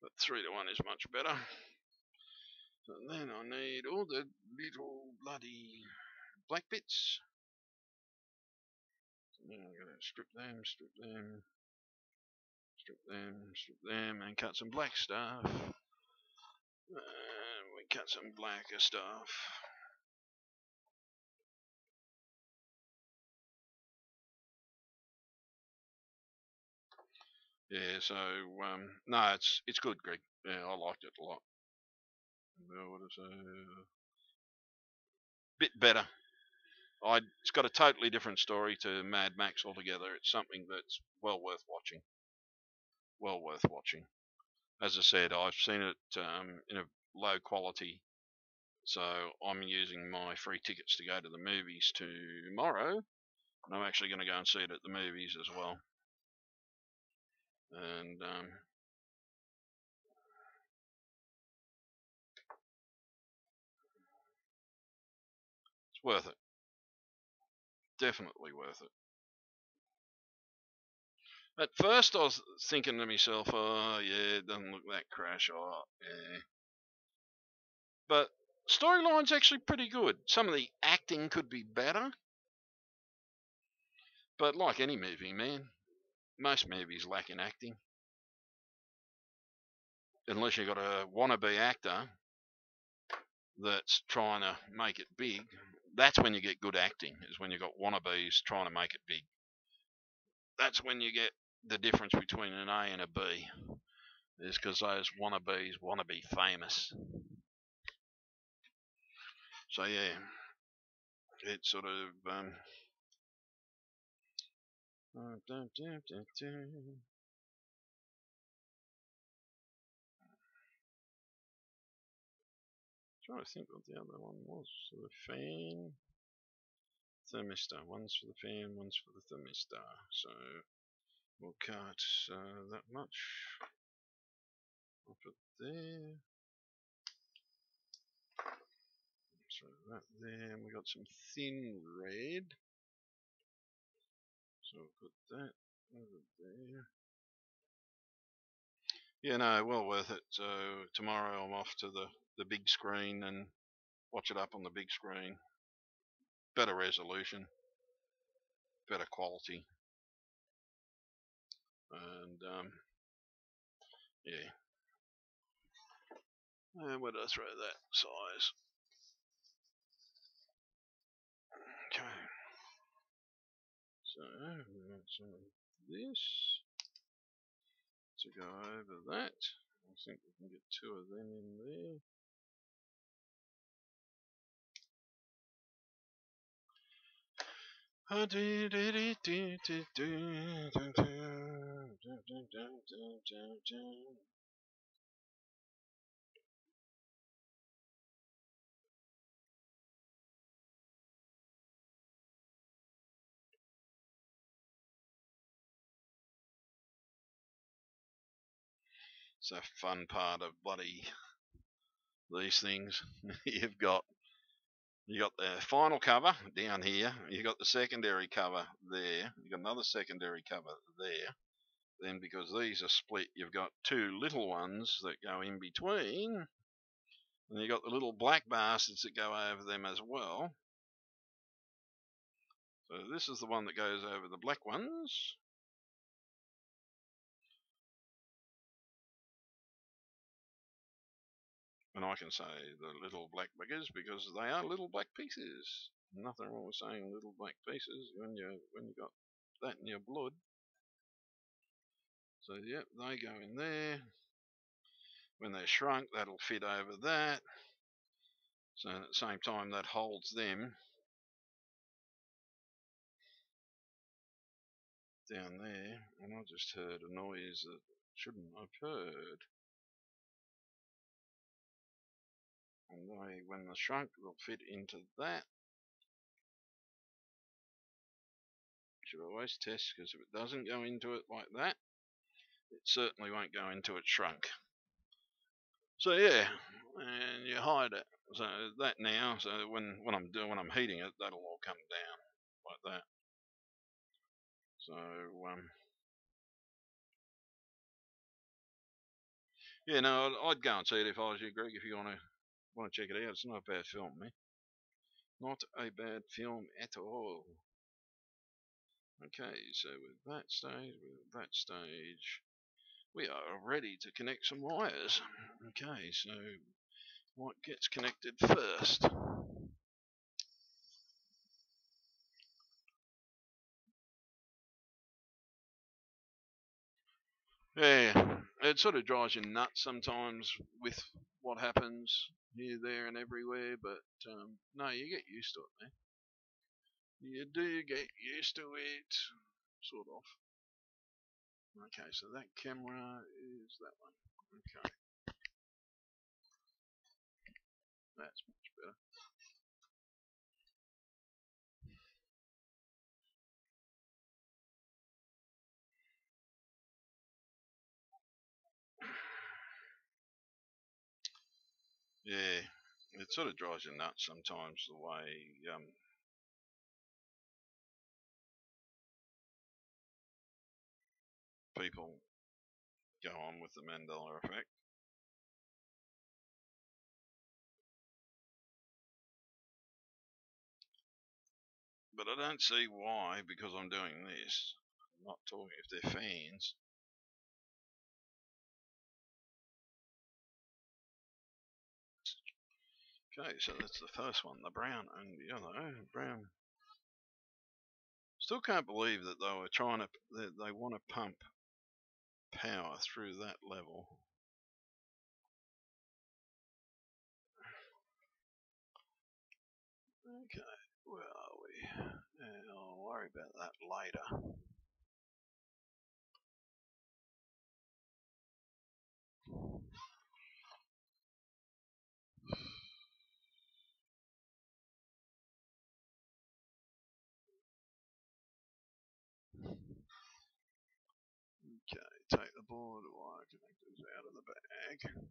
but 3-to-1 is much better. And then I need all the little bloody black bits. And then I'm going to strip them, and cut some black stuff. And we cut some blacker stuff. Yeah, so no, it's good, Greg. Yeah, I liked it a lot. What is a bit better. It's got a totally different story to Mad Max altogether. It's something that's well worth watching. Well worth watching. As I said, I've seen it in a low quality, so I'm using my free tickets to go to the movies tomorrow, and I'm actually going to go and see it at the movies as well. And Worth it. Definitely worth it. At first, I was thinking to myself, oh, yeah, it doesn't look that crash. Oh, yeah. But storyline's actually pretty good. Some of the acting could be better. But like any movie, man, most movies lack in acting. Unless you've got a wannabe actor that's trying to make it big. That's when you get good acting, is when you've got wannabes trying to make it big. That's when you get the difference between an A and a B, is because those wannabes want to be famous. So yeah, it's sort of trying to think what the other one was. So the fan, thermistor. One's for the fan, one's for the thermistor. So we'll cut that much off it there. So that there, and we got some thin red. So we'll put that over there. Yeah, no, well worth it. So tomorrow I'm off to the big screen and watch it up on the big screen. Better resolution, better quality, and yeah. And where did I throw that size? Okay. So we want some of this to go over that. I think we can get two of them in there. It's a fun part of bloody these things. You've got the final cover down here. You've got the secondary cover there. You've got another secondary cover there. Then because these are split, you've got two little ones that go in between. And you've got the little black bastards that go over them as well. So this is the one that goes over the black ones. And I can say the little black buggers because they are little black pieces. Nothing wrong with saying little black pieces when you got that in your blood. So yep, they go in there. When they're shrunk, that'll fit over that. So at the same time, that holds them down there. And I just heard a noise that shouldn't have heard. And when they're shrunk, they'll fit into that. Should always test, because if it doesn't go into it like that, it certainly won't go into it shrunk. So yeah, and you hide it. So that now, so when I'm heating it, that'll all come down like that. So yeah, no, I'd go and see it if I was you, Greg. If you want to check it out, it's not a bad film, man. Not a bad film at all. Okay, so with that stage, we are ready to connect some wires. Okay, so what gets connected first? Yeah, it sort of drives you nuts sometimes with what happens here, there, and everywhere, but no, you get used to it, man. You do get used to it, sort of. Okay, so that camera is that one. Okay, that's much better. Yeah, It sort of drives you nuts sometimes the way people go on with the Mandela effect. But I don't see why, because I'm doing this. I'm not talking if they're fans. Okay, so that's the first one, the brown and yellow. Brown. Still can't believe that they were trying to, they want to pump power through that level. Okay, where are we? I'll worry about that later. Okay, take the board wire connectors out of the bag.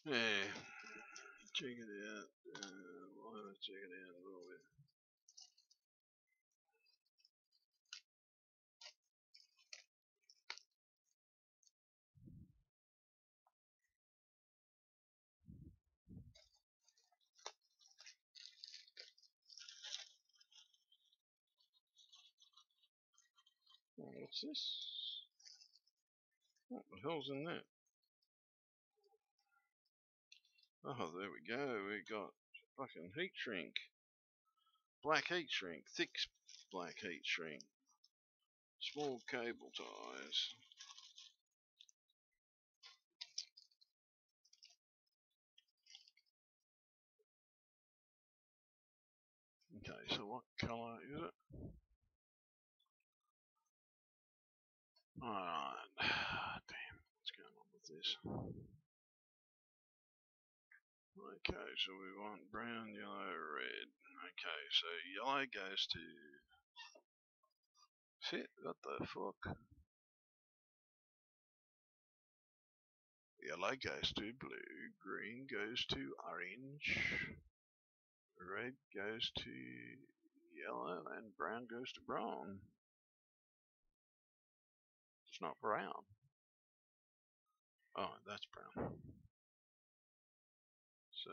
Yeah, check it out. We'll have to check it out a little bit. Oh, what's this? What the hell's in that? Oh, there we go. We got fucking heat shrink. Black heat shrink. Thick black heat shrink. Small cable ties. Okay, so what colour is it? Alright. Damn, what's going on with this? Okay, so we want brown, yellow, red. Okay, so yellow goes to... Shit, what the fuck? Yellow goes to blue, green goes to orange, red goes to yellow, and brown goes to brown. It's not brown. Oh, that's brown. So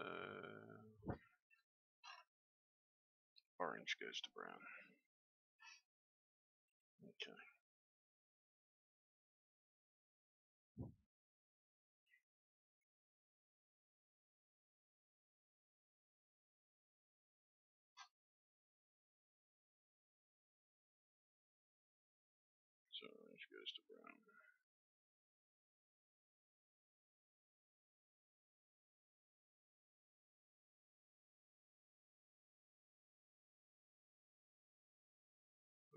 orange goes to brown. Okay. So orange goes to brown.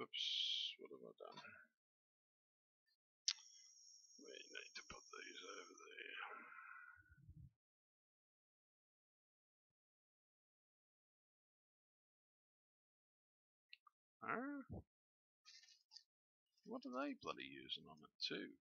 Oops, what have I done? We need to put these over there. Oh? What are they bloody using on it too?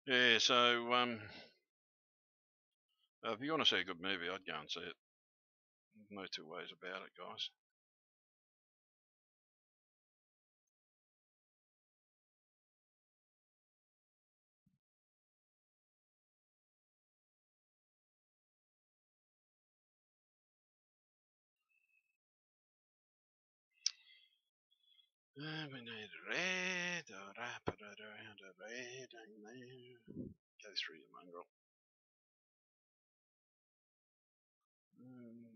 Yeah, so if you want to see a good movie, I'd go and see it. No two ways about it, guys. We need red, wrap it around a red, hang there. Go through your mongrel.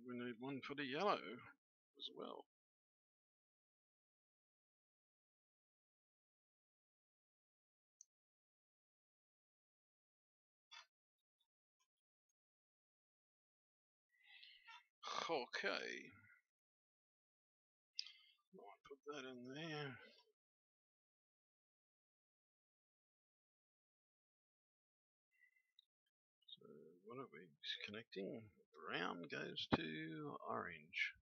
We need one for the yellow as well. Okay. Might put that in there. So what are we connecting? Brown goes to orange.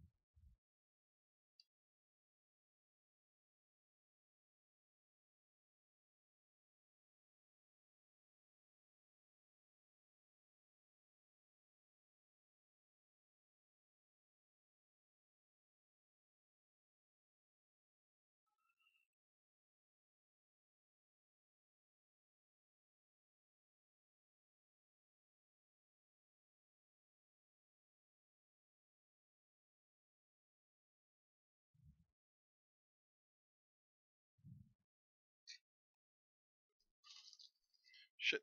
Shit.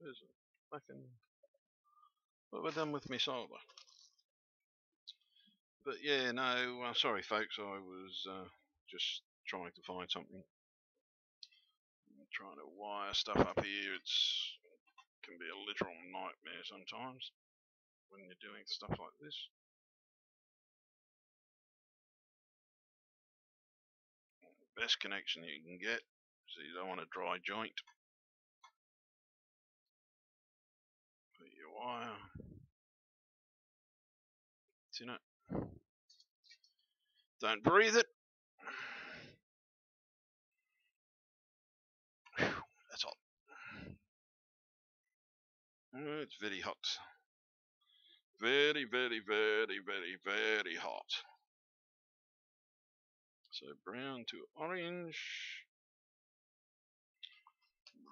Where's it? Fucking. What have I done with my solver? But yeah, no, sorry folks, I was just trying to find something. I'm trying to wire stuff up here, it can be a literal nightmare sometimes when you're doing stuff like this. Best connection you can get, so you don't want a dry joint. Put your wire. It's in it. Don't breathe it. That's hot. It's very hot. Very, very, very, very, very hot. So brown to orange.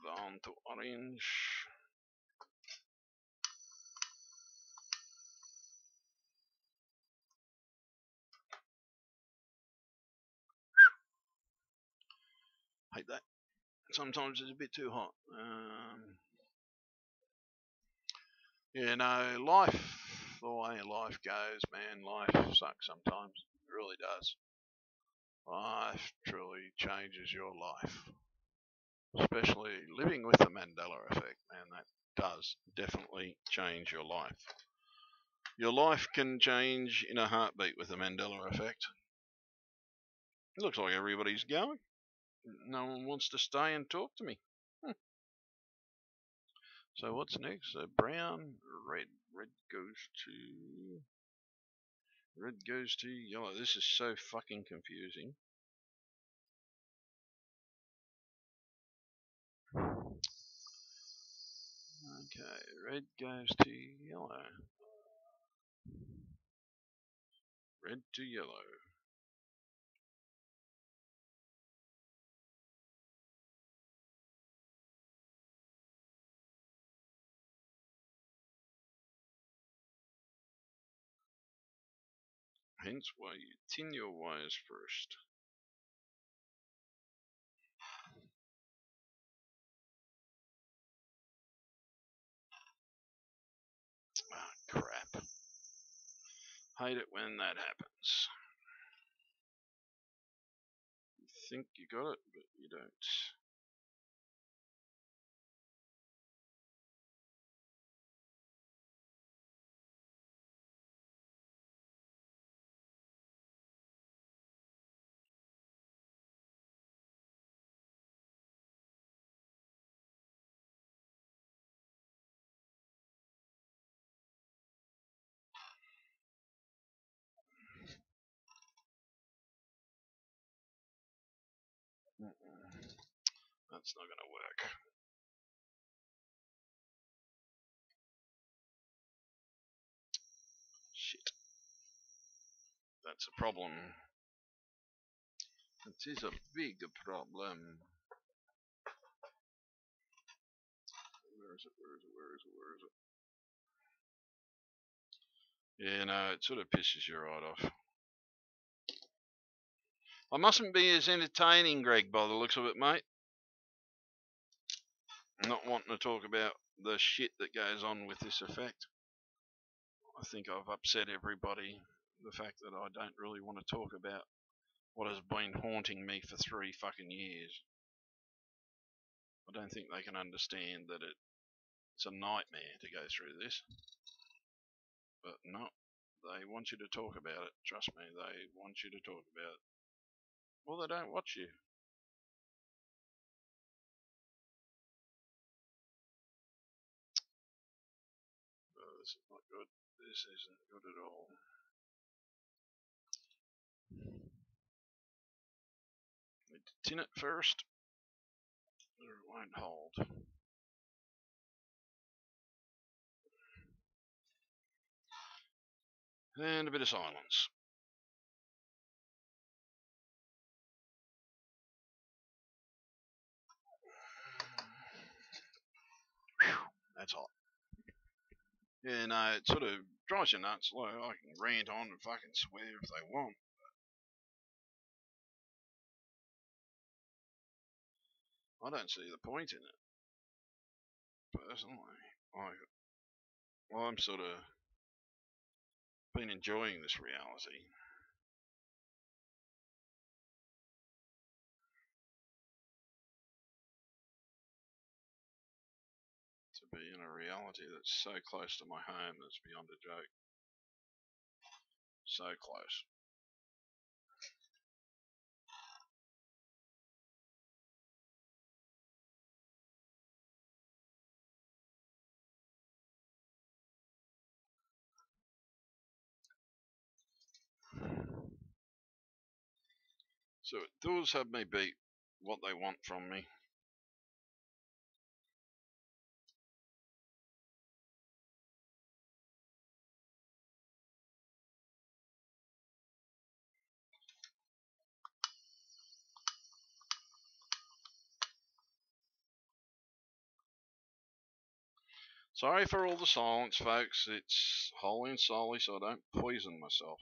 Brown to orange. Hate that. Sometimes it's a bit too hot. Yeah, no, life, the way life goes, man, life sucks sometimes. It really does. Life truly changes your life. Especially living with the Mandela effect, man, that does definitely change your life. Your life can change in a heartbeat with the Mandela effect. It looks like everybody's going. No one wants to stay and talk to me. So what's next? So brown, red. Red goes to yellow. This is so fucking confusing. Okay, red goes to yellow. Red to yellow. Hence why you tin your wires first. Ah, crap. Hate it when that happens. You think you got it, but you don't. That's not going to work. Shit. That's a problem. It is a big problem. Where is it? Yeah, no, it sort of pisses you right off. I mustn't be as entertaining, Greg, by the looks of it, mate. Not wanting to talk about the shit that goes on with this effect. I think I've upset everybody. The fact that I don't really want to talk about what has been haunting me for 3 fucking years. I don't think they can understand that it's a nightmare to go through this. But no, they want you to talk about it. Trust me, they want you to talk about it. Well, they don't watch you. Oh, this is not good. This isn't good at all. Need to tin it first, or it won't hold. And a bit of silence. Whew, that's hot. Yeah, no, it sort of drives you nuts. Like, I can rant on and fucking swear if they want. I don't see the point in it, personally. I'm sort of been enjoying this reality. To be in a reality that's so close to my home that's beyond a joke. So close. So it does have me beat what they want from me. Sorry for all the silence, folks. It's wholly and solely so I don't poison myself.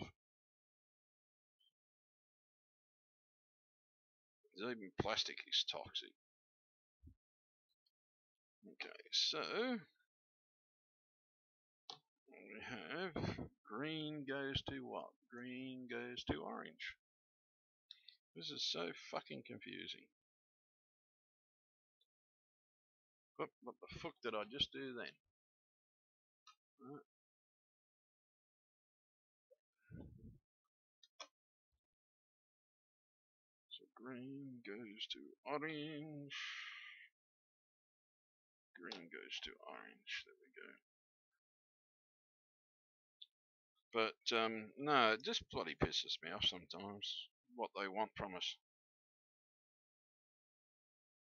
Even plastic is toxic. Okay, so we have green goes to what? Green goes to orange. This is so fucking confusing. What the fuck did I just do then? So green goes to orange. Green goes to orange. There we go. But no, it just bloody pisses me off sometimes. What they want from us.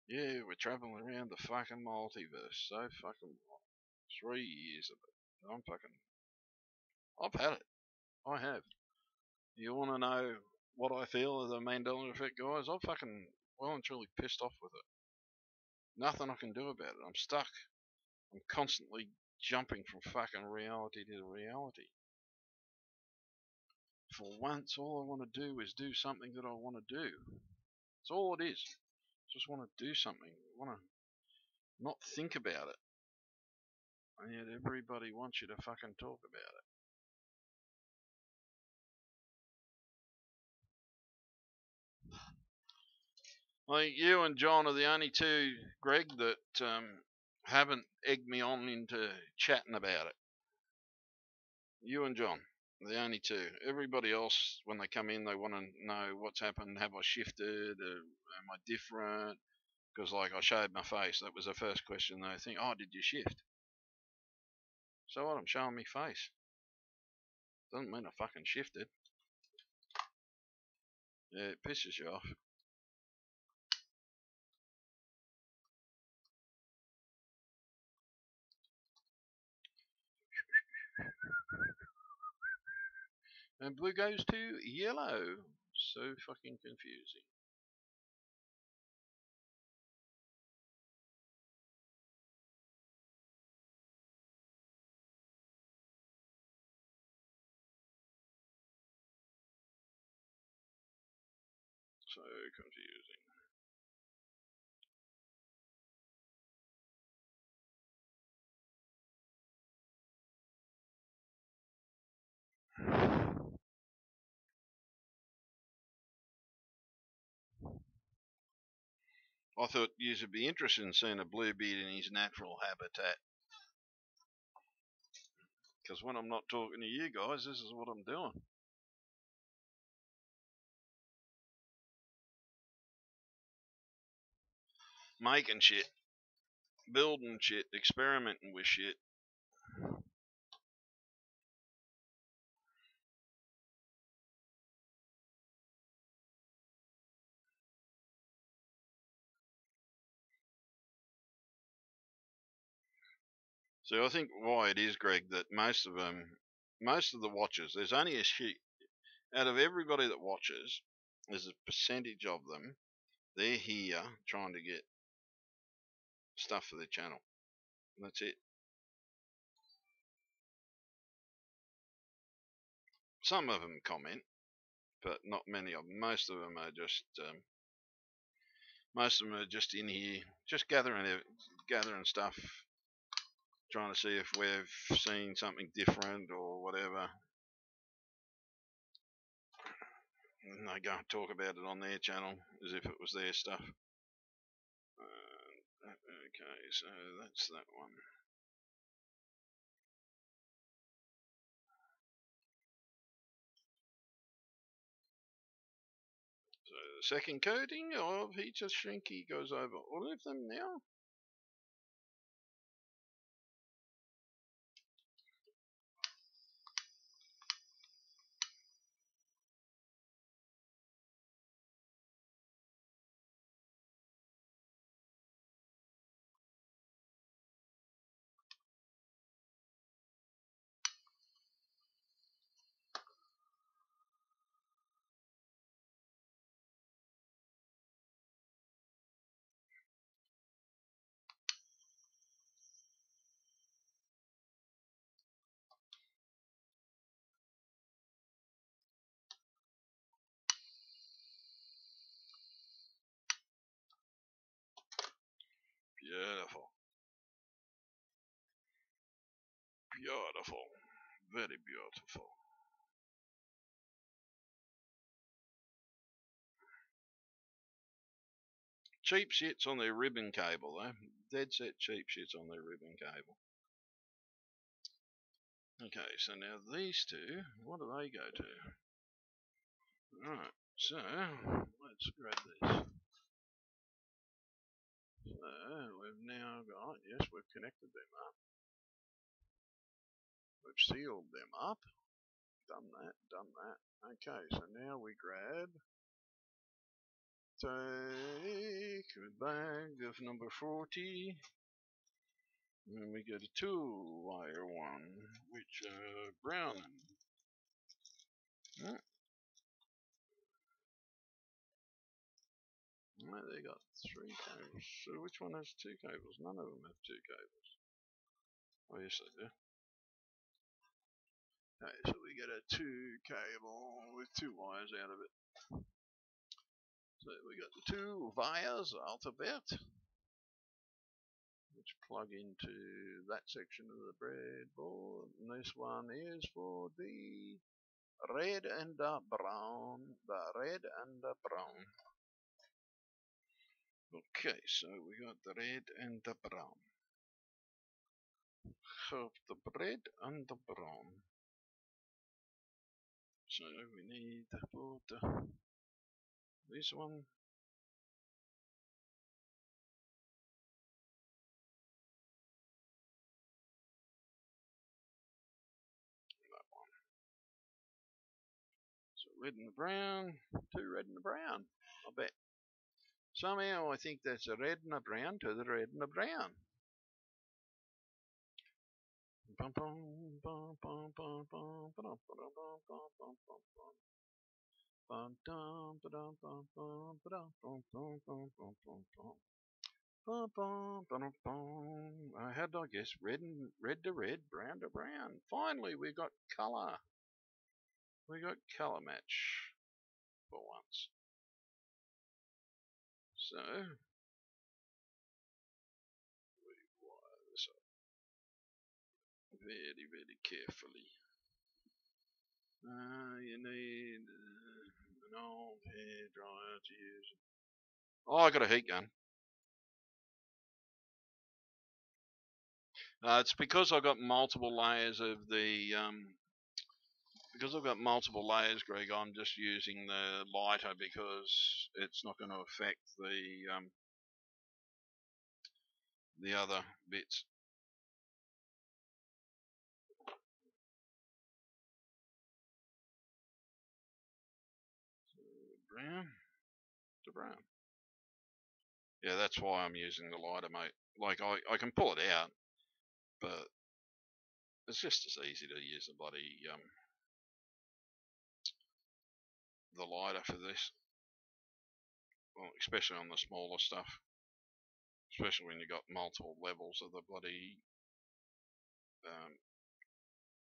Yeah, we're traveling around the fucking multiverse. So fucking what? 3 years of it. I've had it. I have. You want to know what I feel of the Mandela effect, guys? I'm fucking well and truly pissed off with it. Nothing I can do about it. I'm stuck. I'm constantly jumping from fucking reality to reality. For once, all I want to do is do something that I want to do. That's all it is. Just want to do something. I want to not think about it. And yet everybody wants you to fucking talk about it. I think you and John are the only two, Greg, that haven't egged me on into chatting about it. You and John, the only two. Everybody else, when they come in, they want to know what's happened. Have I shifted? Am I different? Because, like, I showed my face. That was the first question they think, oh, did you shift? So what? I'm showing me face. Doesn't mean I fucking shifted. Yeah, it pisses you off. And blue goes to yellow. So fucking confusing. So confusing. I thought you would be interested in seeing a bluebeard in his natural habitat. Because when I'm not talking to you guys, this is what I'm doing. Making shit. Building shit. Experimenting with shit. So I think why it is, Greg, that most of the watchers, there's only a sheet out of everybody that watches, there's a percentage of them, they're here trying to get stuff for their channel. That's it. Some of them comment, but not many of them. Most of them are just in here, just gathering stuff, trying to see if we've seen something different or whatever. And they go and talk about it on their channel as if it was their stuff. Okay, so that's that one. So the second coating of heat shrink goes over all of them now. Beautiful. Beautiful. Very beautiful. Cheap shits on their ribbon cable, though. Dead set cheap shits on their ribbon cable. Okay, so now these two, what do they go to? Alright, so let's grab this. So we've now got, yes, we've connected them up. We've sealed them up. Done that. Okay, so now we grab, take a bag of number 40, and we get a 2-wire one, which brown. Right, they got 3 cables. So which one has 2 cables? None of them have 2 cables. Oh yes they do. Okay, so we get a 2 cable with 2 wires out of it. So we got the 2 wires alphabet, which plug into that section of the breadboard, and this one is for the red and the brown. The red and the brown. Okay, so we got the red and the brown. Of the red and the brown. So we need both this one. That one. So red and the brown, 2 red and the brown, I bet. Somehow I think that's a red and a brown to the red and a brown. How did I guess? Red to red, brown to brown. Finally, we got colour. We got colour match for once. So we wire this up very, very carefully. You need an old hair dryer to use. Oh, I got a heat gun. It's because I've got multiple layers of the because I've got multiple layers, Greg. I'm just using the lighter because it's not going to affect the other bits. Brown to brown. Yeah, that's why I'm using the lighter, mate. Like I can pull it out, but it's just as easy to use the bloody the lighter for this. Well, especially on the smaller stuff, especially when you got multiple levels of the bloody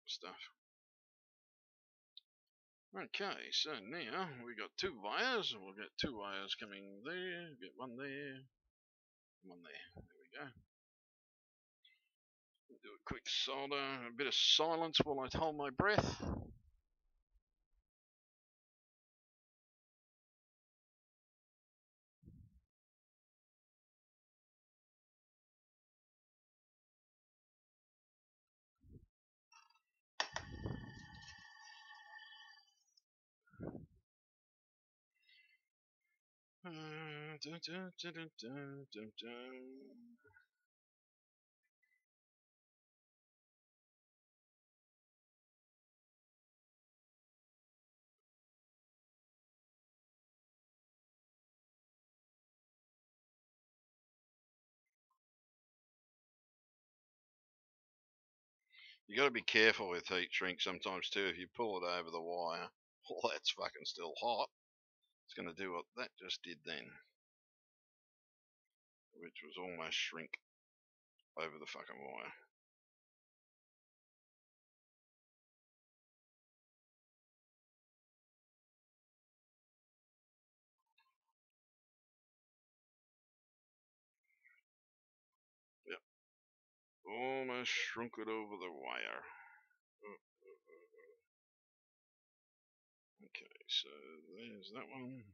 stuff. Okay, so now we got two wires. We'll get two wires coming there. Get one there, one there. There we go. Do a quick solder. A bit of silence while I hold my breath. You got to be careful with heat shrink sometimes too. If you pull it over the wire, well, that's fucking still hot. It's going to do what that just did then, which was almost shrink over the fucking wire. Yep, almost shrunk it over the wire. Okay, so there's that one.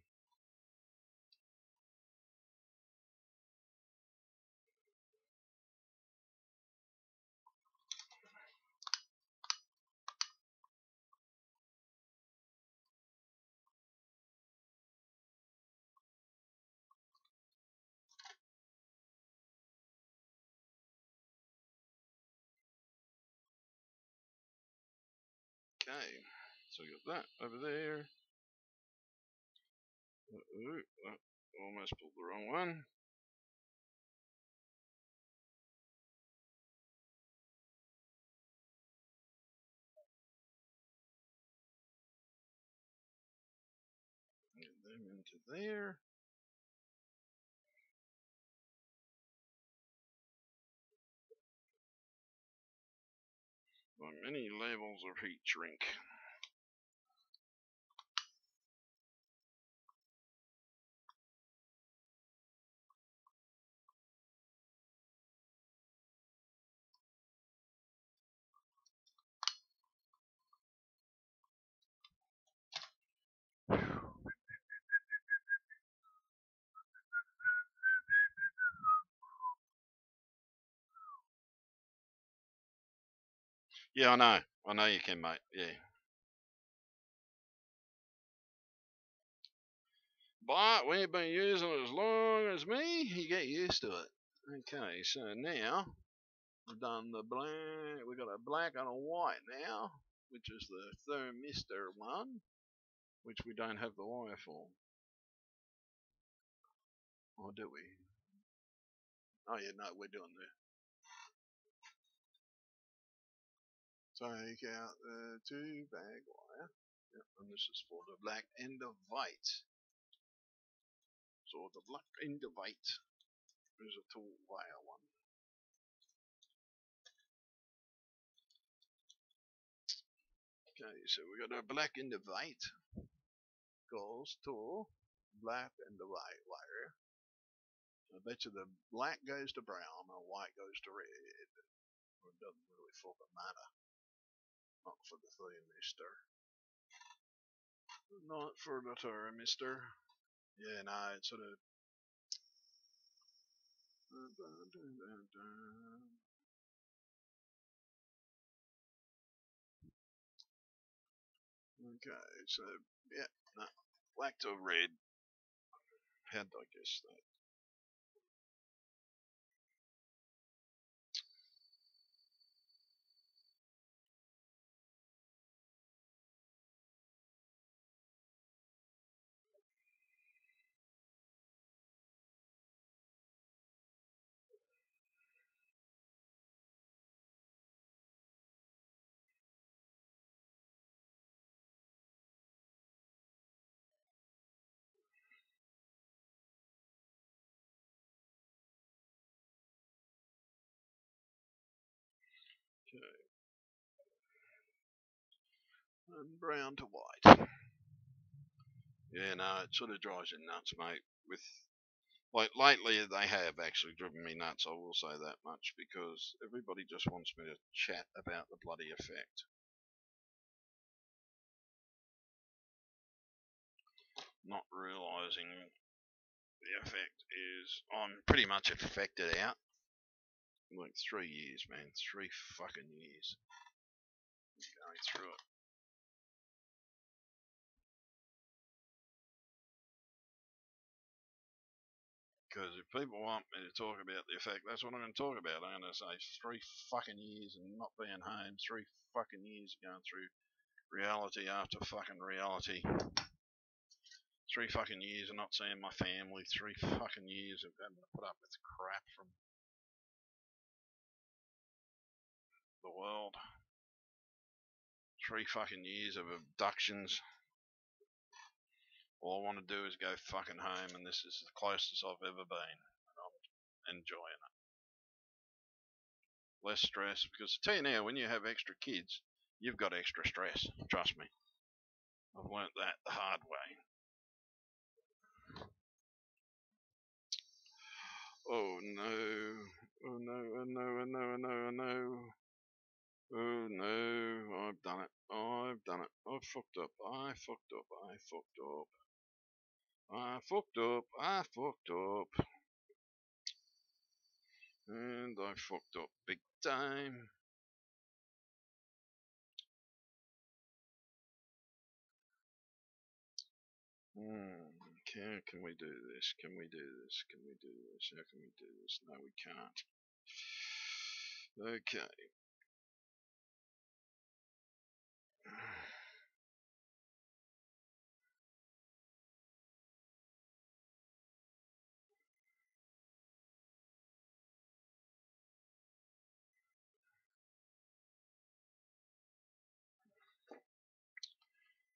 Okay, so we got that over there. Almost pulled the wrong one. Get them into there. By many levels of heat shrink. Yeah, I know. I know you can, mate. Yeah. But when you've been using it as long as me, you get used to it. Okay, so now we've done the black. We got a black and a white now, which is the thermistor one, which we don't have the wire for. Or do we? Oh yeah, no, we're doing the. Take out the two bag wire. Yep, and this is for the black and the white. So the black and the white is a 2-wire one. Okay, so we got a black and the white goes to black and the white wire. I bet you the black goes to brown and white goes to red. It doesn't really fucking matter. Not for the thing, mister. Not for the tour, mister. Yeah, no, it's sort of. Okay, so yeah, no, black to red. How did I guess that? Okay, and brown to white. Yeah, no, it sort of drives you nuts, mate. With like lately, they have actually driven me nuts. I will say that much because everybody just wants me to chat about the bloody effect, not realizing the effect is I'm pretty much affected out. Like 3 years, man, 3 fucking years going through it. Because if people want me to talk about the effect, that's what I'm going to talk about. I'm going to say 3 fucking years and not being home, 3 fucking years going through reality after fucking reality. 3 fucking years of not seeing my family. 3 fucking years of having to put up with crap from the world. 3 fucking years of abductions. All I want to do is go fucking home, and this is the closest I've ever been. And I'm enjoying it. Less stress, because I tell you now, when you have extra kids, you've got extra stress. Trust me. I've learnt that the hard way. Oh no. Oh no, oh no, oh no, oh no, oh no. Oh no, I've done it. I've done it. I've fucked up. I fucked up. I fucked up. I fucked up. I fucked up. And I fucked up big time. How can we do this? Can we do this? Can we do this? How can we do this? No, we can't. Okay.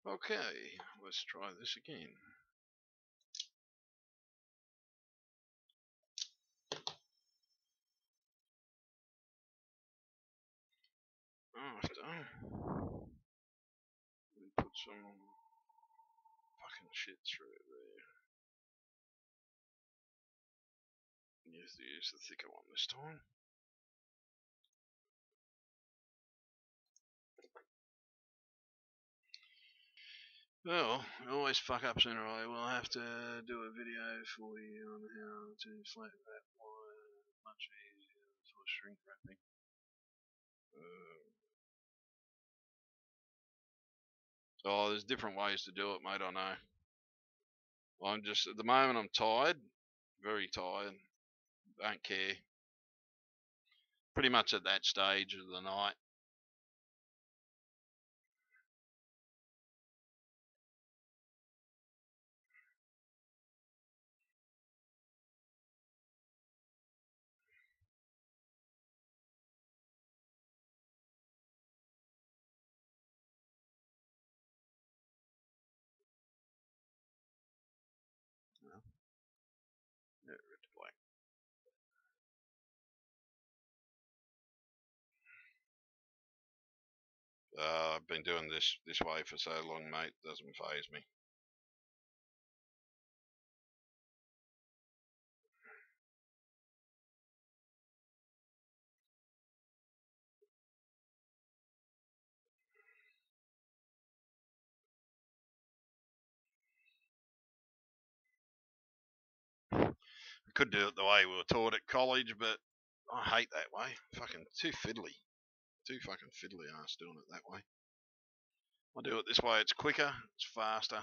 Okay, let's try this again. After we put some fucking shit through there. You have to use the thicker one this time. Well, we always fuck up sooner or later. We'll have to do a video for you on how to flat that wire much easier for shrink wrapping. Oh, there's different ways to do it, mate, I know. I'm just, at the moment, I'm tired. Very tired. Don't care. Pretty much at that stage of the night. Yeah, red to black. I've been doing this way for so long, mate. Doesn't faze me. Could do it the way we were taught at college, but I hate that way. Fucking too fiddly. Too fucking fiddly ass doing it that way. I do it this way, it's quicker, it's faster.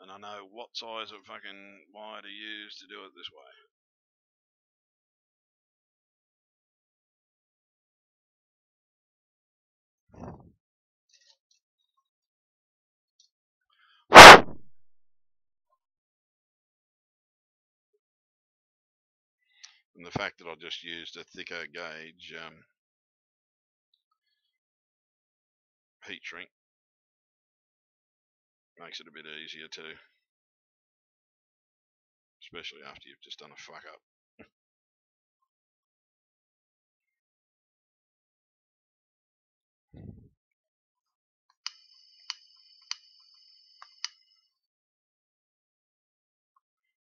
And I know what size of fucking wire to use to do it this way. And the fact that I just used a thicker gauge heat shrink makes it a bit easier too, especially after you've just done a fuck up.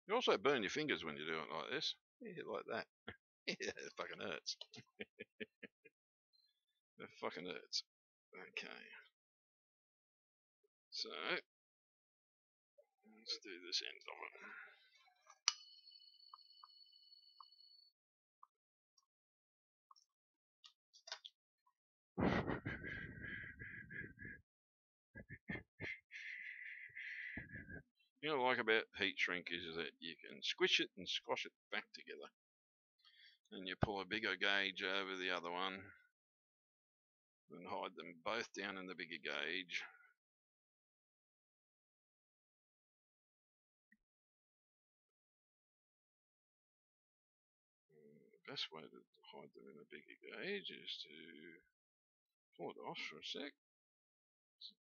You also burn your fingers when you do it like this. Yeah, like that. Yeah, it fucking hurts. It fucking hurts. Okay. So, let's do this end of it. You know what I like about heat shrink is that you can squish it and squash it back together. And you pull a bigger gauge over the other one and hide them both down in the bigger gauge. The best way to hide them in a bigger gauge is to pull it off for a sec.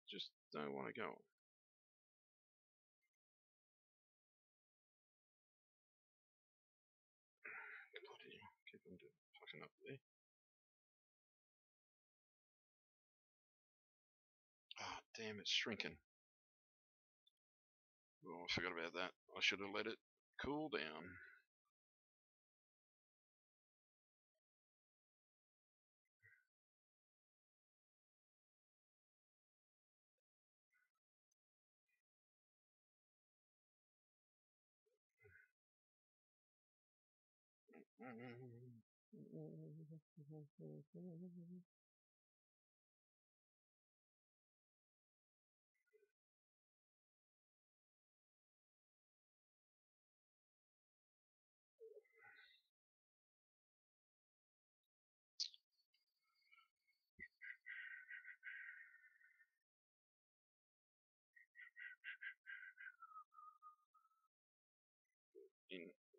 Just don't want to go. Keep on fucking up there. Oh, damn, it's shrinking. Oh, I forgot about that. I should have let it cool down.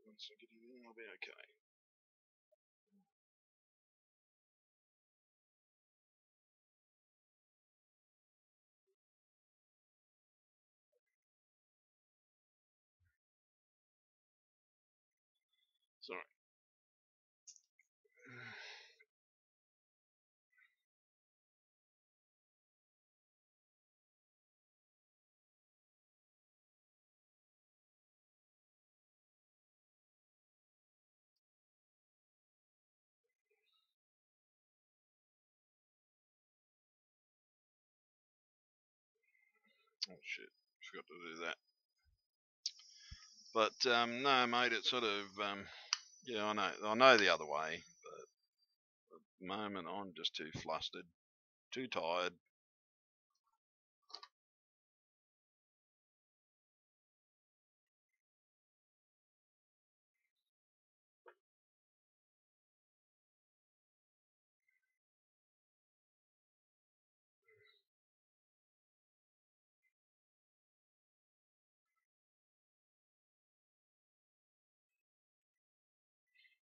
Once I get it in, I'll be okay. Sorry. Oh shit, forgot to do that. But no, mate, it's sort of yeah, I know the other way, but at the moment I'm just too flustered, too tired.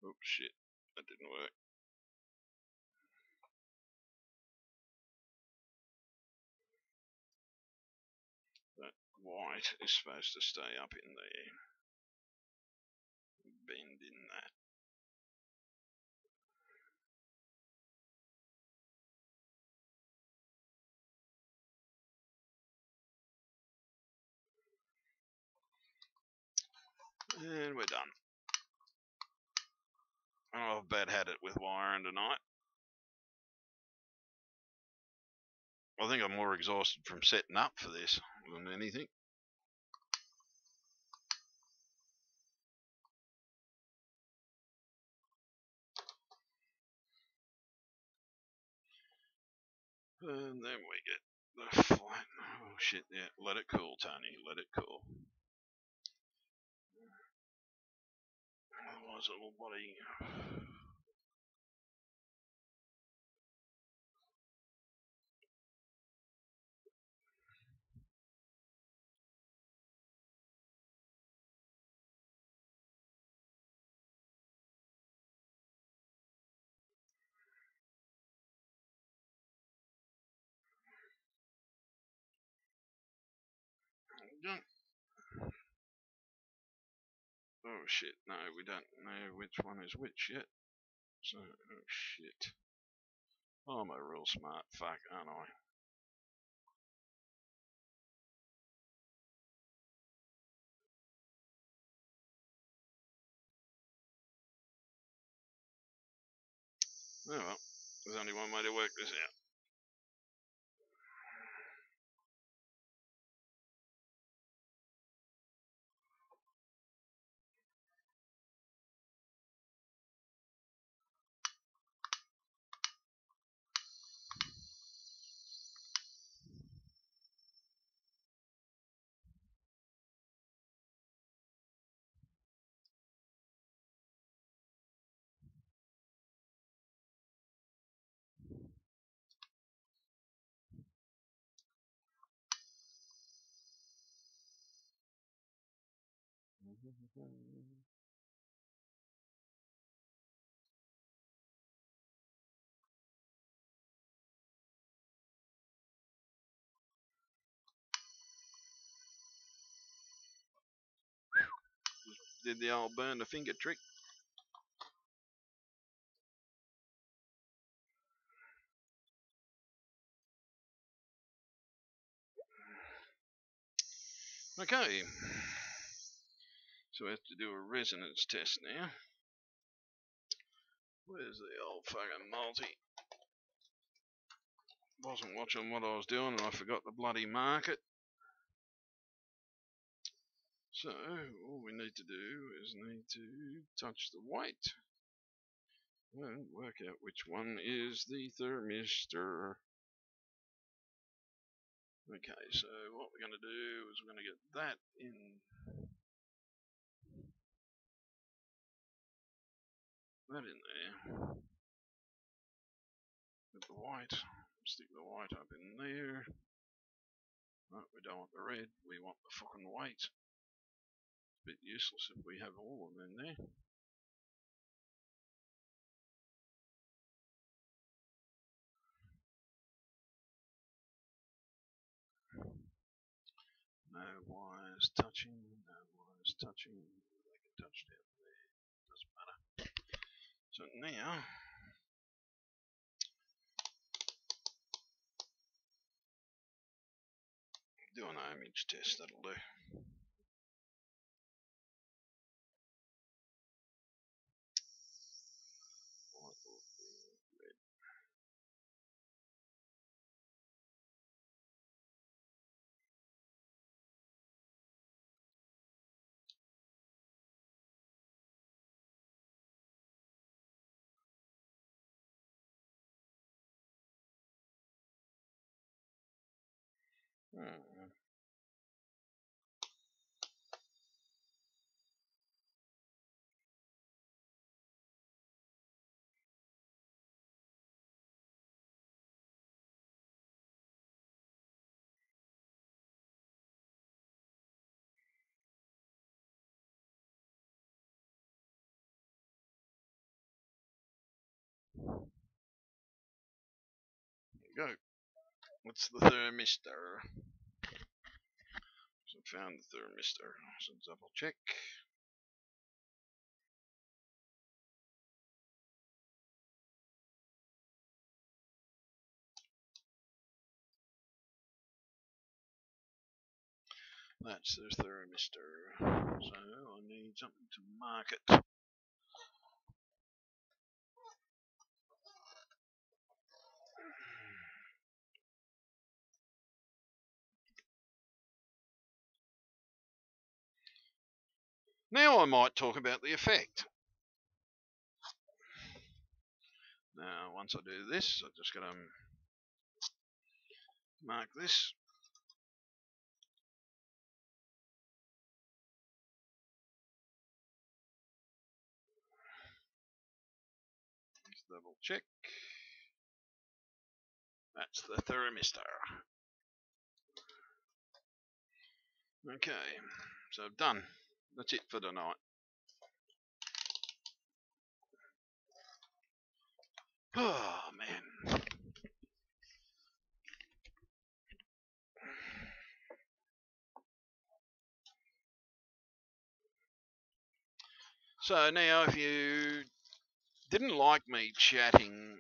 Oh shit, that didn't work. That white is supposed to stay up in there, bend in that. And we're done. Oh, I've bad had it with wiring tonight. I think I'm more exhausted from setting up for this than anything. And then we get the flight. Oh shit, yeah, let it cool, Tony, let it cool. Otherwise it'll bloody... Oh shit, no, we don't know which one is which yet. So, oh shit. I'm a real smart fuck, aren't I? Oh well, there's only one way to work this out. Did the old burn the finger trick. Okay, so we have to do a resonance test now. Where's the old fucking multi? Wasn't watching what I was doing and I forgot to bloody mark it. So all we need to do is need to touch the weight and work out which one is the thermistor. Okay, so what we're going to do is we're going to get that in there. With the white, stick the white up in there. Right, we don't want the red, we want the fucking weight. It's a bit useless if we have all of them in there. No wires touching, no wires touching. They can touch down there, doesn't matter. So now, do an image test, that'll do. Go. What's the thermistor? So found the thermistor. So double check. That's the thermistor. So I need something to mark it. Now I might talk about the effect. Now once I do this, I just got to Mark this. Let's double check. That's the thermistor. Okay, so done. That's it for tonight. Oh man. So now if you didn't like me chatting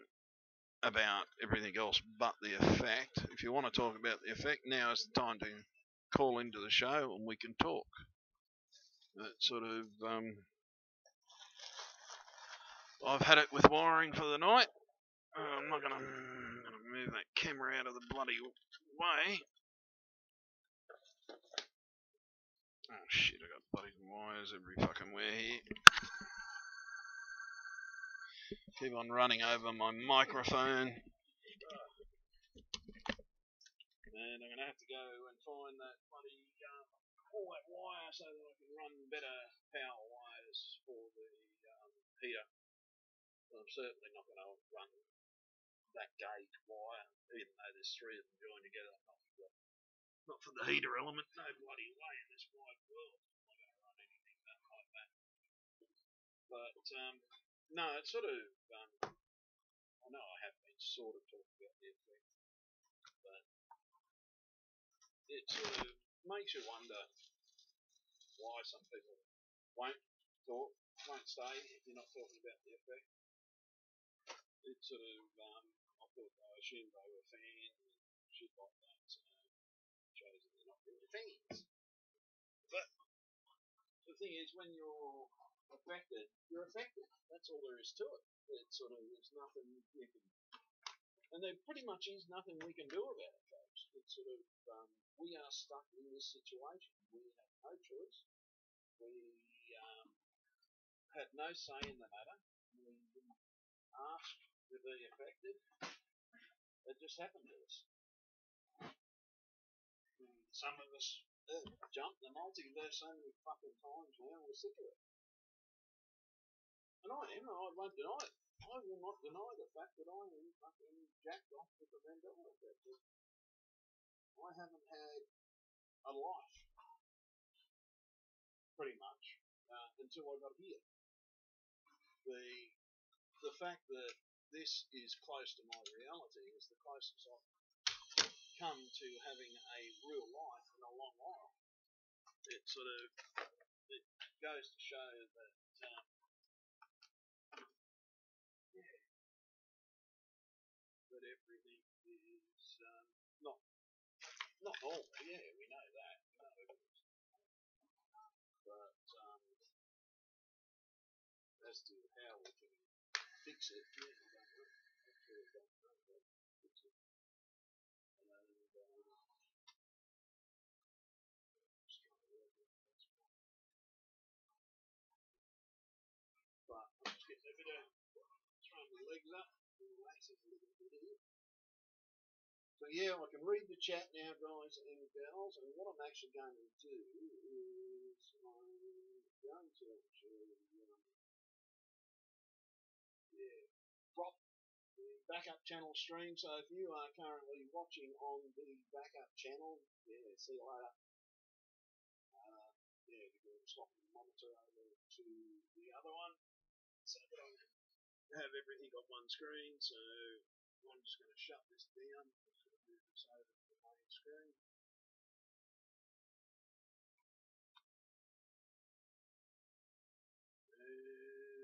about everything else but the effect, if you want to talk about the effect, now is the time to call into the show and we can talk. That sort of I've had it with wiring for the night. I'm not gonna move that camera out of the bloody way. Oh shit, I got bloody wires every fucking where here. Keep on running over my microphone. And I'm gonna have to go and find that bloody all that wire so that I can run better power wires for the heater. But I'm certainly not going to run that gauge wire, even though there's three of them joined together. Not for the heater element. No bloody way in this wide world am I going to run anything like that. But no, it's sort of. I know I have been sort of talking about the effect, but it sort of makes you wonder why some people won't talk, won't stay if you're not talking about the effect. It sort of, I assumed they were fans and shit like that, so shows that they're not really fans. But the thing is, when you're affected, you're affected. That's all there is to it. It's sort of, there's nothing you can, and there pretty much is nothing we can do about it, folks. It's sort of, we are stuck in this situation. We have no choice. We had no say in the matter. We didn't ask to be affected. It just happened to us. And some of us jumped the multiverse so many fucking times now, we're sick of it. And I won't deny it. I will not deny the fact that I am fucking jacked off with the Mandela effect. I haven't had a life, pretty much, until I got here. The fact that this is close to my reality is the closest I've come to having a real life in a long while. It sort of, it goes to show that that everything is not normal. Yeah, we know that. We know everything's but as to how we can fix it, yeah, I don't know. I really don't know how to fix it. And just trying to work it out. But I'm just getting a bit of throwing my legs up, relaxing a little bit here. So yeah, I can read the chat now, guys and girls, and what I'm actually going to do is I'm going to actually drop the backup channel stream. So if you are currently watching on the backup channel, yeah, see you later. Yeah, we're swapping the monitor over to the other one so that I can have everything on one screen. So I'm just going to shut this down. I'm just going to move this over to the main screen.